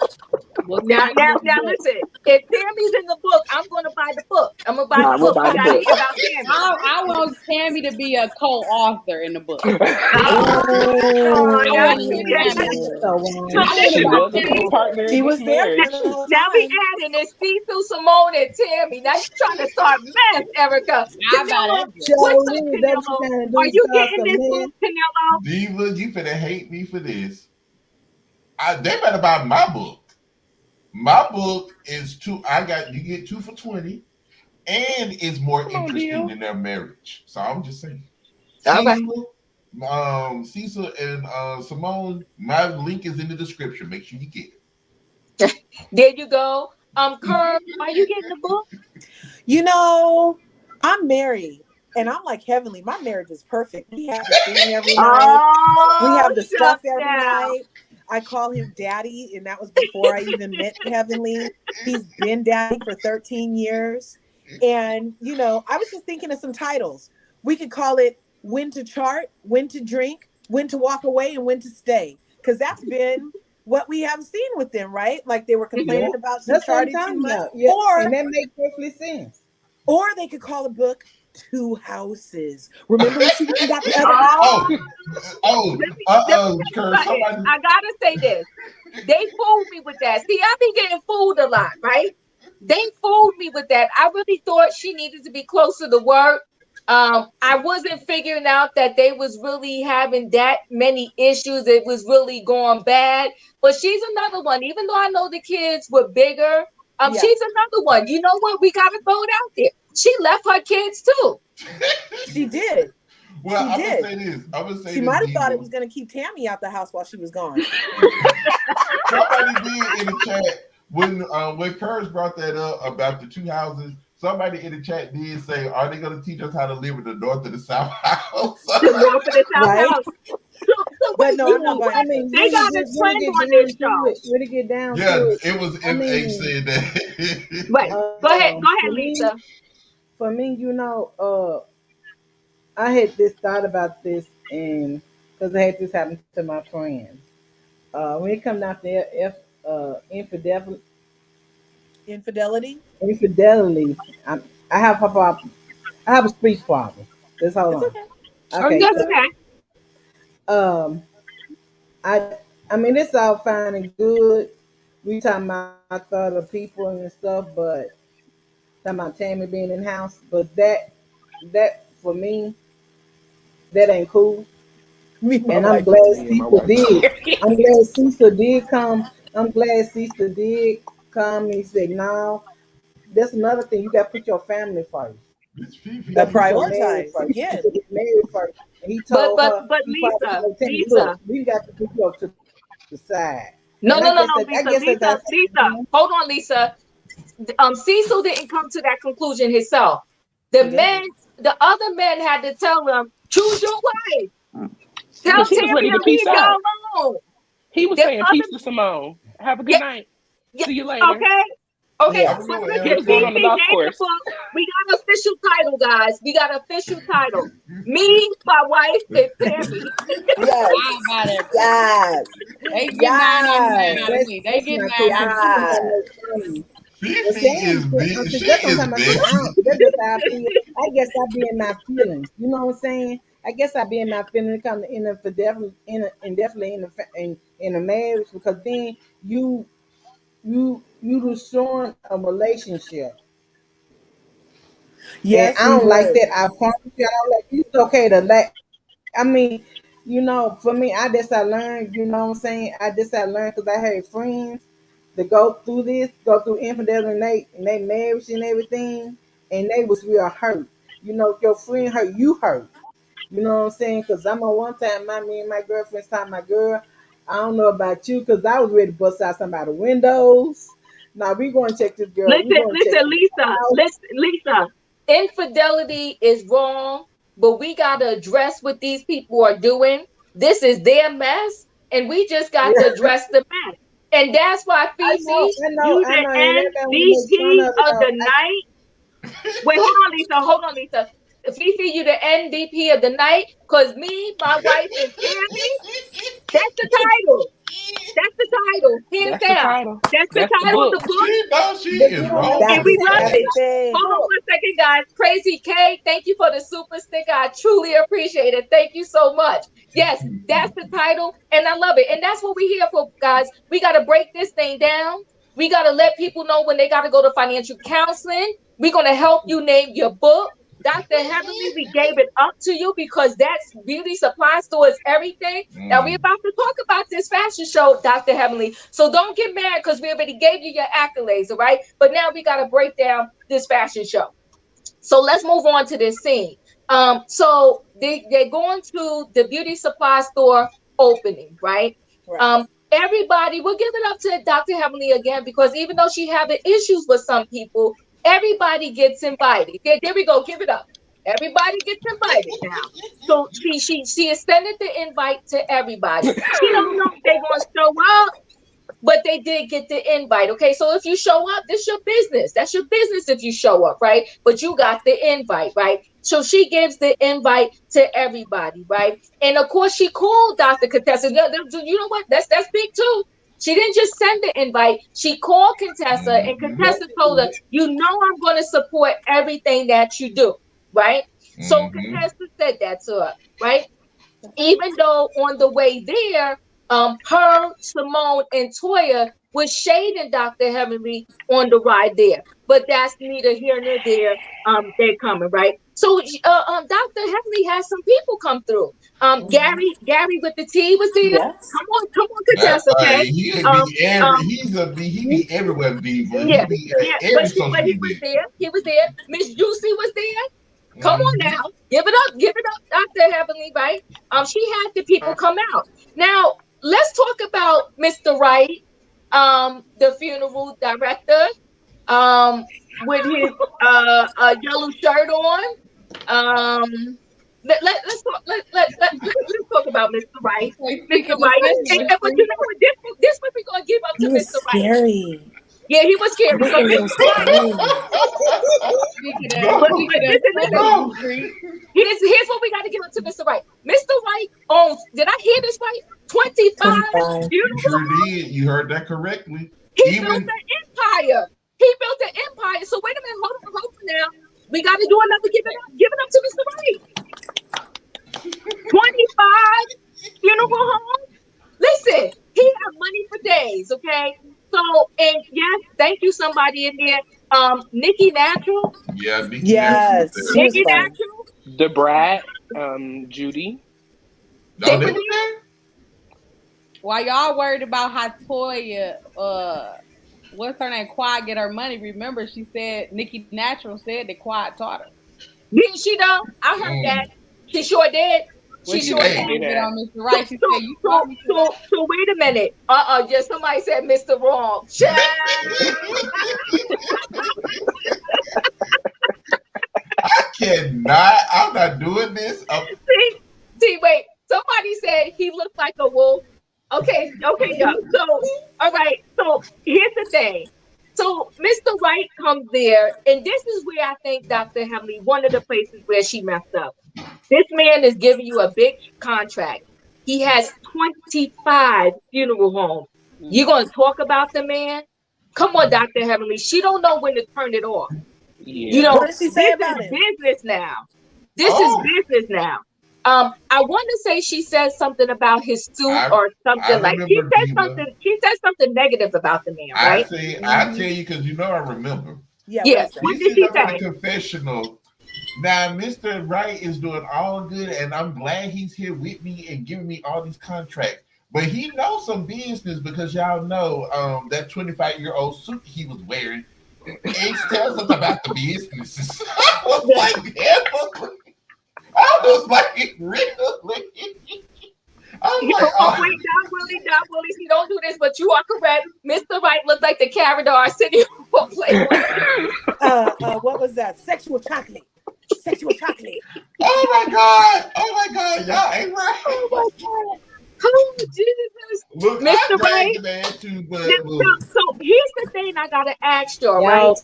Will Now, Tammy be now, in the now, book? listen. If Tammy's in the book, I'm going to buy the book. I'm going to buy the I'm gonna book. buy We the got to book. see about Tammy. I want Tammy to be a co-author in the book. Oh, I now, want to hear on. Tammy so say, So tell me this She is about was a this okay. book book. partner in She this was there for Now, the marriage. whole now we time. adding is Cecil, Simone, and Tammy. Now you trying to start mess, Erica. I buy Canelo, that book. what's up, Jolie, that what you Canelo? trying to Are do? you Start getting some this mess? book, Canelo? Diva, you finna hate me for this. They better buy my book. My book is two. You get two for 20, and it's more Come on, interesting deal. than their marriage. So I'm just saying. All right. Cecil and Simone, my link is in the description. Make sure you get There you go. Curb, are you getting the book? You know, I'm married and I'm like heavenly. My marriage is perfect. We have the thing every night. We Oh, have the stuff shucks every now. night. I call him daddy, and that was before I even met Heavenly. He's been daddy for 13 years. And, I was just thinking of some titles. We could call it When to Chart, When to Drink, When to Walk Away, and When to Stay. Because that's been what we have seen with them, right? Like they were Yeah, complaining about some that's what I'm charting too talking much. about. Yeah, and Or that makes perfect sense. or they could call a book Two Houses. Remember when she went and got the other house? Oh, it. Oh, let me tell you Kurt, something. somebody. I gotta say this. They fooled me with that. See, I've been getting fooled a lot, right? They fooled me with that. I really thought she needed to be closer to work. I wasn't figuring out that they was really having that many issues. It was really going bad. But she's another one. Even though I know the kids were bigger, Yeah, she's another one. You know what? We gotta throw it out there. She left her kids too. she did. Well, She I'm gonna did. say this. I'm gonna say She this, might have thought it Diva. was going to keep Tammy out the house while she was gone. Somebody did in the chat when Kurz brought that up about the two houses. Somebody in the chat did say, "Are they going to teach us how to live in the north and the south house?" The North and the South Right? House. So But wait, no, you I'm know not what? buying I the book. mean, They got a when it trend get on this down to show. it, when it get down to Yeah, it, it was I MH mean, said Right. that. Go ahead, for me, Lisa. I had this thought about this, and because I had this happen to my friend. When it comes down to Infidelity? infidelity, I have a problem. I have a speech problem. Just hold It's on. okay. Oh, Okay, that's so okay. um, I I mean it's all fine and good, we talking about other people and stuff, but talking about Tammy being in the house. But that for me, that ain't cool. Me, my And I'm wife. glad Me and my Cecil wife. did. I'm glad Cecil did come. I'm glad Cecil did come. And he said, "No, that's another thing. You got to put your family first. It's You Fifi. got to put your marriage Prioritize. first. You Yes. got to get married first." And he But told but her, but he probably Lisa, told Tammy, "Look, Lisa. we got to put you up to the side." And No, no, no, no, I Lisa, guess that Lisa, that's Lisa. Hold on, Lisa. Cecil didn't come to that conclusion himself. The He men, didn't. the other men had to tell him, choose your wife. Tell Because he was Tammy ready to to leave peace out. y'all alone. He was There's saying other, peace to Simone. Have a good yeah, night. yeah, See you later. okay, okay. Have a Yes. good But one, listen, Eric. What's going on the Fifi, golf name the course? book. We got an official title, guys. We got an official title. Me, my wife, and Tammy. Yes. I buy that book. Yes. They get $9.99 out of that's me. They that's get not cool. See, she don't have Yes. no family. Well, Fifi see, I is ain't, I big. see, She that's what I'm is talking about. See, I big. don't, that's just how I feel. I guess I be in my feelings. You know what I'm saying? I guess I be in my feelings come to in a for definitely and definitely in a marriage because then you destroying a relationship. And Yes, I he don't like would. that. I promise you, I don't like. It's okay to like. I mean, for me, I learned. You know what I'm saying? I learned because I had friends to go through this, go through infidelity and they marriage and everything, and they was real hurt. If your friend hurt, you hurt. You know what I'm saying? Because I'm on one time, me and my girlfriend saw my girl. I don't know about you, because I was ready to bust out some of the windows. Now we going to check this girl. We Listen, going to check listen, this Lisa, house. listen, Lisa. Infidelity is wrong, but we got to address what these people are doing. This is their mess, and we just got to address the mess. And that's why, Fifi, you I the know, and everybody want to make fun MVP of it. of the night. Wait, hold on, Lisa. Hold on, Lisa. Fifi, you the MVP of the night. Cause me, my wife, and Tammy, that's the title. That's the title, hands That's the down. title. That's the That's the title of book. the book, She knows she But is you don't have wrong to and for we That's be love happy. it. everything. Hold on one second, guys. Crazy K, thank you for the super sticker. I truly appreciate it. Thank you so much. Yes, that's the title, and I love it. And that's what we're here for, guys. We got to break this thing down. We got to let people know when they got to go to financial counseling. We're going to help you name your book. Dr. Heavenly, we gave it up to you because that's beauty supply store is everything. Now we're Mm. about to talk about this fashion show, Dr. Heavenly. So don't get mad because we already gave you your accolades, all right? But now we got to break down this fashion show. So let's move on to this scene. So they're going to the beauty supply store opening, right? Right. Everybody, we'll give it up to Dr. Heavenly again because even though she having issues with some people, everybody gets invited. There we go. Give it up. Everybody gets invited now. So she extended the invite to everybody. She don't know if they're gonna show up, but they did get the invite. Okay, so if you show up, this your business. That's your business if you show up, right? But you got the invite, right? So she gives the invite to everybody, right? And of course, she called Dr. Contessa. You know what? That's big too. She didn't just send the invite. She called Contessa, and Mm-hmm. Contessa told her, "You know, I'm going to support everything that you do, right?" So Mm-hmm. Contessa said that to her, right? Even though on the way there, her, Simone, and Toya was shading Dr. Heavenly on the ride there. But that's neither here nor there. They're coming, right? So Dr. Heavenly has some people come through. Gary with the T was there. Yes. Come on, That Contessa, okay? he Um, be every um, he be everywhere, Diva. He yeah, be yeah, at every social but he was event. there. He was there. Miss Juicy was there. Come on Mm-hmm. now, give it up, Dr. Heavenly, right? She had the people come out. Now, let's talk about Mr. Wright, the funeral director, um, with his yellow shirt on. Let's talk let's talk about Mr. Wright. Like, Mr. speaking of Wright. family, But you know what? This what we're gonna give up He to was Mr. Wright. scary. Yeah, he was scary. But Freaking was Mr. Wright, scary. No, but listen. no. Here's what we got to give it to Mr. Wright. Mr. Wright owns, did I hear this right? 25 25. You funeral sure homes. did. You heard that correctly. He built Even an empire. He built an empire. So wait a minute, hold on now. We got to do another give it up to Mr. Wright. 25 funeral homes. Listen, he had money for days, okay? And yes, thank you, somebody in there. Nikki Natural. Yeah, Nikki Natural was Yes, there. she was Nikki fun. Natural. The Brat, Judy. They No, were they there. were there. While y'all worried about how Toya, what's her name, Quad get her money, remember she said Nikki Natural said that Quad taught her. Didn't she though? I heard that. Mm. She sure did. When She she sure was Hey, did. trying to get that. on Mr. So Right, she so said, "You so taught me today." so wait a minute. Just somebody said Mr. Wrong. Child. I cannot. I'm not doing this. See, wait. Somebody said he looked like a wolf. Okay, yeah. So, all right. So here's the thing. So Mr. Wright comes there, and this is where I think Dr. Hemley, one of the places where she messed up. This man is giving you a big contract. He has 25 funeral homes. You Mm-hmm. gonna talk about the man? Come on, Dr. Heavenly. She don't know when to turn it off. You Yeah. What know, did she say this about is him? business now. This is Oh, business now. I want to say she said something about his suit I or I something like remember Diva. she said something negative about the man, right? I Mhm. tell you because you know I remember. Yeah, what Yeah. it say? What She's did sitting she up in the say? confessional. Now, Mr. Wright is doing all good, and I'm glad he's here with me and giving me all these contracts. But he knows some business because y'all know that 25-year-old suit he was wearing. It tells us about the businesses. I was like, damn. I was like, really? I was You know, like, oh oh. wait, not Willie. See, don't do this, but you are correct. Mr. Wright looked like the Carador sitting on Playboy. What was that? Sexual chocolate. Sexual chocolate. Oh my God. Oh my God. Y'all ain't Oh right. my God. Oh Jesus. Look, I Mr. dragged Wright. the man too, So, but look. here's the thing I gotta ask y'all, right? Y'all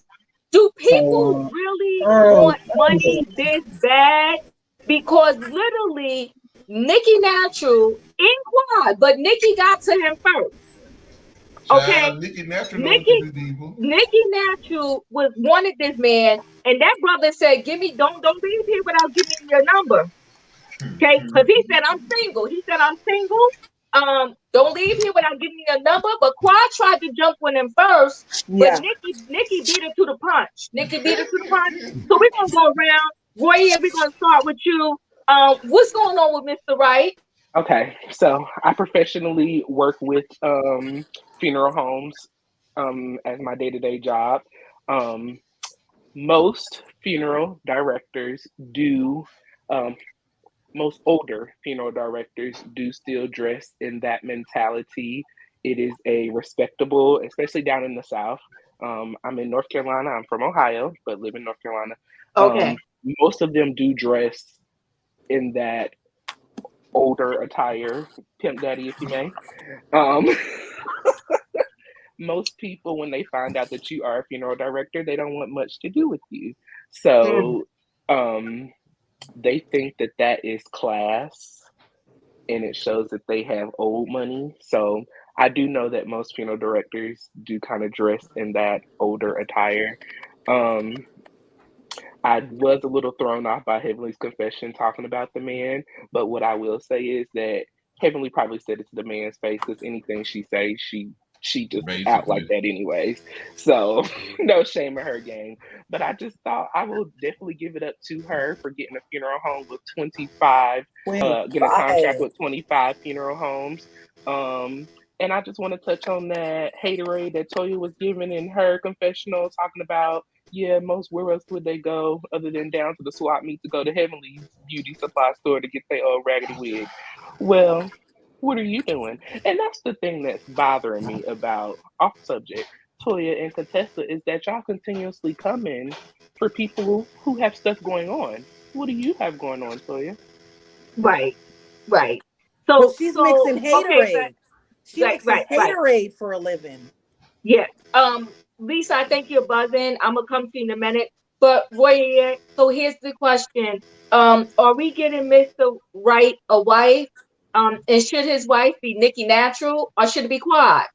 Do people so really want money this bad? Because literally, Nikki Natural inquired, but Nikki got to him first. Okay, Child, Nikki Natural know what to Nikki do, people. Nikki Natural was wanted this man, and that brother said, "Give me, don't leave here without giving me your number." Okay, because he said I'm single. He said I'm single. Don't leave here without giving me a number. But Quad tried to jump on him first, but Yeah. Nikki beat her to the punch. Nikki beat her to the punch. So we're gonna go around. Roy, here we're gonna start with you. What's going on with Mr. Wright? Okay, so I professionally work with funeral homes as my day to day job. Um, most funeral directors do, um, most older funeral directors do still dress in that mentality. It is a respectable, especially down in the South. I'm in North Carolina. I'm from Ohio, but live in North Carolina. Okay. Most of them do dress in that older attire, pimp daddy, if you may. Um, most people, when they find out that you are a funeral director, they don't want much to do with you. Mm, So um, they think that that is class and it shows that they have old money. So I do know that most funeral directors do kind of dress in that older attire. Um, I was a little thrown off by Heavenly's confession talking about the man, but what I will say is that Heavenly probably said it to the man's face because anything she says, she just out like Basically. that anyways. So no shame in her game. But I just thought I will definitely give it up to her for getting a funeral home with 25, getting a contract 25. with 25 funeral homes. And I just want to touch on that haterade that Toya was giving in her confessional, talking about yeah, most where else would they go other than down to the swap meet to go to Heavenly's beauty supply store to get their old raggedy wig? Well, what are you doing? And that's the thing that's bothering me about off subject, Toya and Contessa is that y'all continuously come in for people who have stuff going on. What do you have going on, Toya? right, right. Well, So she's so mixing okay, but haterade. She mixes right. haterade for a living. Yeah. Lisa, I think you're buzzing. I'm gonna come to you in a minute. But Roy, so here's the question. Are we getting Mr. Right a wife? And should his wife be Nikki Natural or should it be Quad?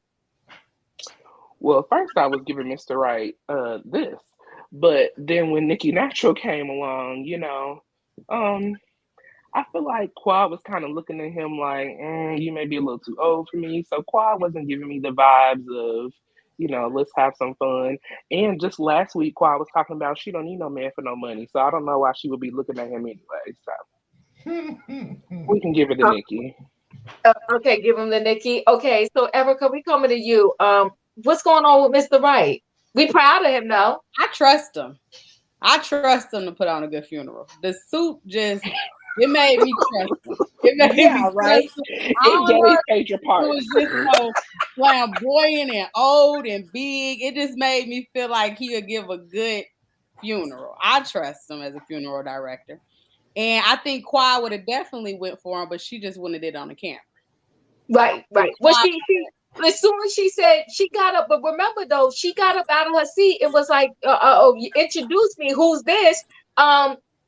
Well, first I was giving Mr. Right this, but then when Nikki Natural came along, um, I feel like Quad was kind of looking at him like, you may be a little too old for me. So Quad wasn't giving me the vibes of, let's have some fun. And just last week, Qua was talking about she don't need no man for no money. So I don't know why she would be looking at him anyway. So we can give it to Nikki. Okay, give him the Nikki. Okay, so Erica, we coming to you. What's going on with Mr. Wright? We proud of him, though. I trust him. I trust him to put on a good funeral. The suit just, it made me trust him. It made me right. trust him. It was just so flamboyant and old and big. It just made me feel like he would give a good funeral. I trust him as a funeral director. And I think Qua would have definitely went for him, but she just wanted it on the camera. Right. Well, she as soon as she said she got up, but remember though, she got up out of her seat and was like, you introduced me. Who's this?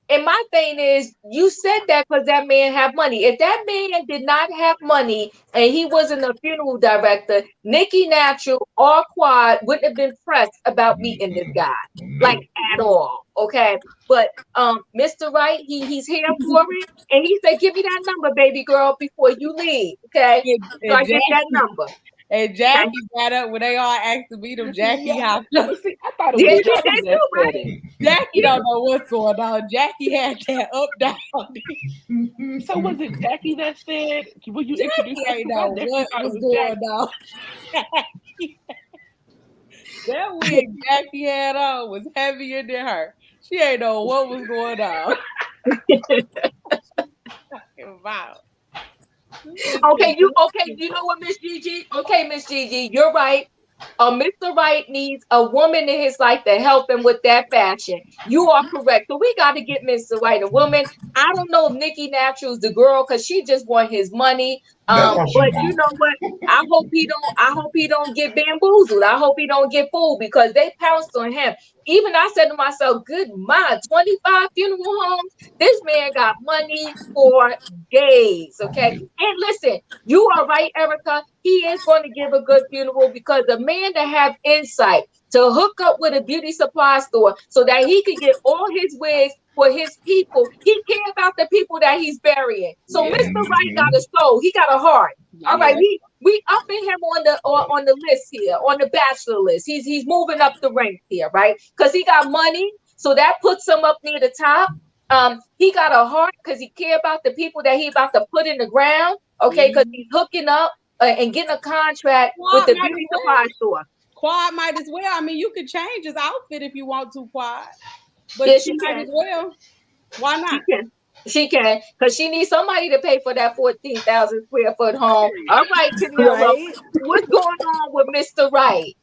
And my thing is, you said that because that man have money. If that man did not have money and he wasn't a funeral director, Nikki Natural or Quad wouldn't have been pressed about meeting this guy, like at all. Okay, but Mr. Wright, he's here for it, and he said, "Give me that number, baby girl, before you leave." Okay, so I get that number. And Jackie got up when they all asked to meet him. Jackie hopped up. I thought it was Jackie that said it. Jackie don't know what's going on. Jackie had that up down. So was it Jackie that said? Will you introduce Jackie ain't know what was going on. That wig Jackie had on was heavier than her. She ain't know what was going on. Wow. Okay, you know what, Miss Gigi? Okay, Miss Gigi, you're right. Mr. Wright needs a woman in his life to help him with that fashion. You are correct. So we got to get Mr. Wright a woman. I don't know if Nikki Natural's the girl because she just want his money. But you know what? I hope he don't get bamboozled. I hope he don't get fooled because they pounced on him. Even I said to myself, good my 25 funeral homes. This man got money for days. Okay. And listen, you are right, Erica. He is going to give a good funeral because the man that have insight to hook up with a beauty supply store so that he can get all his wigs for his people. He care about the people that he's burying. So Mr. Wright got a soul. He got a heart. All right, we upping him on the list here, on the bachelor list. He's moving up the ranks here, right? Because he got money, so that puts him up near the top. He got a heart because he care about the people that he about to put in the ground. Okay, because he's hooking up and getting a contract with the beauty supply store. Quad might as well. I mean, you could change his outfit if you want to, Quad. But yeah, she might as well. Why not? She can, because she needs somebody to pay for that 14,000 square foot home. All right, Camilla, right? What's going on with Mr. Wright?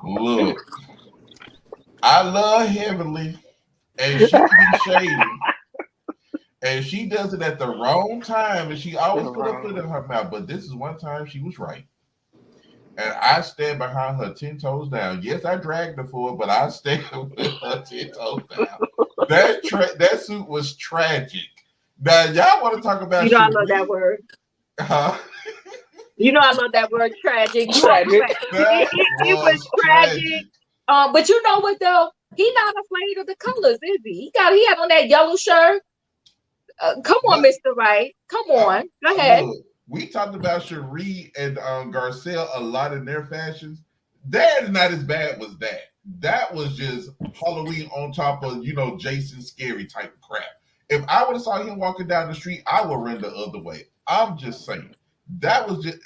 Look, I love Heavenly, and she can be shady. And she does it at the wrong time, and she always put her foot in her mouth. But this is one time she was right. And I stand behind her 10 toes down. Yes, I dragged her for it, but I stand with her 10 toes down. That suit was tragic. Now, y'all want to talk about... You know I love that word. Huh? You know I love that word, tragic. Tragic. It was tragic. But you know what, though? He's not afraid of the colors, is he? He had on that yellow shirt. Come on, Mr. Wright. Come on. Go ahead. Look, we talked about Cherie and Garcelle a lot in their fashions. That is not as bad as that. That was just Halloween on top of, Jason Scary type of crap. If I would have saw him walking down the street, I would run the other way. I'm just saying. That was just...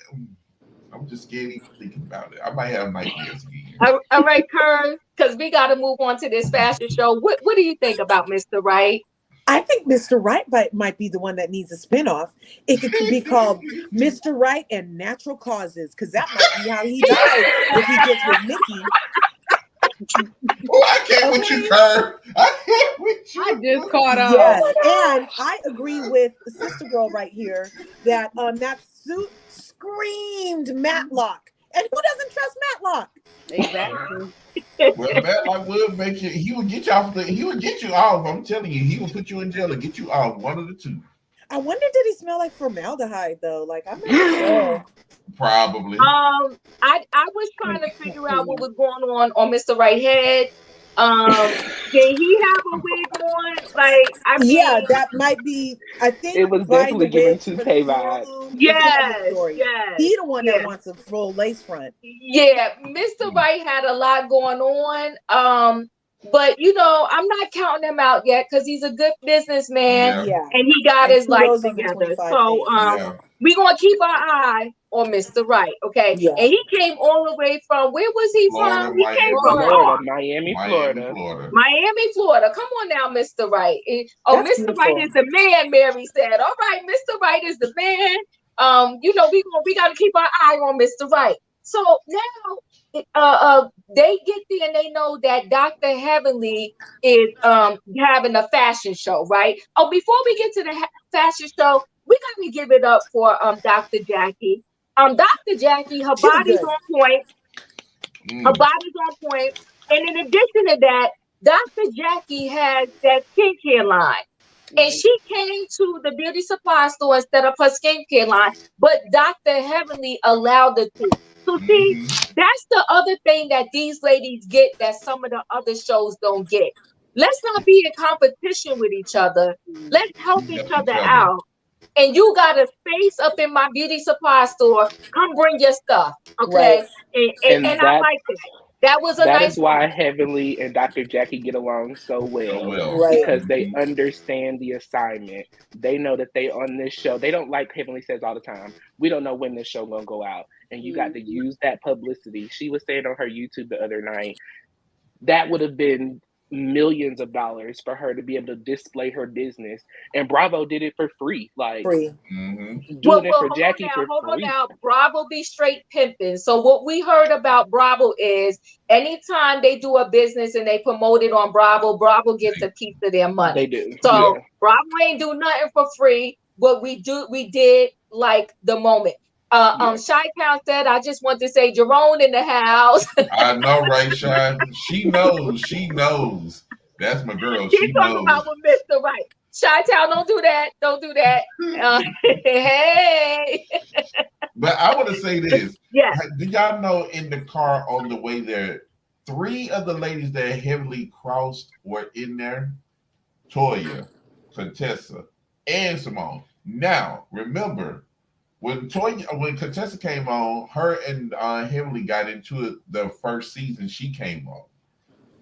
I'm just scared even thinking about it. I might have nightmares again. All right, Kern, because we got to move on to this fashion show. What do you think about Mr. Wright? I think Mr. Wright might be the one that needs a spinoff. If it could be called Mr. Wright and Natural Causes, because that might be how he dies if he gets with Nikki. Oh, I can't with you, Kern. I can't with you. I just caught on. Yes, and I agree with the sister girl right here that that suit screamed Matlock. And who doesn't trust Matlock? Exactly. Well, Matlock would make you. He would get you off. He would get you off. I'm telling you, he would put you in jail or get you off. One of the two. I wonder, did he smell like formaldehyde though? Like I'm not sure. Probably. I was trying to figure out what was going on Mr. Wright's head. Did he have a wig on? Like, I Yeah, mean, that might be. I think It was buying the definitely giving wigs for the 2K funeral vibes. home is another yes, story. yes, He the one that yeah. wants a full lace front. Yeah, Mr. Wright had a lot going on. But I'm not counting him out yet because he's a good businessman Yeah. Yeah, and he got and his life kudos on the together. 25 So days. Yeah. we're gonna keep our eye on Mr. Wright, okay? Yeah, And he came all the way from where was he Florida, from? He came Miami, from Florida. Florida, far. Miami, Miami, Florida. Florida. Miami, Florida. Come on now, Mr. Wright. Oh, that's Mr. Wright beautiful. is the man, Mary said. All right, Mr. Wright is the man. We gotta keep our eye on Mr. Wright. So now they get there and they know that Dr. Heavenly is having a fashion show, right? Oh, before we get to the fashion show, we gotta give it up for Dr. Jackie. Dr. Jackie, her She look body's good. on point. Her body's on point. And in addition to that, Dr. Jackie has that skincare line. And Right. she came to the beauty supply store and set up her skincare line, but Dr. Heavenly allowed her to. So see, Mm-hmm. that's the other thing that these ladies get that some of the other shows don't get. Let's not be in competition with each other. Let's help We each help each other other. out. And you got a space up in my beauty supply store. Come bring your stuff, Right, okay? And And I like that. That was a that nice is why one. Heavenly and Dr. Jackie get along so So well, well. right. because they Mm-hmm. understand the assignment. They know that they on this show. They don't, like Heavenly says all the time, we don't know when this show gonna go out. And you got to Mhm. use that publicity. She was saying on her YouTube the other night, that would have been millions of dollars for her to be able to display her business. And Bravo did it for free. Like, Free. Mm-hmm. Well, doing it well, for Jackie for hold on free. now. Bravo be straight pimping. So what we heard about Bravo is anytime they do a business and they promote it on Bravo, Bravo gets a piece of their They money. do. Yeah. So Bravo ain't do nothing for free, but we did like the moment. Yeah. Chi-Town said, I just want to say Jerome in the house. I know, right, Sean? She knows. She knows. That's my girl. She's She talking about knows. with Mr. Right. Chi-Town, don't do that. Don't do that. Hey. But I want to say this. Yeah. Do y'all know in the car on the way there, three of the ladies that heavily crossed were in there? Toya, Contessa, and Simone. Now, remember, when Contessa came on, her and Heavenly got into it the first season she came on.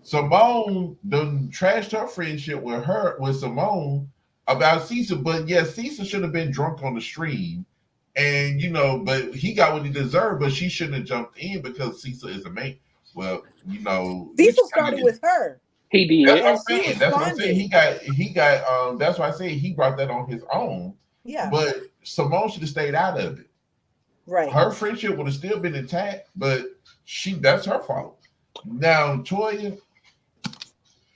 Simone done trashed her friendship with Simone about Cecil, but yeah, Cecil should have been drunk on the stream, and but he got what he deserved, but she shouldn't have jumped in because Cecil is a man. Well, which Cecil kind started of with her, He that's did. what I'm and she saying. That's what I'm saying. responded. He got. That's why I say he brought that on his own. Yeah, But Simone should have stayed out of it. right. Her friendship would have still been intact, but that's her fault. Now Toya,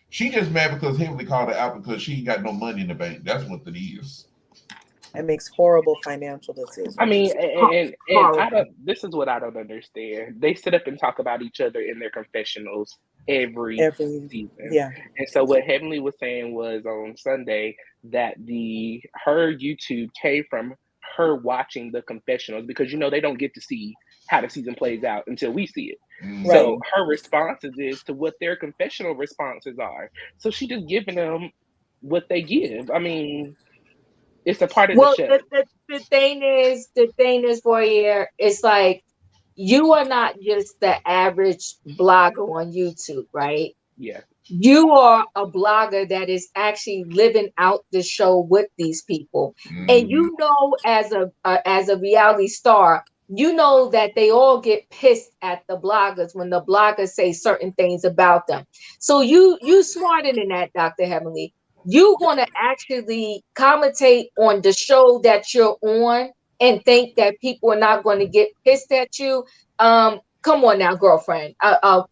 she just mad because Heavenly called her out because she ain't got no money in the bank. That's what it is. And makes horrible financial decisions. I mean, and I Horrible. don't. This is what I don't understand. They sit up and talk about each other in their confessionals every Every, season. yeah, And so what Heavenly was saying was on Sunday that her YouTube came from her watching the confessionals, because they don't get to see how the season plays out until we see it. right. So her responses is to what their confessional responses are. So she just giving them what they give. I mean, it's a part of the Well, show. the thing is for you, it's like you are not just the average blogger on YouTube, right? Yeah. You are a blogger that is actually living out the show with these people, and Mhm. as a reality star, you know that they all get pissed at the bloggers when the bloggers say certain things about them. So you smarter than that, Dr. Heavenly. You're gonna actually commentate on the show that you're on and think that people are not going to get pissed at you. Come on now, girlfriend.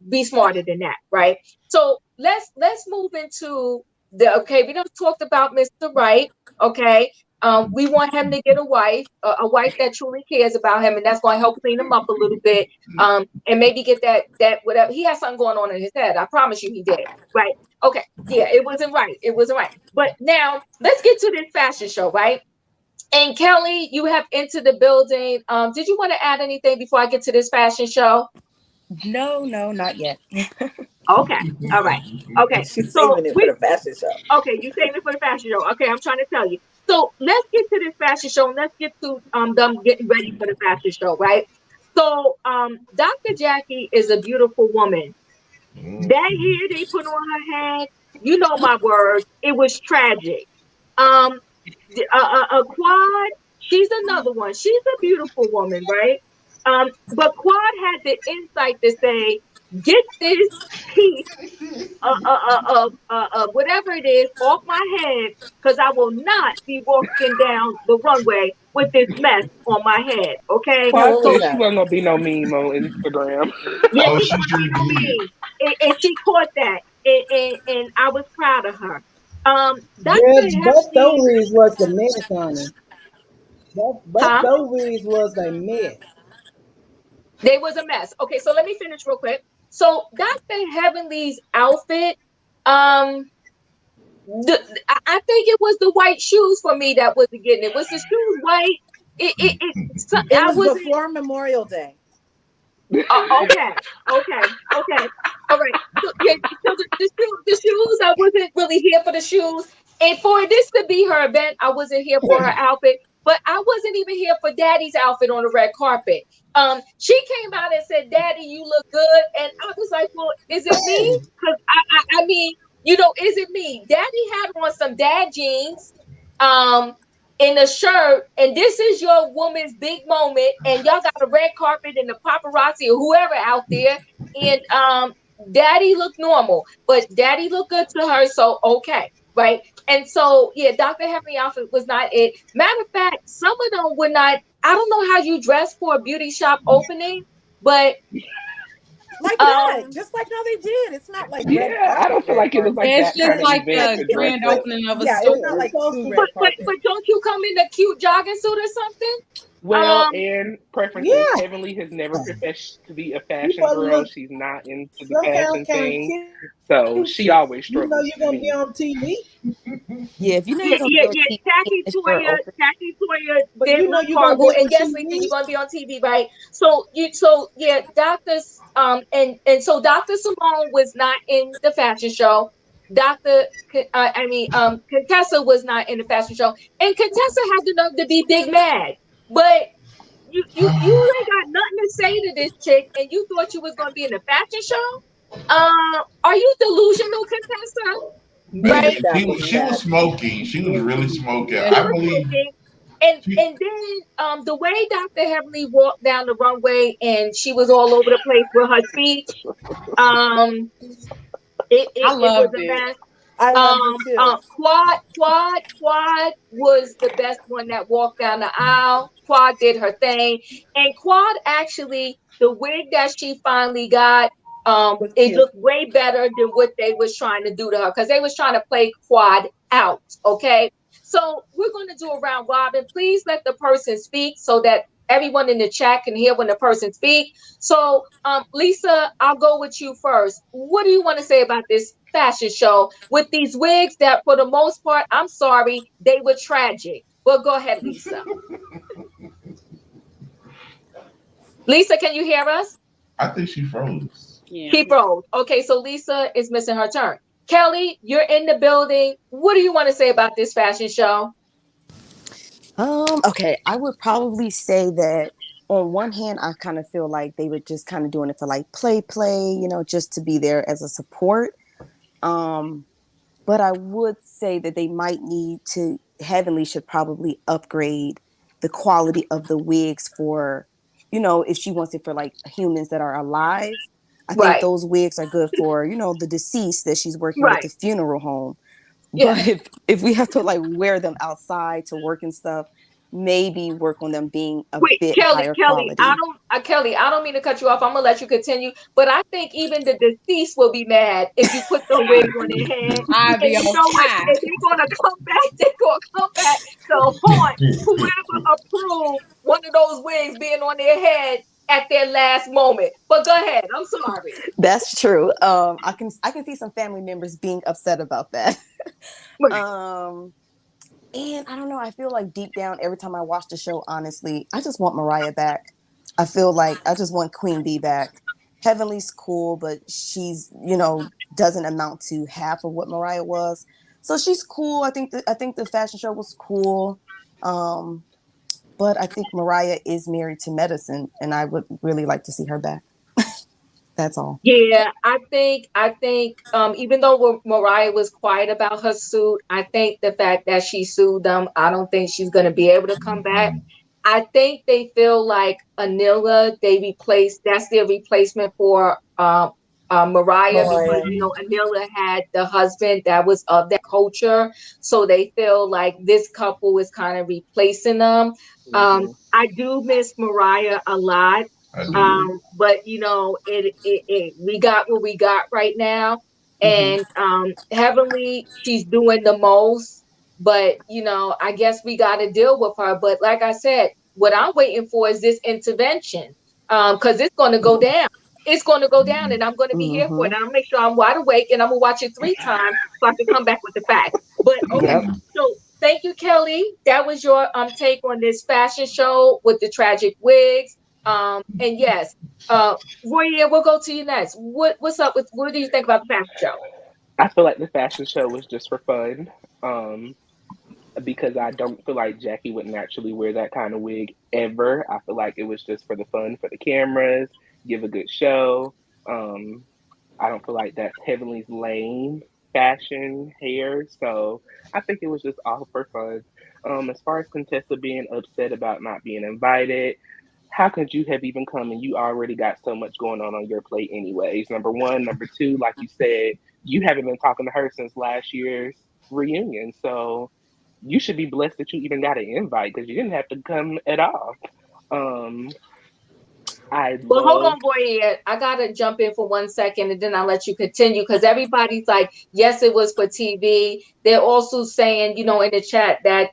Be smarter than that, right? So let's move into okay. We don't talked about Mr. Right. Okay. We want him to get a wife that truly cares about him, and that's going to help clean him up a little bit. And maybe get that whatever he has something going on in his head. I promise you, he did. Right. Okay. Yeah, it wasn't right. It wasn't right. But now let's get to this fashion show, right? And Kelly, you have entered the building. Did you want to add anything before I get to this fashion show? No, not yet. Okay, all right, okay. She's So saving it for we the fashion show. okay. You saving it for the fashion show. Okay, I'm trying to tell you. So let's get to this fashion show and let's get to them getting ready for the fashion show, right? So Dr. Jackie is a beautiful woman. That hair they put on her head, you know my word, it was tragic. Um, a Quad, she's another one. She's a beautiful woman, right? But Quad had the insight to say, get this piece whatever it is off my head, because I will not be walking down the runway with this mess on my head. Okay, Yeah, Quad what was so said she that? wasn't gonna be no meme on Instagram. yeah, Oh, she she couldn't be sure no did. mean, and she caught that, and I was proud of her. Dr. Both those Hepburn, wigs was the mess, honey. Both huh? those wigs was a mess. They was a mess. Okay, so let me finish real quick. So Dr. Heavenly's outfit, um, I think it was the white shoes for me that wasn't getting it. Was the shoes white? It I was wasn't. before Memorial Day. Okay, okay. All right. So yeah, so the shoes, I wasn't really here for the shoes. And for this to be her event, I wasn't here for her outfit. But I wasn't even here for Daddy's outfit on the red carpet. She came out and said, "Daddy, you look good," and I was like, "Well, is it me? Because I mean, is it me?" Daddy had on some dad jeans. Um, in a shirt, and this is your woman's big moment, and y'all got a red carpet and the paparazzi or whoever out there, and Daddy looked normal, but Daddy looked good to her, so okay, right? And so yeah, Dr. Henry outfit was not it. Matter of fact, some of them were not. I don't know how you dress for a beauty shop opening, but Like that, um just like how they did. It's not like red Yeah, I carpet, don't feel red like it was like carpet. It's that kind just of like event the to dress grand up. opening of a Yeah, it's store. not like It's true supposed red but carpet. don't you come in a cute jogging suit or something? Well, Um and preferences. yeah. Heavenly has never professed to be a You fashion supposed to girl. look She's not into the some fashion kind of thing. So she cutesy. always You know struggles you're for gonna be me. on TV, Yeah, if you know you're Yeah, gonna be yeah, on yeah. TV Tacky and the store Toya, open, Tacky Toya but did you know look you're gonna horrible. be And on yes, Lisa, you're TV. gonna be on TV, right? So yeah, Doctor and so Dr. Simone was not in the fashion show. Contessa was not in the fashion show, and Contessa had the nerve to be big mad. But you ain't got nothing to say to this chick, and you thought you was gonna be in the fashion show? Are you delusional, Contessa? Right? She was smoking. She was really smoking. Yes, She I was believe smoking. And she. and then the way Dr. Heavenly walked down the runway and she was all over the place with her speech, um, I it was loved a it. mess. I loved it too. Quad was the best one that walked down the aisle. Quad did her thing, and Quad actually, the wig that she finally got, Was it cute. looked way better than what they was trying to do to her because they was trying to play Quad out. Okay, so we're going to do a round robin. Please let the person speak so that everyone in the chat can hear when the person speak. So, Lisa, I'll go with you first. What do you want to say about this fashion show with these wigs that, for the most part, I'm sorry, they were tragic? Well, go ahead, Lisa. Lisa, can you hear us? I think she froze. Yeah. She froze. Okay, so Lisa is missing her turn. Kelly, you're in the building. What do you want to say about this fashion show? okay, I would probably say that on one hand, I kind of feel like they were just kind of doing it for like play, just to be there as a support. Um, but I would say that they might need to, Heavenly should probably upgrade the quality of the wigs for, if she wants it for like humans that are alive. I think Right, those wigs are good for, the deceased that she's working with right. the funeral home. Yeah. But if we have to like wear them outside to work and stuff, maybe work on them being a Wait, bit Kelly, higher Kelly, I quality. don't, Kelly, I don't mean to cut you off. I'm gonna let you continue, but I think even the deceased will be mad if you put the I wig on their head. I'd And be you on know what? time. If they're gonna come back, they're gonna come back to haunt whoever approved one of those wigs being on their head at their last moment. But go ahead. I'm sorry. That's true. I can see some family members being upset about that. Right. um, and I don't know. I feel like deep down, every time I watch the show, honestly, I just want Mariah back. I feel like I just want Queen Bee back. Heavenly's cool, but she's, doesn't amount to half of what Mariah was. So she's cool. I think the fashion show was cool. But I think Mariah is married to medicine, and I would really like to see her back. That's all. Yeah, I think even though Mariah was quiet about her suit, I think the fact that she sued them, I don't think she's going to be able to come back. I think they feel like Anila, that's their replacement for Mariah, because Mariah. Anila had the husband that was of that culture, so they feel like this couple is kind of replacing them. I do miss Mariah a lot. I do. But we got what we got right now. And Heavenly, she's doing the most, but I guess we got to deal with her. But like I said, what I'm waiting for is this intervention, because it's going to go down. It's going to go down, and I'm going to be here for it. Mm-hmm. I'll make sure I'm wide awake, and I'm gonna watch it 3 times so I can come back with the facts. But okay, Yep. so thank you, Kelly. That was your take on this fashion show with the tragic wigs. And yes, Roya, we'll go to you next. What's up with what do you think about the fashion show? I feel like the fashion show was just for fun. Because I don't feel like Jackie would naturally wear that kind of wig ever. I feel like it was just for the fun, for the cameras, give a good show. Um, I don't feel like that's Heavenly's lane fashion hair. So I think it was just all for fun. As far as Contessa being upset about not being invited, how could you have even come and you already got so much going on your plate anyways? Number one. Number two, like you said, you haven't been talking to her since last year's reunion. So you should be blessed that you even got an invite because you didn't have to come at all. Um, I Well, hold love. on, boy. I gotta jump in for 1 second, and then I'll let you continue because everybody's like, "Yes, it was for TV." They're also saying, in the chat that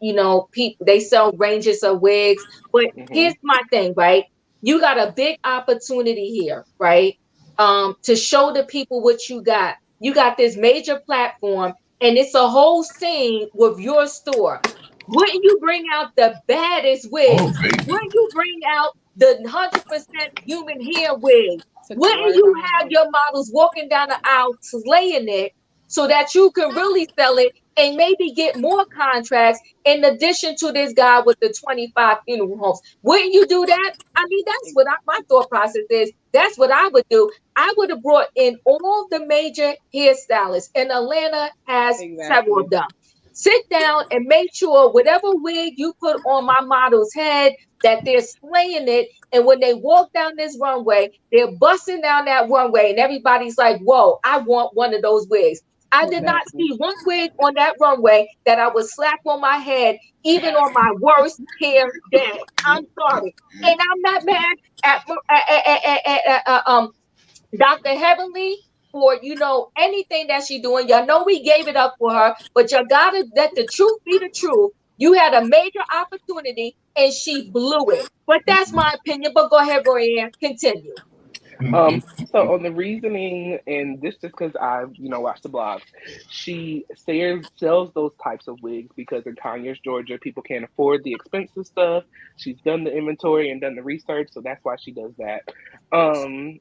people they sell ranges of wigs. But here's Mhm. my thing, right? You got a big opportunity here, right? To show the people what you got. You got this major platform, and it's a whole scene with your store. Wouldn't you bring out the baddest Oh, wigs? baby. Wouldn't you bring out the 100% human hair wig? Took it Wouldn't right you from the have head. your models walking down the aisle slaying it so that you can really sell it and maybe get more contracts in addition to this guy with the 25 funeral homes? Wouldn't you do that? I mean, that's what my thought process is. That's what I would do. I would have brought in all the major hairstylists, and Atlanta has several Exactly. of them. Sit down and make sure whatever wig you put on my model's head, that they're slaying it. And when they walk down this runway, they're busting down that runway, and everybody's like, whoa, I want one of those wigs. I did not Exactly. see one wig on that runway that I would slap on my head, even on my worst hair day. I'm sorry. And I'm not mad at Dr. Heavenly for anything that she doing. Y'all know we gave it up for her, but you gotta let the truth be the truth. You had a major opportunity and she blew it. But that's my opinion. But go ahead, Roy, continue. So on the reasoning, and this just because I, watched the blogs, she sells those types of wigs because in Conyers, Georgia, people can't afford the expensive stuff. She's done the inventory and done the research, so that's why she does that. Um,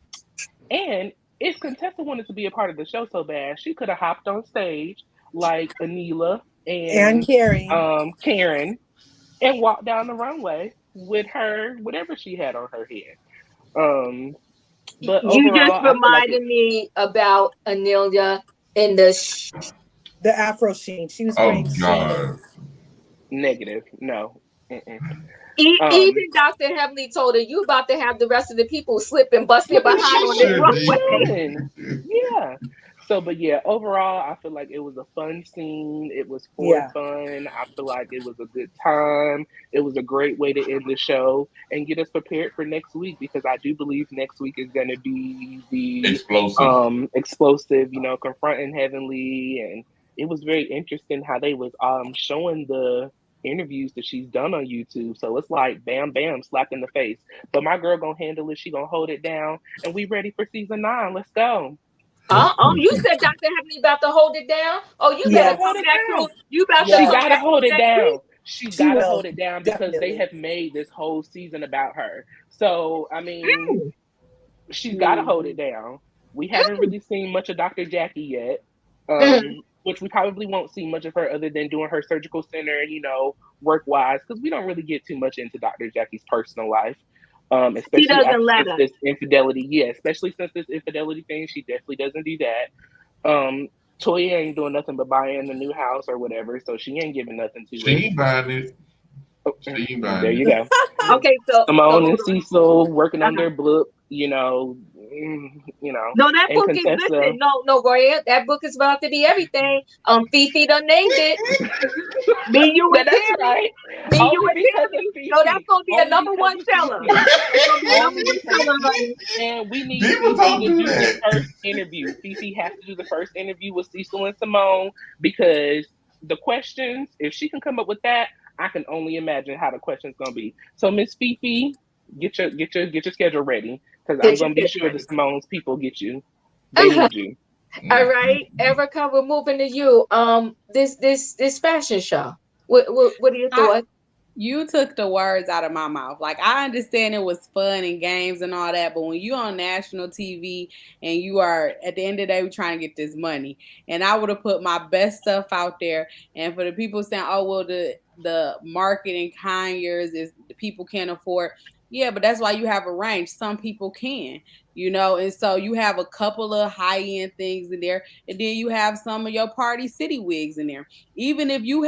and if Contessa wanted to be a part of the show so bad, she could have hopped on stage like Anila And and Carrie. Karen and walked down the runway with her whatever she had on her head. Um, but You just overall, I feel like it reminded me about Anelia in the The Afro Sheen. She was Oh, wearing Sheen. God. negative. No. Mm-mm. Even Um, Dr. Heavenly told her, you about to have the rest of the people slip and bust their behind She on this sure what you runway. did. doing? Yeah. So, but yeah, overall, I feel like it was a fun scene. It was for Yeah. fun. I feel like it was a good time. It was a great way to end the show and get us prepared for next week because I do believe next week is going to be the Explosive. explosive, confronting Heavenly, and it was very interesting how they was showing the interviews that she's done on YouTube. So it's like bam, bam, slap in the face. But my girl gonna handle it. She gonna hold it down, and we ready for season 9. Let's go. Oh, you said Dr. Heavenly about to hold it down. Oh, you She better gotta Yes. come hold it back through. down. You about to She come Yes. gotta back hold through it next down. week. She She gotta hold will. it down because they Definitely. have made this whole season about her. So I mean, Mm. she's got to hold it down. We haven't really seen much of Dr. Jackie yet, Mhm. which we probably won't see much of her other than doing her surgical center, work wise, because we don't really get too much into Dr. Jackie's personal life, She especially doesn't after let since us. this infidelity. Yeah, especially since this infidelity thing, she definitely doesn't do that. Toya ain't doing nothing but buying a new house or whatever, so she ain't giving nothing to She us. ain't buying it. Oh, She ain't there buying you it. go. Okay, so Simone hold and Cecil working on. on their book, No, that and book is Contessa. listen. No, Roya, that book is about to be everything. Fifi done named it. Me, you, Now and that's Terry. right. Me, you, Only and because of Terry. No, that's Fifi. gonna be a Only number because one of seller. Fifi. It's gonna be a number Only one because of seller, honey. Fifi. And we need People Fifi don't to do do the that. first interview. Fifi has to do the first interview with Cecil and Simone because the questions, if she can come up with that, I can only imagine how the question's gonna be. So Miss Fifi, get your schedule ready because I'm Get your gonna be shit sure the ready. Simone's people get you. They need you. All Mhm. right, Erica, we're moving to you. This fashion show. What are your I thoughts? You took the words out of my mouth. Like, I understand it was fun and games and all that, but when you on national TV and you are at the end of the day, we're trying to get this money. And I would have put my best stuff out there. And for the people saying, "Oh, well, the marketing Conyers is the people can't afford." Yeah, but that's why you have a range. Some people can. And so you have a couple of high end things in there, and then you have some of your Party City wigs in there. Even if you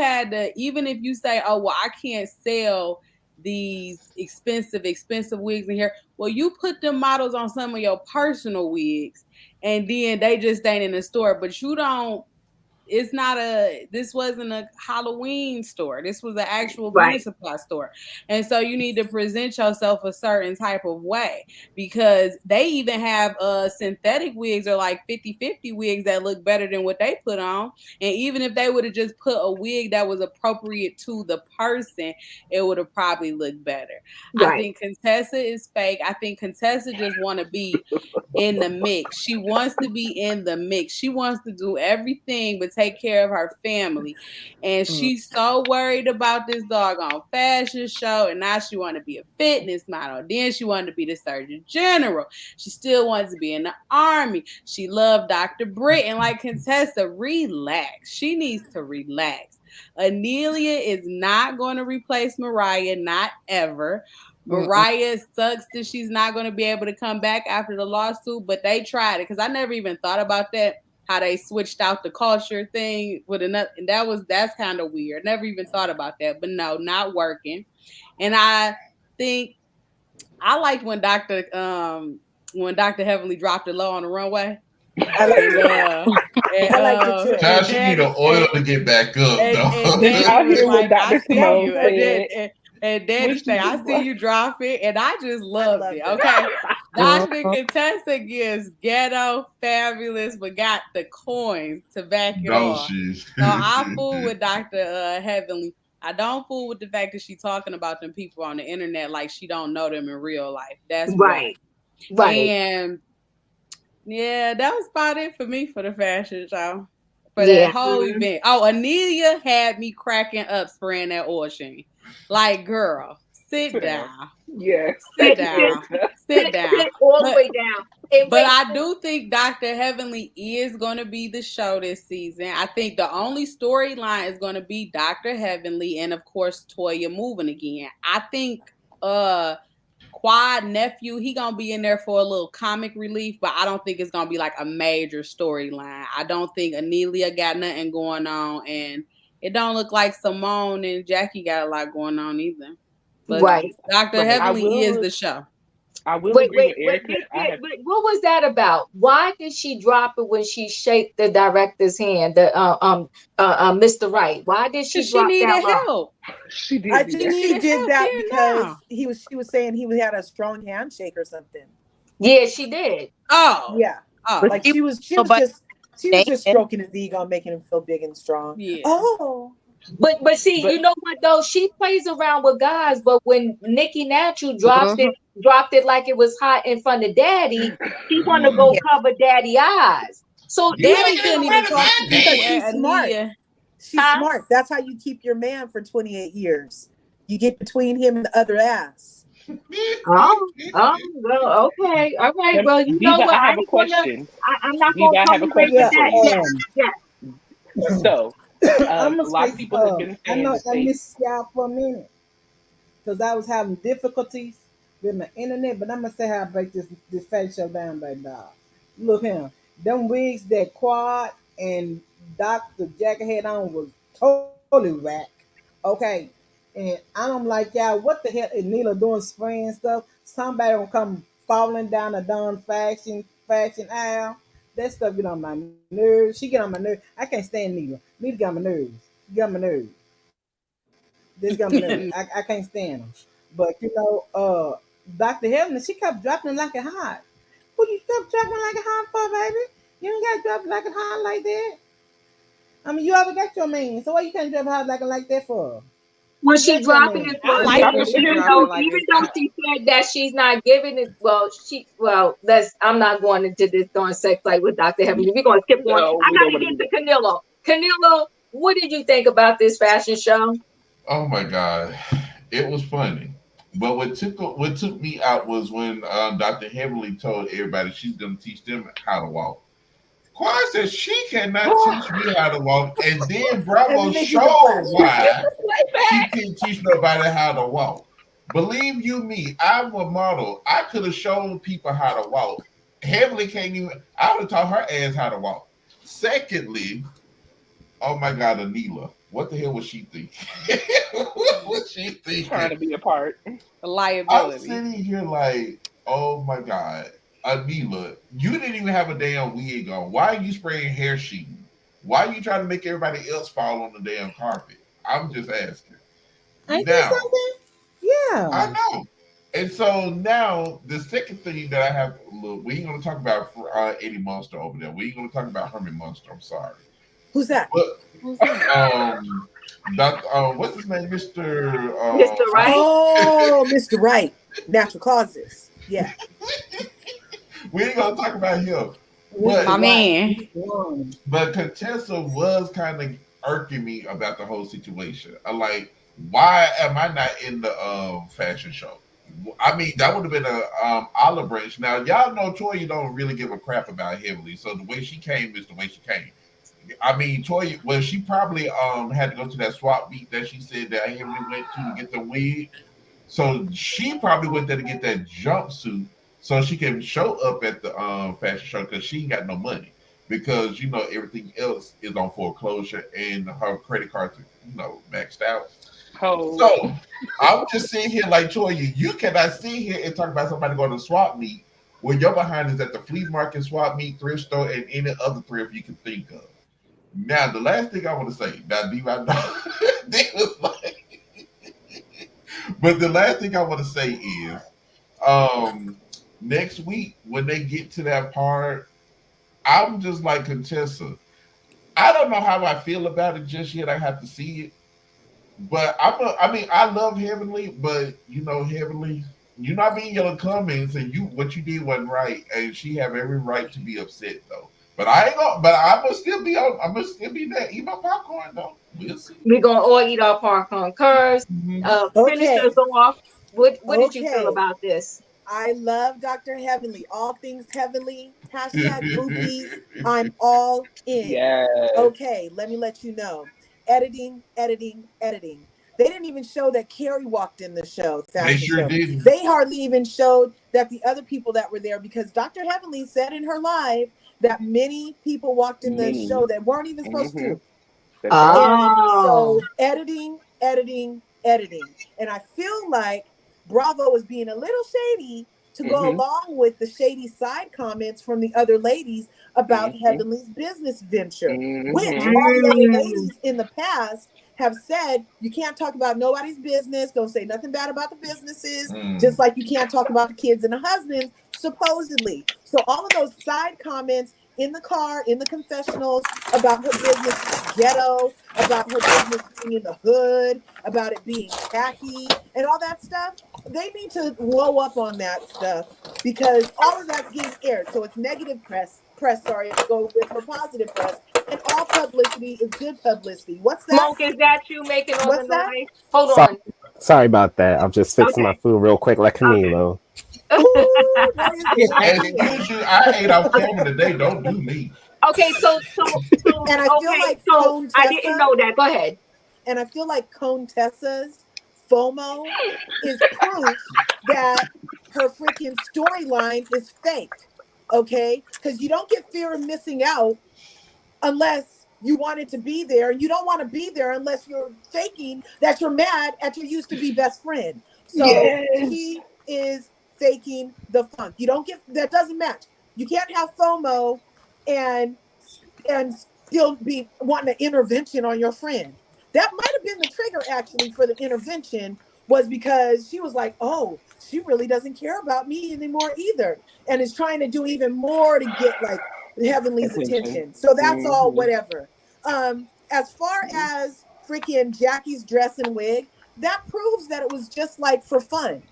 say, "Oh, well, I can't sell these expensive wigs in here," well, you put them models on some of your personal wigs, and then they just ain't in the store. But you don't. This wasn't a Halloween store. This was an actual beauty Right, supply store. And so you need to present yourself a certain type of way, because they even have synthetic wigs or like 50-50 wigs that look better than what they put on. And even if they would have just put a wig that was appropriate to the person, it would have probably looked better. I right, think Contessa is fake. I think Contessa just want to be in the mix. She wants to be in the mix. She wants to do everything but take care of her family. And Mm. she's so worried about this doggone fashion show. And now she want to be a fitness model. Then she wanted to be the Surgeon General. She still wants to be in the army. She loved Dr. Britt. And like Contessa, relax. She needs to relax. Anelia is not going to replace Mariah, not ever. Mm-mm. Mariah sucks that she's not going to be able to come back after the lawsuit, but they tried it, because I never even thought about that. How they switched out the culture thing with another, and that's kind of weird. Never even thought about that, but no, not working. And I think I liked when Dr. Heavenly dropped it low on the runway, I like and it. I liked it too. Child, she need an oil to get back up, and Did Daddy y'all was hear what like, "I Dr. see That was Simone you," and good. then said and when Daddy she say, "I was see like, you drop it," and I just I loved it. loved it. Okay, Dr. Mhm. Contessa gives ghetto fabulous, but got the coins to back it no, off. she's. So I fool with Dr. Heavenly. I don't fool with the fact that she's talking about them people on the internet like she don't know them in real life. That's one. right, right. And yeah, that was about it for me for the fashion show. For that Yeah. whole event. Oh, Anelia had me cracking up spraying that oil sheen. Like, girl, sit sit down. down. Yes, Sit Sit, thank you, sit, down. Erica. Sit sit, down. sit all the But way down. And but wait, I do think Dr. Heavenly is going to be the show this season. I think the only storyline is going to be Dr. Heavenly and of course Toya moving again. I think Quad nephew, he gonna be in there for a little comic relief, but I don't think it's gonna be like a major storyline. I don't think Anelia got nothing going on, and it don't look like Simone and Jackie got a lot going on either. But right, Dr. right. I Heavenly is will the show. I will Wait, agree wait, with wait, Erica. wait, I wait, have wait. What was that about? Why did she drop it when she shaked the director's hand, Mr. Right? Why did Cause she she drop that needed low? help. she I did do She think that. she needed did help that getting down. because she was saying he had a strong handshake or something. Yeah, she did. Oh, Yeah. But oh, Like she she was nobody just Damon. stroking his ego, making him feel big and strong. yeah. Oh. But see, But you know what though? She plays around with guys, but when Nikki Natural Mhm. dropped it like it was hot in front of Daddy, he want to go Yeah. cover Daddy eyes. So You you Daddy taking know, it couldn't to even run talk to Because people Daddy. she's at smart. Anelia. She's huh? smart. That's how you keep your man for 28 years. You get between him and the other ass. Well, okay, all right. Now, Well, you know Diva, what? I have a question. I'm not gonna Diva, I have a tolerate question Yeah, with for that. you. Yes, yes. So, I'm a gonna lot say, of people have been I saying know that I they. missed y'all for a minute because I was having difficulties with my internet, but I'm gonna say how I break this fake show down, baby dog. Look here, them wigs that Quad and Dr. Jacket had on was totally whack. Okay. And I don't like y'all. What the hell is Neela doing spraying stuff? Somebody gonna come falling down the darn fashion aisle. That stuff get on my nerves. She get on my nerves. I can't stand Neela. Neela get on my nerves. Get on my nerves. This got my nerves. I can't stand them. But Dr. Helen, she kept dropping it like it hot. Who you kept dropping it like it hot for, baby? You don't got to drop it like it hot like that. I mean, you already got your man, so why you can't drop it hot like that for? Was You she got your dropping man. it I for like even when she even drop it though like even it's though hot. she said that she's not giving it? Well, let's. I'm not going into this darn sex life with Dr. Heavenly. We're gonna skip on. No, I we don't gotta want to get do to that. Canelo. Canelo, what did you think about this fashion show? Oh my god, it was funny. But what took me out was when Dr. Heavenly told everybody she's going to teach them how to walk. Quad said she cannot teach me how to walk, and then And Bravo then they did the showed flashback. why she can't teach nobody how to walk. Believe you me, I'm a model. I could have shown people how to walk. Heavenly can't even. I would have taught her ass how to walk. Secondly, oh my God, Anila, what the hell was she thinking? What was she Trying thinking? to be a part. A I'm liability. sitting here like, oh my God, Anila, you didn't even have a damn wig on. Why are you spraying hair sheeting? Why are you trying to make everybody else fall on the damn carpet? I'm just asking. Ain't that Now, something? I Yeah. know. And so now the second thing that I have, look, we ain't gonna talk about Eddie Munster over there. We ain't gonna talk about Herman Munster. I'm sorry, Who's that? but Who's that? what's his name, Mister Mr. Right? Oh, Mr. Right. Natural causes. Yeah. we ain't gonna talk about him. Mr. My But Right. man. Mr. One. Contessa was kind of irking me about the whole situation. I'm like, why am I not in the fashion show? I mean, that would have been a olive branch. Now, y'all know Toya don't really give a crap about Heavenly, so the way she came is the way she came. I mean, Toya, well, she probably had to go to that swap meet that she said that Heavenly went to get the wig. So she probably went there to get that jumpsuit so she can show up at the fashion show because she ain't got no money because everything else is on foreclosure and her credit cards are maxed out. Ho. So I'm just sitting here like Toya, you cannot sit here and talk about somebody going to swap meet when your behind is at the flea market, swap meet, thrift store, and any other thrift you can think of. Now, the last thing I want to say, now, D, I know, they was like, but the last thing I want to say is, um, next week when they get to that part, I'm just like Contessa. I don't know how I feel about it just yet. I have to see it. But I mean, I love Heavenly, but Heavenly, you're not being your comments, and what you did wasn't right, and she have every right to be upset though. But I ain't gonna. But I'm gonna still be on. I'm gonna still be there. Eat my popcorn though. We'll see. We're gonna all eat our popcorn curds. Finish Okay. us off. What did you feel Okay. about this? I love Dr. Heavenly. All things heavenly. Hashtag groupies. I'm all in. Yes. Okay, let me let you know. Editing, editing, editing. They didn't even show that Carrie walked in the show, They fashion sure show. didn't. They hardly even showed that the other people that were there because Dr. Heavenly said in her live that many people walked in the show Many. that weren't even supposed Mm-hmm. to. That's right. And Oh, so editing, editing, editing. And I feel like Bravo was being a little shady to go Mm-hmm. along with the shady side comments from the other ladies about Mm-hmm. Heavenly's business venture, which Mm-hmm. all the other mm, ladies in the past have said you can't talk about nobody's business. Don't say nothing bad about the businesses, just Mm. like you can't talk about the kids and the husbands, supposedly. So all of those side comments in the car, in the confessionals about her business being ghetto, about her business being in the hood, about it being tacky, and all that stuff. They need to blow up on that stuff because all of that's getting aired. So it's negative press, sorry, to go with her positive press. And all publicity is good publicity. What's that? Smoke, is that you making all the What's that? noise? Hold Sorry, on. sorry about that. I'm just fixing my Okay. food real quick, like Camilo. Ooh, there is the Jackie. Excuse you, I ate off camera today. Don't do me. Okay, so And I feel okay, like so I didn't Contessa, know that. Go ahead. and I feel like Contessa's FOMO is proof that her freaking storyline is fake. Okay? Because you don't get fear of missing out unless you wanted to be there. And you don't want to be there unless you're faking that you're mad at your used to be best friend. So she is faking the funk. You don't get that, doesn't match. You can't have FOMO and still be wanting an intervention on your friend. That might have been the trigger actually for the intervention, was because she was like, oh, she really doesn't care about me anymore either, and is trying to do even more to get like Heavenly's attention. So that's all whatever. As far as freaking Jackie's dress and wig, that proves that it was just like for fun.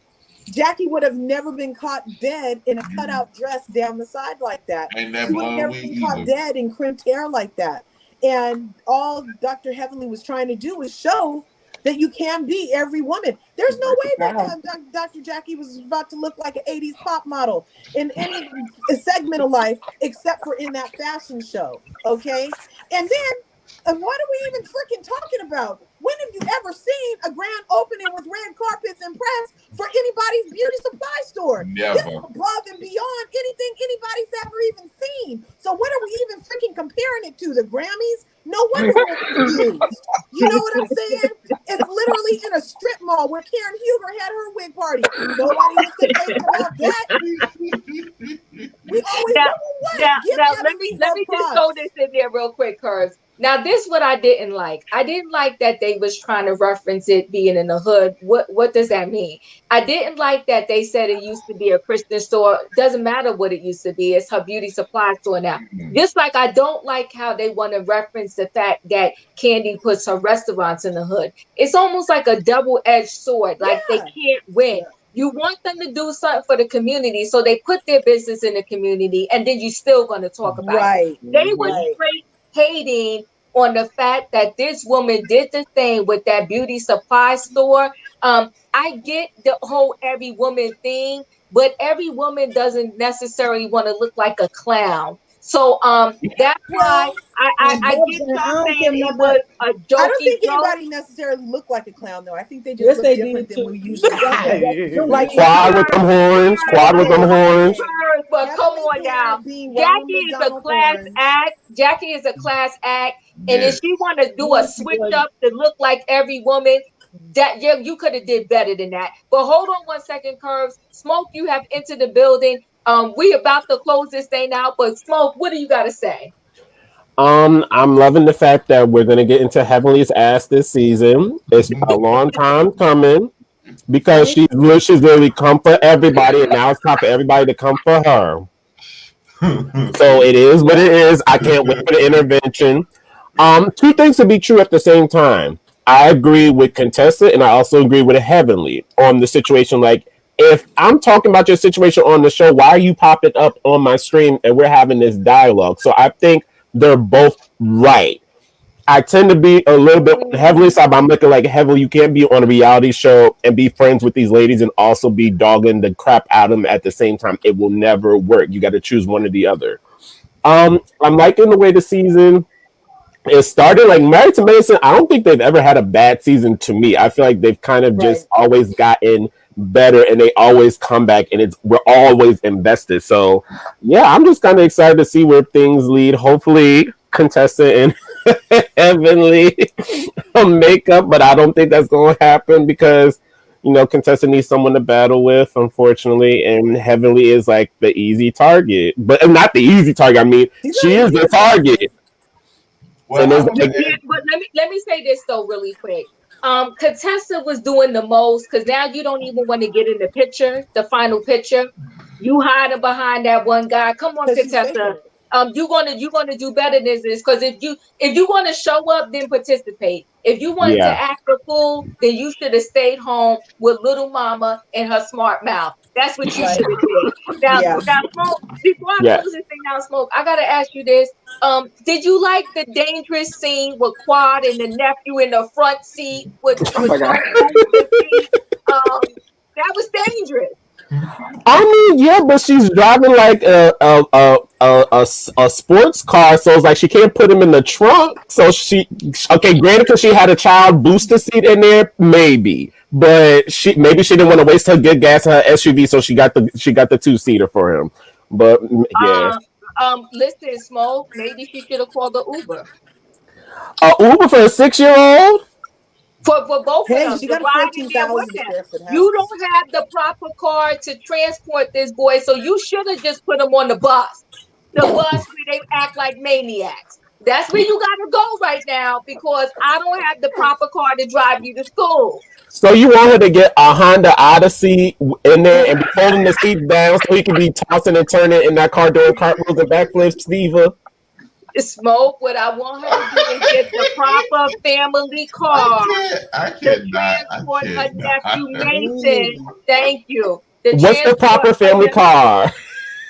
Jackie would have never been caught dead in a cutout dress down the side like that. Ain't that She would have blonde never wig been caught either. dead in crimped hair like that. And all Dr. Heavenly was trying to do was show that you can be every woman. There's no way that Dr. Jackie was about to look like an 80s pop model in any segment of life except for in that fashion show. Okay? And then, what are we even freaking talking about? When have you ever seen a grand opening with red carpets and press for anybody's beauty supply store? Never. This is above and beyond anything anybody's ever even seen. So what are we even freaking comparing it to? The Grammys? No wonder we're confused. You know what I'm saying? It's literally in a strip mall where Karen Huger had her wig party. Nobody was complaining about that. We always Now, what? now, Give now let Heavenly me her just throw props. this in there real quick, Curves. Now, this what I didn't like. I didn't like that they was trying to reference it being in the hood. What does that mean? I didn't like that they said it used to be a Christian store. Doesn't matter what it used to be. It's her beauty supply store now. Just like I don't like how they want to reference the fact that Candy puts her restaurants in the hood. It's almost like a double-edged sword. Like they Yeah. can't win. You want them to do something for the community, so they put their business in the community, and then you're still going to talk about it. Right. They were Right. straight hating on the fact that this woman did the thing with that beauty supply store. I get the whole every woman thing, but every woman doesn't necessarily want to look like a clown. So that's why Well, I get And I y'all don't saying care it nobody. was a I don't jokey think joke. anybody necessarily looked like a clown, though. I think they just Yes, look they different did than too. we usually see. Like Quad with them horns. Quad with them okay, horns. okay. But come Heavenly's on hair now. being Ronald Jackie is a McDonald class horns. act. Jackie is a class act. And if Yes. she want to do a switch up to look like every woman, that yeah, you could have did better than that. But hold on 1 second, Curves. Smoke, you have entered the building. We about to close this thing out, but Smoke, what do you got to say? I'm loving the fact that we're gonna get into Heavenly's ass this season. It's been a long time coming because she's literally come for everybody, and now it's time for everybody to come for her. So it is what it is. I can't wait for the intervention. Two things to be true at the same time. I agree with Contessa, and I also agree with Heavenly on the situation. Like, if I'm talking about your situation on the show, why are you popping up on my stream and we're having this dialogue? So I think they're both right. I tend to be a little bit on the Heavenly side, but I'm looking like Heavenly. You can't be on a reality show and be friends with these ladies and also be dogging the crap out of them at the same time. It will never work. You got to choose one or the other. I'm liking the way the season it started. Like Married to Medicine, I don't think they've ever had a bad season to me. I feel like they've kind of Right. just always gotten better and they always come back and we're always invested. So yeah, I'm just kind of excited to see where things lead. Hopefully Contessa and Heavenly makeup, but I don't think that's going to happen because Contessa needs someone to battle with, unfortunately, and Heavenly is like the easy target, but not the easy target. I mean, He's she not is the easy. target, Well, and I it's want like, Yeah, to but let me say this though, really quick. Contessa was doing the most because now you don't even want to get in the picture, the final picture. You hiding behind that one guy. Come on, Because she's faking Contessa. it. you're gonna do better than this, because if you want to show up, then participate. If you want to Yeah. act a fool, then you should have stayed home with little mama and her smart mouth. That's what you should Right. have did. Yeah. Now, Smoke, before I Yeah. close this thing out, Smoke, I gotta ask you this. Did you like the dangerous scene with Quad and the nephew in the front seat Oh with my god. no passenger seat? That was dangerous. I mean, yeah, but she's driving like a sports car, so it's like she can't put him in the trunk. So okay, granted, because she had a child booster seat in there, maybe, but she didn't want to waste her good gas in her SUV, so she got the 2-seater for him. But yeah, Listen, Smoke, maybe she should have called the Uber. a Uber for a 6-year-old. For both of Hey, them she to got a ride in there with 14,000 them. square foot You house. don't have the proper car to transport this boy, so you should have just put him on the bus. The bus where they act like maniacs. That's where you gotta go right now, because I don't have the proper car to drive you to school. So you want her to get a Honda Odyssey in there and be holding the seat down so he can be tossing and turning in that car doing cartwheels and backflips, Steva? Smoke, what I want her to do is get the proper family car I to cannot. I transport her nephew cannot. Mason. Thank you. To What's the transport proper her family car?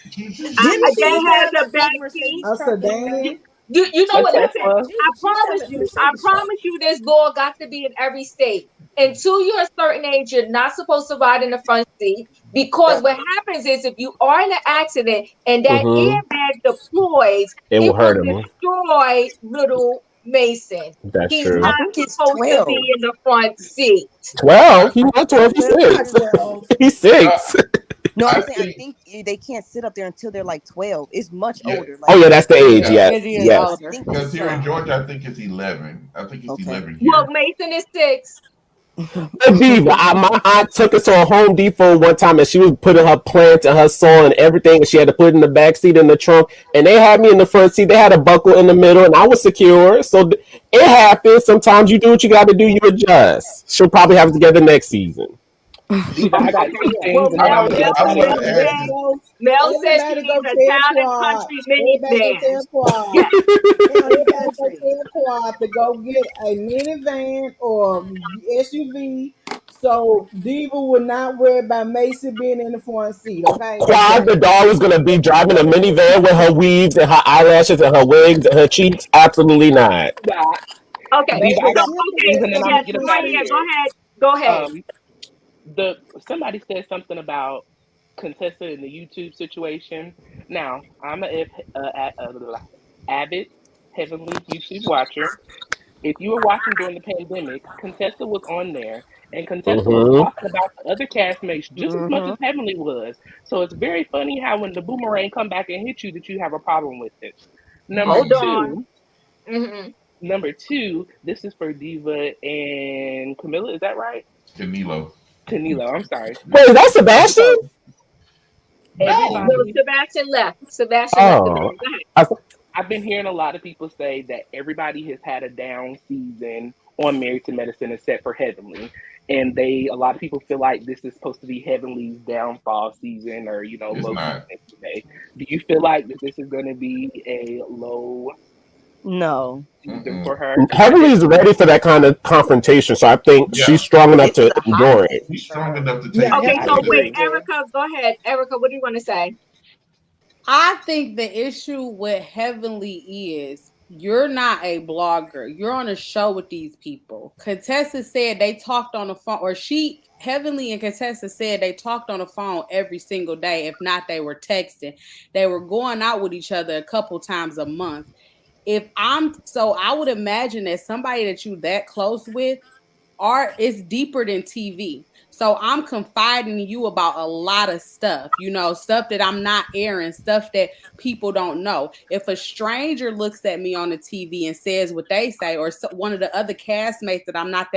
Didn't she that used to has have a that back big seat. Mercedes A truck sedan. anyway? You know A what? Listen, Tesla. She used to have that I Mercedes truck. promise you, this law got to be in every state. Until you're a certain age, you're not supposed to ride in the front seat, because what happens is, if you are in an accident and that Mm-hmm. airbag deploys, It will it will hurt him. destroy little Mason. That's He's I true. not think it's supposed to be 12. in the front seat. 12? He's not 12, he's 6. Not 12. He's I, 6. No, I I'm saying I think. think they can't sit up there until they're like 12. It's much Yeah. older. Oh, Like yeah, that's the age. Yeah. Yes. Reggie is yeah, I Yes. older. think Because here in so. Georgia, I think it's 11. I think it's Okay. 11 Well, here. Mason is 6. But Diva, my aunt took us to a Home Depot one time and she was putting her plants and her soil and everything, and she had to put it in the back seat in the trunk. And they had me in the front seat. They had a buckle in the middle, and I was secure. So it happens. Sometimes you do what you got to do. You adjust. She'll probably have it together next season. Diva, I got two Yeah. Well, things, and then I'm Mel, gonna Mel, let I you want Mel, to answer. ask Mel, this. Mel says she Everybody go needs a tell town and Quad. country Everybody go minivan. tell Quad. Yes. Town and Everybody go country. tell Quad to go get a minivan or SUV, so Diva would not worry about Macy being in the front seat. Okay, just Quad, say the doll, is going to be driving a minivan with her weaves and her eyelashes and her wigs and her cheeks? Absolutely not. Yeah, Okay. baby, Diva, I So, got ship two it okay. things, to and then I'm Yes. gonna get Go up somebody out of ahead. Go here. ahead. Go ahead. Um, somebody said something about Contessa in the YouTube situation. Now, I'm avid Heavenly YouTube watcher. If you were watching during the pandemic, Contessa was on there, and Contessa was Mm-hmm. talking about the other castmates just as much as Mm-hmm. Heavenly was. So it's very funny how when the boomerang come back and hit you, that you have a problem with it. Number Hold Mm. on. two, Hmm. number two, this is for Diva and Camilla. Is that right? Canelo. Canelo. I'm sorry. Wait, is that Sebastian? So No. No, everybody, Sebastian left. Sebastian left the Oh. building. Go ahead. I, I've been hearing a lot of people say that everybody has had a down season on Married to Medicine except for Heavenly. And a lot of people feel like this is supposed to be Heavenly's downfall season, or, It's low not. season today. Do you feel like that this is going to be a low No, season Mm-mm. for her? Heavenly's ready for that kind of confrontation, so I think Yeah. she's strong enough this is to a high endure it. season She's for strong her. enough to Yeah, take it. Okay. I So Heavenly wait, is agree. there. Erica, go ahead. Erica, what do you want to say? I think the issue with Heavenly is you're not a blogger. You're on a show with these people. Contessa said they talked on the phone, or Heavenly and Contessa said they talked on the phone every single day. If not, they were texting. They were going out with each other a couple times a month. I would imagine that somebody that you that close with, art is deeper than TV. So I'm confiding in you about a lot of stuff, stuff that I'm not airing, stuff that people don't know. If a stranger looks at me on the TV and says what they say, or one of the other castmates that I'm not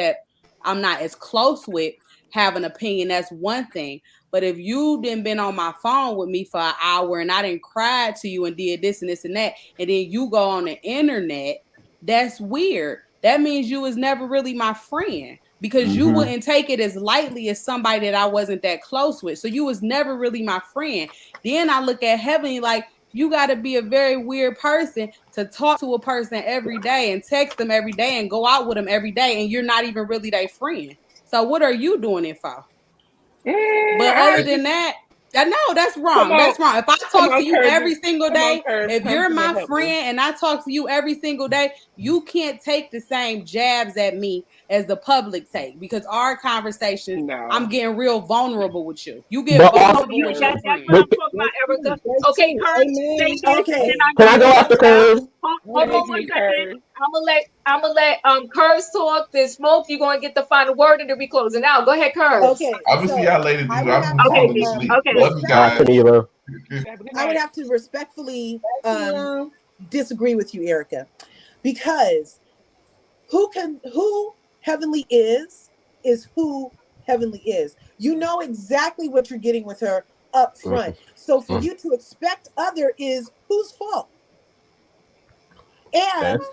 as close with have an opinion, that's one thing. But if you didn't been on my phone with me for an hour and I didn't cry to you and did this and this and that, and then you go on the internet, that's weird. That means you was never really my friend, because you Mm-hmm. wouldn't take it as lightly as somebody that I wasn't that close with. So you was never really my friend. Then I look at Heavenly like, you got to be a very weird person to talk to a person every day and text them every day and go out with them every day, and you're not even really their friend. So what are you doing it for? But other than that, I know that's Come wrong. on, That's wrong. If I come talk to on, you Curtis. every single Come on, day, Curtis. if Come you're through and my help me. friend and I talk to you every single day, you can't take the same jabs at me as the public take, because our conversations, I'm No. getting real vulnerable with you. You get But also, Oh, vulnerable with your that's friend. what I'm wait, talking about, That's true. Erica. That's Okay, true. Kurt, say Amen. this, and then Okay. can I I'm go gonna let after you out. Curve? Hold on Thank one you, Amen. second. Curtis. I'm gonna let Curse talk. Then Smoke, you're gonna get the final word, and then we closing out. Go ahead, Curse. Okay. I'm gonna see So y'all later, I dude. would I'm have be Okay, to falling D. asleep. Okay. Love you Bye, guys. respectfully Anila. Have a good I would night. have to respectfully Yeah. disagree with you, Erica, because who Heavenly is who Heavenly is. You know exactly what you're getting with her up front. So for you to expect other is whose fault? And Okay.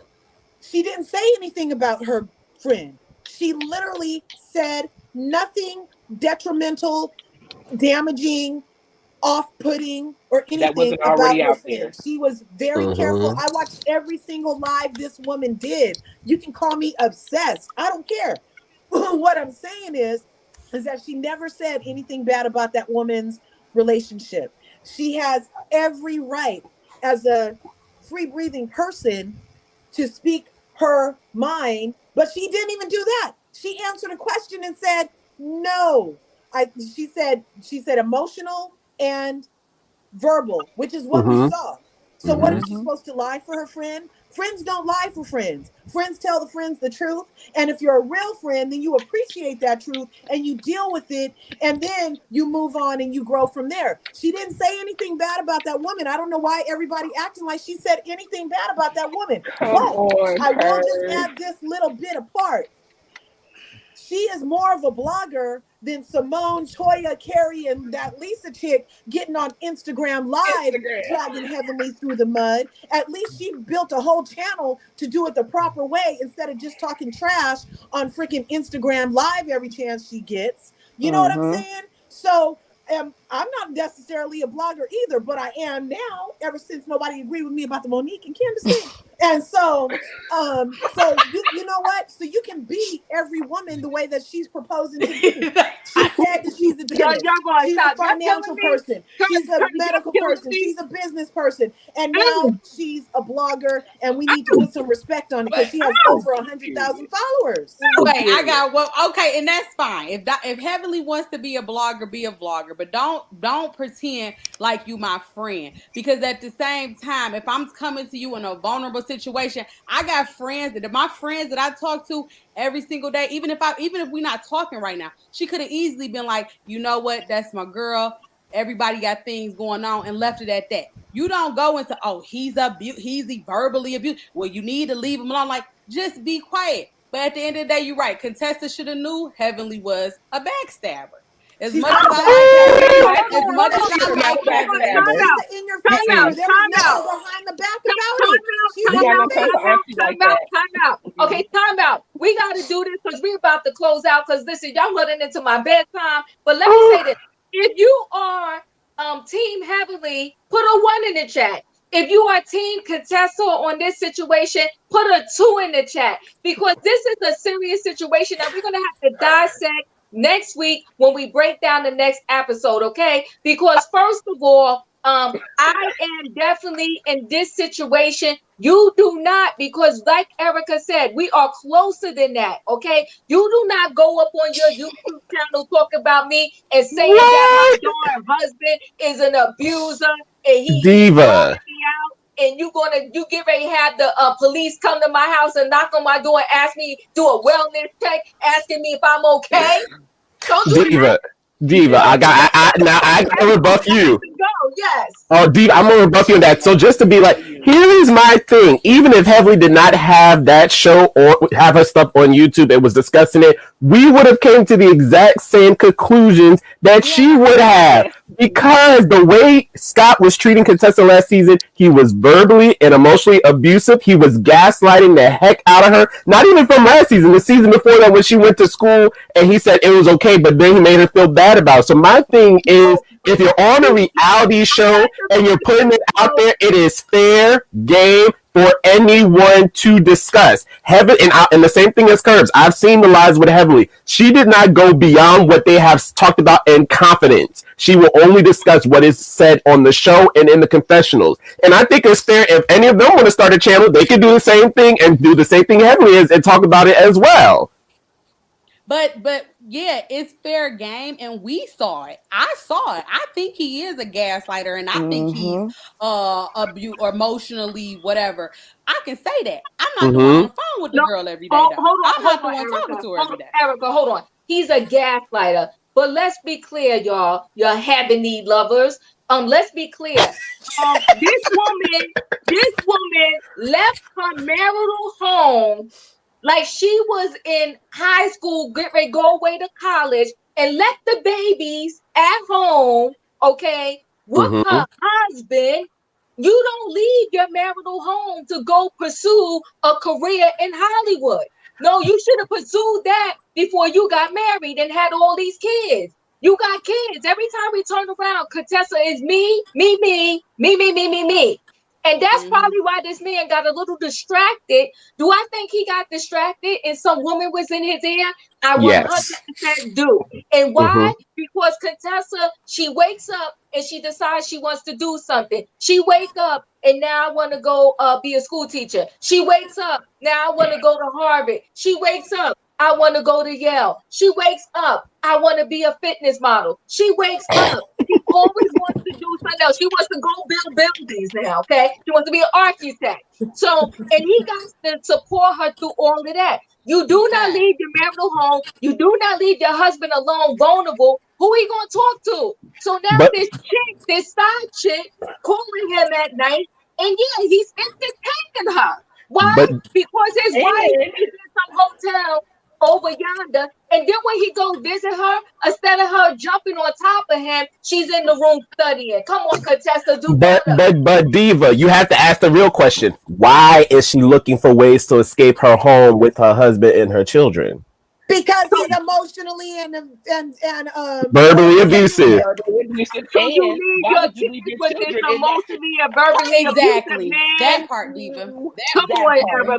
she didn't say anything about her friend. She literally said nothing detrimental, damaging, off-putting, or That anything wasn't about already her out friend. there. She was very careful. Mm-hmm. I watched every single live this woman did. You can call me obsessed. I don't care. What I'm saying is that she never said anything bad about that woman's relationship. She has every right as a free breathing person to speak her mind, but she didn't even do that. She answered a question and said, "No." She said emotional and verbal, which is what we Mm-hmm. saw. So what Mm-hmm. is she supposed to lie for her friend? Friends don't lie for friends. Friends tell the friends the truth. And if you're a real friend, then you appreciate that truth and you deal with it, and then you move on and you grow from there. She didn't say anything bad about that woman. I don't know why everybody acting like she said anything bad about that woman. Come But on, I will just Curtis. add this little bit apart. She is more of a blogger than Simone, Toya, Carrie, and that Lisa chick getting on Instagram Live, Instagram. dragging Heavenly through the mud. At least she built a whole channel to do it the proper way instead of just talking trash on freaking Instagram Live every chance she gets. You know what I'm Mm-hmm. saying? So I'm not necessarily a blogger either, but I am now, ever since nobody agreed with me about the Monique and Candace thing. And so you know what? So you can be every woman the way that she's proposing to be. She said that she's a Y'all dentist. gonna She's a stop. Y'all financial killing me. person. Curse, She's a Curse, y'all medical killing person. me. She's a business person. And now she's a blogger, and we need to put some respect on it because she has over a hundred thousand Period. followers. Wait, I Period. got well. Okay, and that's fine. If Heavenly wants to be a blogger, be a vlogger, but don't pretend like you my friend. Because at the same time, if I'm coming to you in a vulnerable situation, I got friends that my friends that I talk to every single day. Even if we're not talking right now, she could have easily been like, you know what, that's my girl. Everybody got things going on, and left it at that. You don't go into, oh, he's verbally abused. Well, you need to leave him alone. Like, just be quiet. But at the end of the day, you're right. Contessa should have knew Heavenly was a backstabber. As She's much not as a I like Heavenly, backstabber. as Hold much on, as She's I You're hold not like a on. Heavenly, Time backstabber. out. Contessa in your Time out. face. There was Time out. nothing behind the back about it. She You're was not in gonna your come for face. auntie like that. Time out. Okay, time out. We got to do this because we're about to close out. Because listen, y'all running into my bedtime. But let me say this: if you are Team Heavenly, put a 1 in the chat. If you are Team Contessa on this situation, put a 2 in the chat because this is a serious situation that we're gonna have to dissect next week when we break down the next episode. Okay? Because first of all, I am definitely in this situation. You do not, because like Erica said, we are closer than that. Okay, you do not go up on your YouTube channel talk about me and saying that my What? daughter husband is an abuser and he dogging Diva. me out. And you get ready to have the police come to my house and knock on my door and ask me do a wellness check, asking me if I'm okay. Don't do that. Diva. Diva. Now I gotta rebuff you. Go, yes. Oh, Diva, I'm gonna rebuff you on that. So just to be like, You. here is my thing. Even if Heavily did not have that show or have her stuff on YouTube and was discussing it, we would have came to the exact same conclusions that she would have. Because the way Scott was treating Contessa last season, he was verbally and emotionally abusive. He was gaslighting the heck out of her. Not even from last season, the season before that when she went to school and he said it was okay, but then he made her feel bad about it. So my thing is, if you're on a reality show and you're putting it out there, it is fair game for anyone to discuss. Heaven and the same thing as Curbs. I've seen the lives with Heavenly. She did not go beyond what they have talked about in confidence. She will only discuss what is said on the show and in the confessionals. And I think it's fair if any of them want to start a channel, they can do the same thing and do the same thing Heavenly is and talk about it as well. But yeah, it's fair game, and we saw it. I saw it. I think he is a gaslighter, and I think he's abuse or emotionally whatever. I can say that. I'm not the one on the phone with the girl every day. Though. I'm not the one talking to her every day. Erica, hold on. He's a gaslighter. But let's be clear, y'all. Your heavenly lovers. Let's be clear. This woman left her marital home like she was in high school, get ready to go away to college, and left the babies at home, okay, with her husband. You don't leave your marital home to go pursue a career in Hollywood. No, you should have pursued that before you got married and had all these kids. You got kids. Every time we turn around, Contessa is me. And that's probably why this man got a little distracted. Do I think he got distracted and some woman was in his ear? I 100% do. And why? Because Contessa, she wakes up and she decides she wants to do something. She wakes up and now I want to go be a school teacher. She wakes up, now I want to go to Harvard. She wakes up, I want to go to Yale. She wakes up, I want to be a fitness model. She wakes up, she always wants to do something else. She wants to go build buildings now, okay? She wants to be an architect. So, and he got to support her through all of that. You do not leave your marital home. You do not leave your husband alone, vulnerable. Who are you going to talk to? So now this side chick, calling him at night, and yeah, he's entertaining her. Why? Because his wife is in some hotel over yonder, and then when he goes visit her, instead of her jumping on top of him, she's in the room studying. Come on, Contessa, do better. But Diva, you have to ask the real question. Why is she looking for ways to escape her home with her husband and her children? Because he's emotionally and verbally abusive. So you leave your kids with this emotionally and verbally abusive man. That part, Diva. Come on, Erica.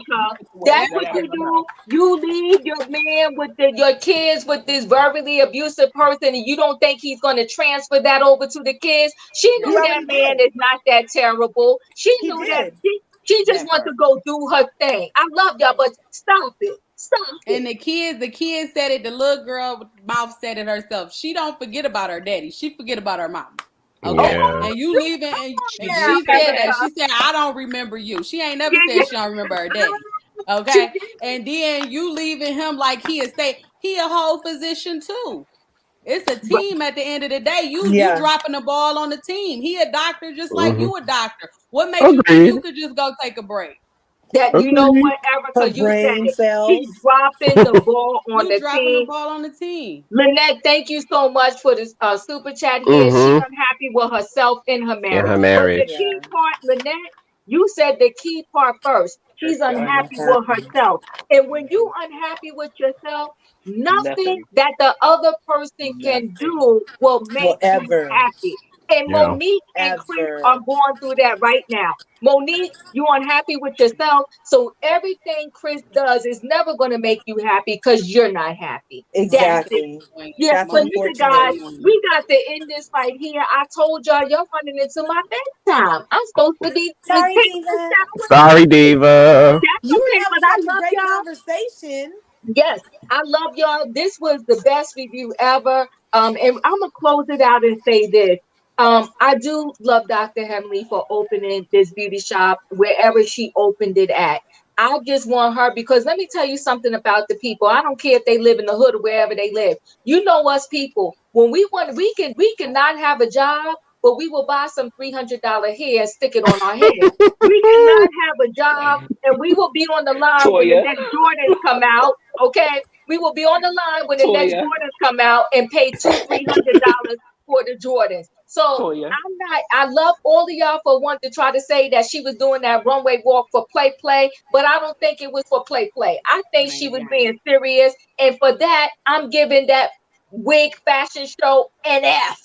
That's what you do. You leave your man with your kids with this verbally abusive person, and you don't think he's going to transfer that over to the kids. She knew that man is not that terrible. She knew that. She just wants to go do her thing. I love y'all, but stop it. And the kids said it. The little girl mouth said it herself. She don't forget about her daddy. She forget about her mom. Okay, and you leaving, and she said that. She said, "I don't remember you." She ain't never said she don't remember her daddy. Okay, and then you leaving him like he a whole physician too. It's a team at the end of the day. You dropping the ball on the team. He a doctor just like you a doctor. What makes you think you could just go take a break? That you know what, Erica, you said he's dropping the ball on the team. Lynette, thank you so much for this super chat here. She's unhappy with herself in her marriage. But the key part, Lynette, you said the key part first. She's unhappy with herself. And when you unhappy with yourself, nothing that the other person can do will make you happy. And Monique and Chris are going through that right now. Monique, you're unhappy with yourself. So everything Chris does is never going to make you happy because you're not happy. Exactly. Yeah, but listen, guys, we got to end this right here. I told y'all running into my bedtime. I'm supposed to be sorry, Diva. Sorry, Diva. You were having a great conversation. Yes, I love y'all. This was the best review ever. And I'm gonna close it out and say this. I do love Dr. Henley for opening this beauty shop wherever she opened it at. I just want her, because let me tell you something about the people. I don't care if they live in the hood or wherever they live. You know us people. When we want, we can not have a job, but we will buy some $300 hair and stick it on our head. We cannot have a job, and we will be on the line when the next Jordans come out. Okay, we will be on the line when the next Jordans come out and pay $200-$300 for the Jordans. So Toya. I love all of y'all for wanting to try to say that she was doing that runway walk for play, but I don't think it was for play. I think she was being serious. And for that, I'm giving that wig fashion show an F.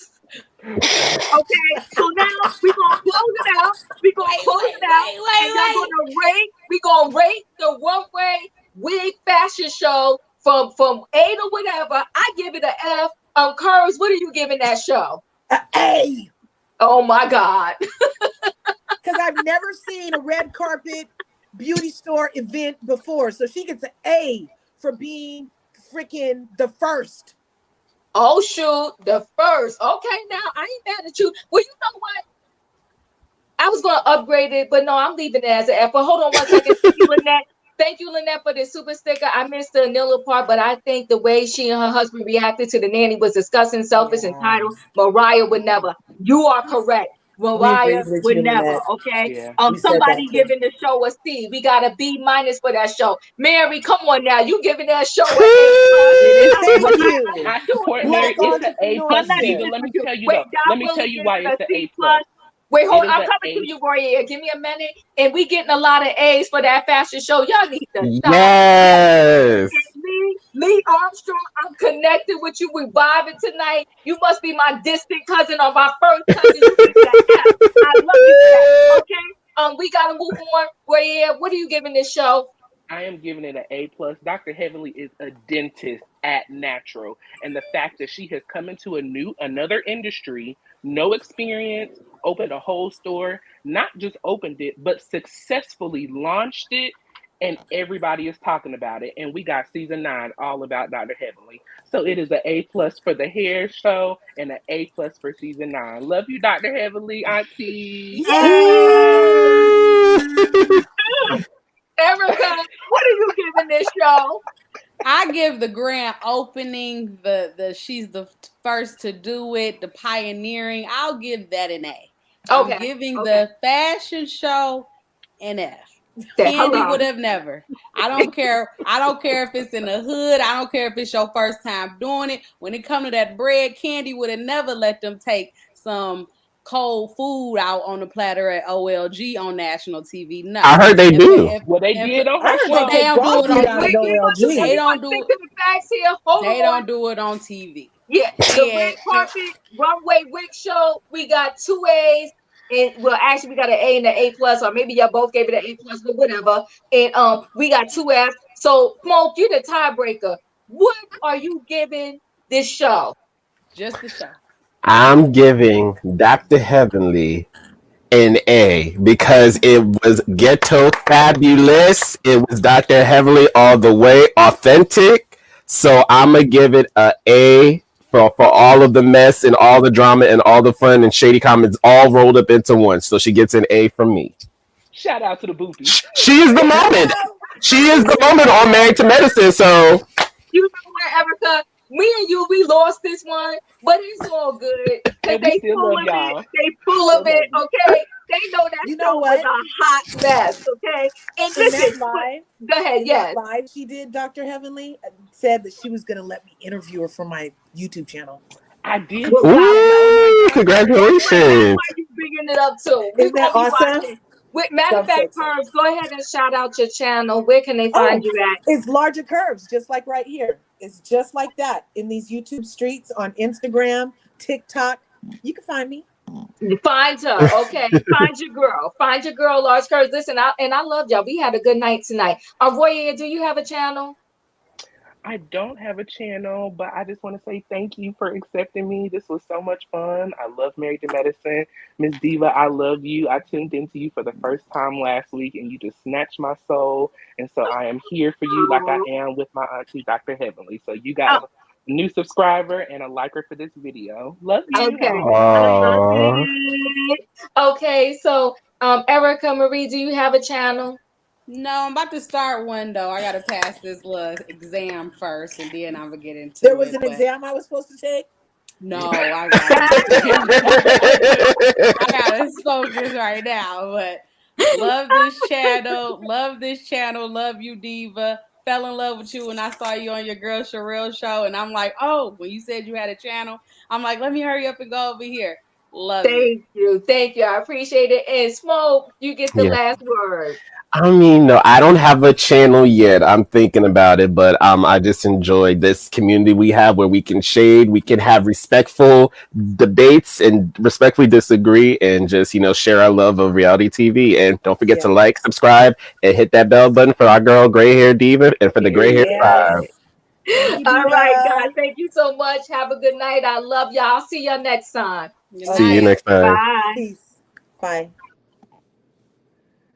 Okay, so now we're gonna close it out. We're gonna close it out, and y'all gonna rate. We're gonna rate the runway wig fashion show from A to whatever. I give it an F. Curves, what are you giving that show? An A. Oh my God. Because I've never seen a red carpet beauty store event before. So she gets an A for being freaking the first. Oh shoot, the first. Okay, now I ain't mad at you. Well, you know what? I was gonna upgrade it, but no, I'm leaving it as an F. But hold on one second. Thank you, Lynette. Thank you, Lynette, for the super sticker. I missed the Anila part, but I think the way she and her husband reacted to the nanny was disgusting, selfish, entitled. Mariah would never. You are correct. Mariah would never. Okay. Yeah. Somebody giving the show a C. We got a B- for that show. Mary, come on now. You giving that show an A+. Thank you. I support Mary. It's an A plus. Let me tell you though. Let me tell you why it's an A plus. Wait, hold on. I'm coming to you, Roya. Give me a minute. And we getting a lot of A's for that fashion show. Y'all need to stop. Yes. Lee Armstrong, I'm connected with you. We vibing tonight. You must be my distant cousin or my first cousin. You give that F. I love you for that. Okay. We gotta move on. Roya, what are you giving this show? I am giving it an A plus. Dr. Heavenly is a dentist at natural, and the fact that she has come into another industry, no experience, opened a whole store, not just opened it, but successfully launched it, and everybody is talking about it. And we got season 9 all about Dr. Heavenly. So it is an A plus for the hair show and an A plus for season 9. Love you, Dr. Heavenly, Auntie. Erica, what are you giving this show? I give the grand opening, the she's the first to do it, the pioneering. I'll give that an A. Okay. I'm giving the fashion show an F. Say Candy hello. would have never. I don't care. I don't care if it's in the hood. I don't care if it's your first time doing it. When it comes to that bread, Candy would have never let them take some cold food out on the platter at OLG on national TV. No, I heard they do. Well, they did on her show. But they don't do it on OLG. They don't do stick to the facts here. Hold They on. don't do it on TV. Yeah, the red carpet runway wig show. We got 2 A's. And well, actually, we got an A and an A plus, or maybe y'all both gave it an A plus, but whatever. And we got 2 F's. So, Smoke, you're the tiebreaker. What are you giving this show? Just the show. I'm giving Dr. Heavenly an A because it was ghetto fabulous. It was Dr. Heavenly all the way, authentic. So I'm gonna give it a A for all of the mess and all the drama and all the fun and shady comments all rolled up into one. So she gets an A from me. Shout out to the boobies. She is the moment. She is the moment on Married to Medicine. So you know what, Erica? Me and you, we lost this one, but it's all good. They full of it. They full of it. Okay. They know that show was a hot mess. Okay. And listen, go ahead. Yes. Live she did, Dr. Heavenly said that she was going to let me interview her for my YouTube channel. I did. Ooh, congratulations. Why you bringing it up too? Isn't that awesome? Matter of fact, Curves, go ahead and shout out your channel. Where can they find you at? It's Larger Curves, just like right here. It's just like that in these YouTube streets on Instagram, TikTok. You can find me. Find her, okay. Find your girl. Find your girl, Large Curves. Listen, I love y'all. We had a good night tonight. Roya, do you have a channel? I don't have a channel, but I just want to say thank you for accepting me. This was so much fun. I love Married to Medicine. Miss Diva, I love you. I tuned into you for the first time last week, and you just snatched my soul. And so I am here for you like I am with my auntie, Dr. Heavenly. So you got a new subscriber and a liker for this video. Love you. Okay. Okay, so Erica Marie, do you have a channel? No, I'm about to start one though. I gotta pass this little exam first, and then I'm gonna get into it. There was an exam I was supposed to take? No, I gotta focus right now. But love this chat. channel. Love this channel. Love you, Diva. Fell in love with you when I saw you on your girl Sherelle show, and I'm like, oh, when you said you had a channel, I'm like, let me hurry up and go over here. Love it. Thank you. Thank you. I appreciate it. And Smoke, you get the Yeah. last word. I mean, no, I don't have a channel yet. I'm thinking about it, but I just enjoy this community we have where we can shade, we can have respectful debates and respectfully disagree, and just share our love of reality TV. And don't forget Yeah. to like, subscribe, and hit that bell button for our girl Gray Hair Diva and for the Gray Hair Tribe. Yes. Thank you, All right, guys. Diva. Thank you so much. Have a good night. I love y'all. See y'all next time. Good See you night. Okay. next time. Bye. Peace. Bye.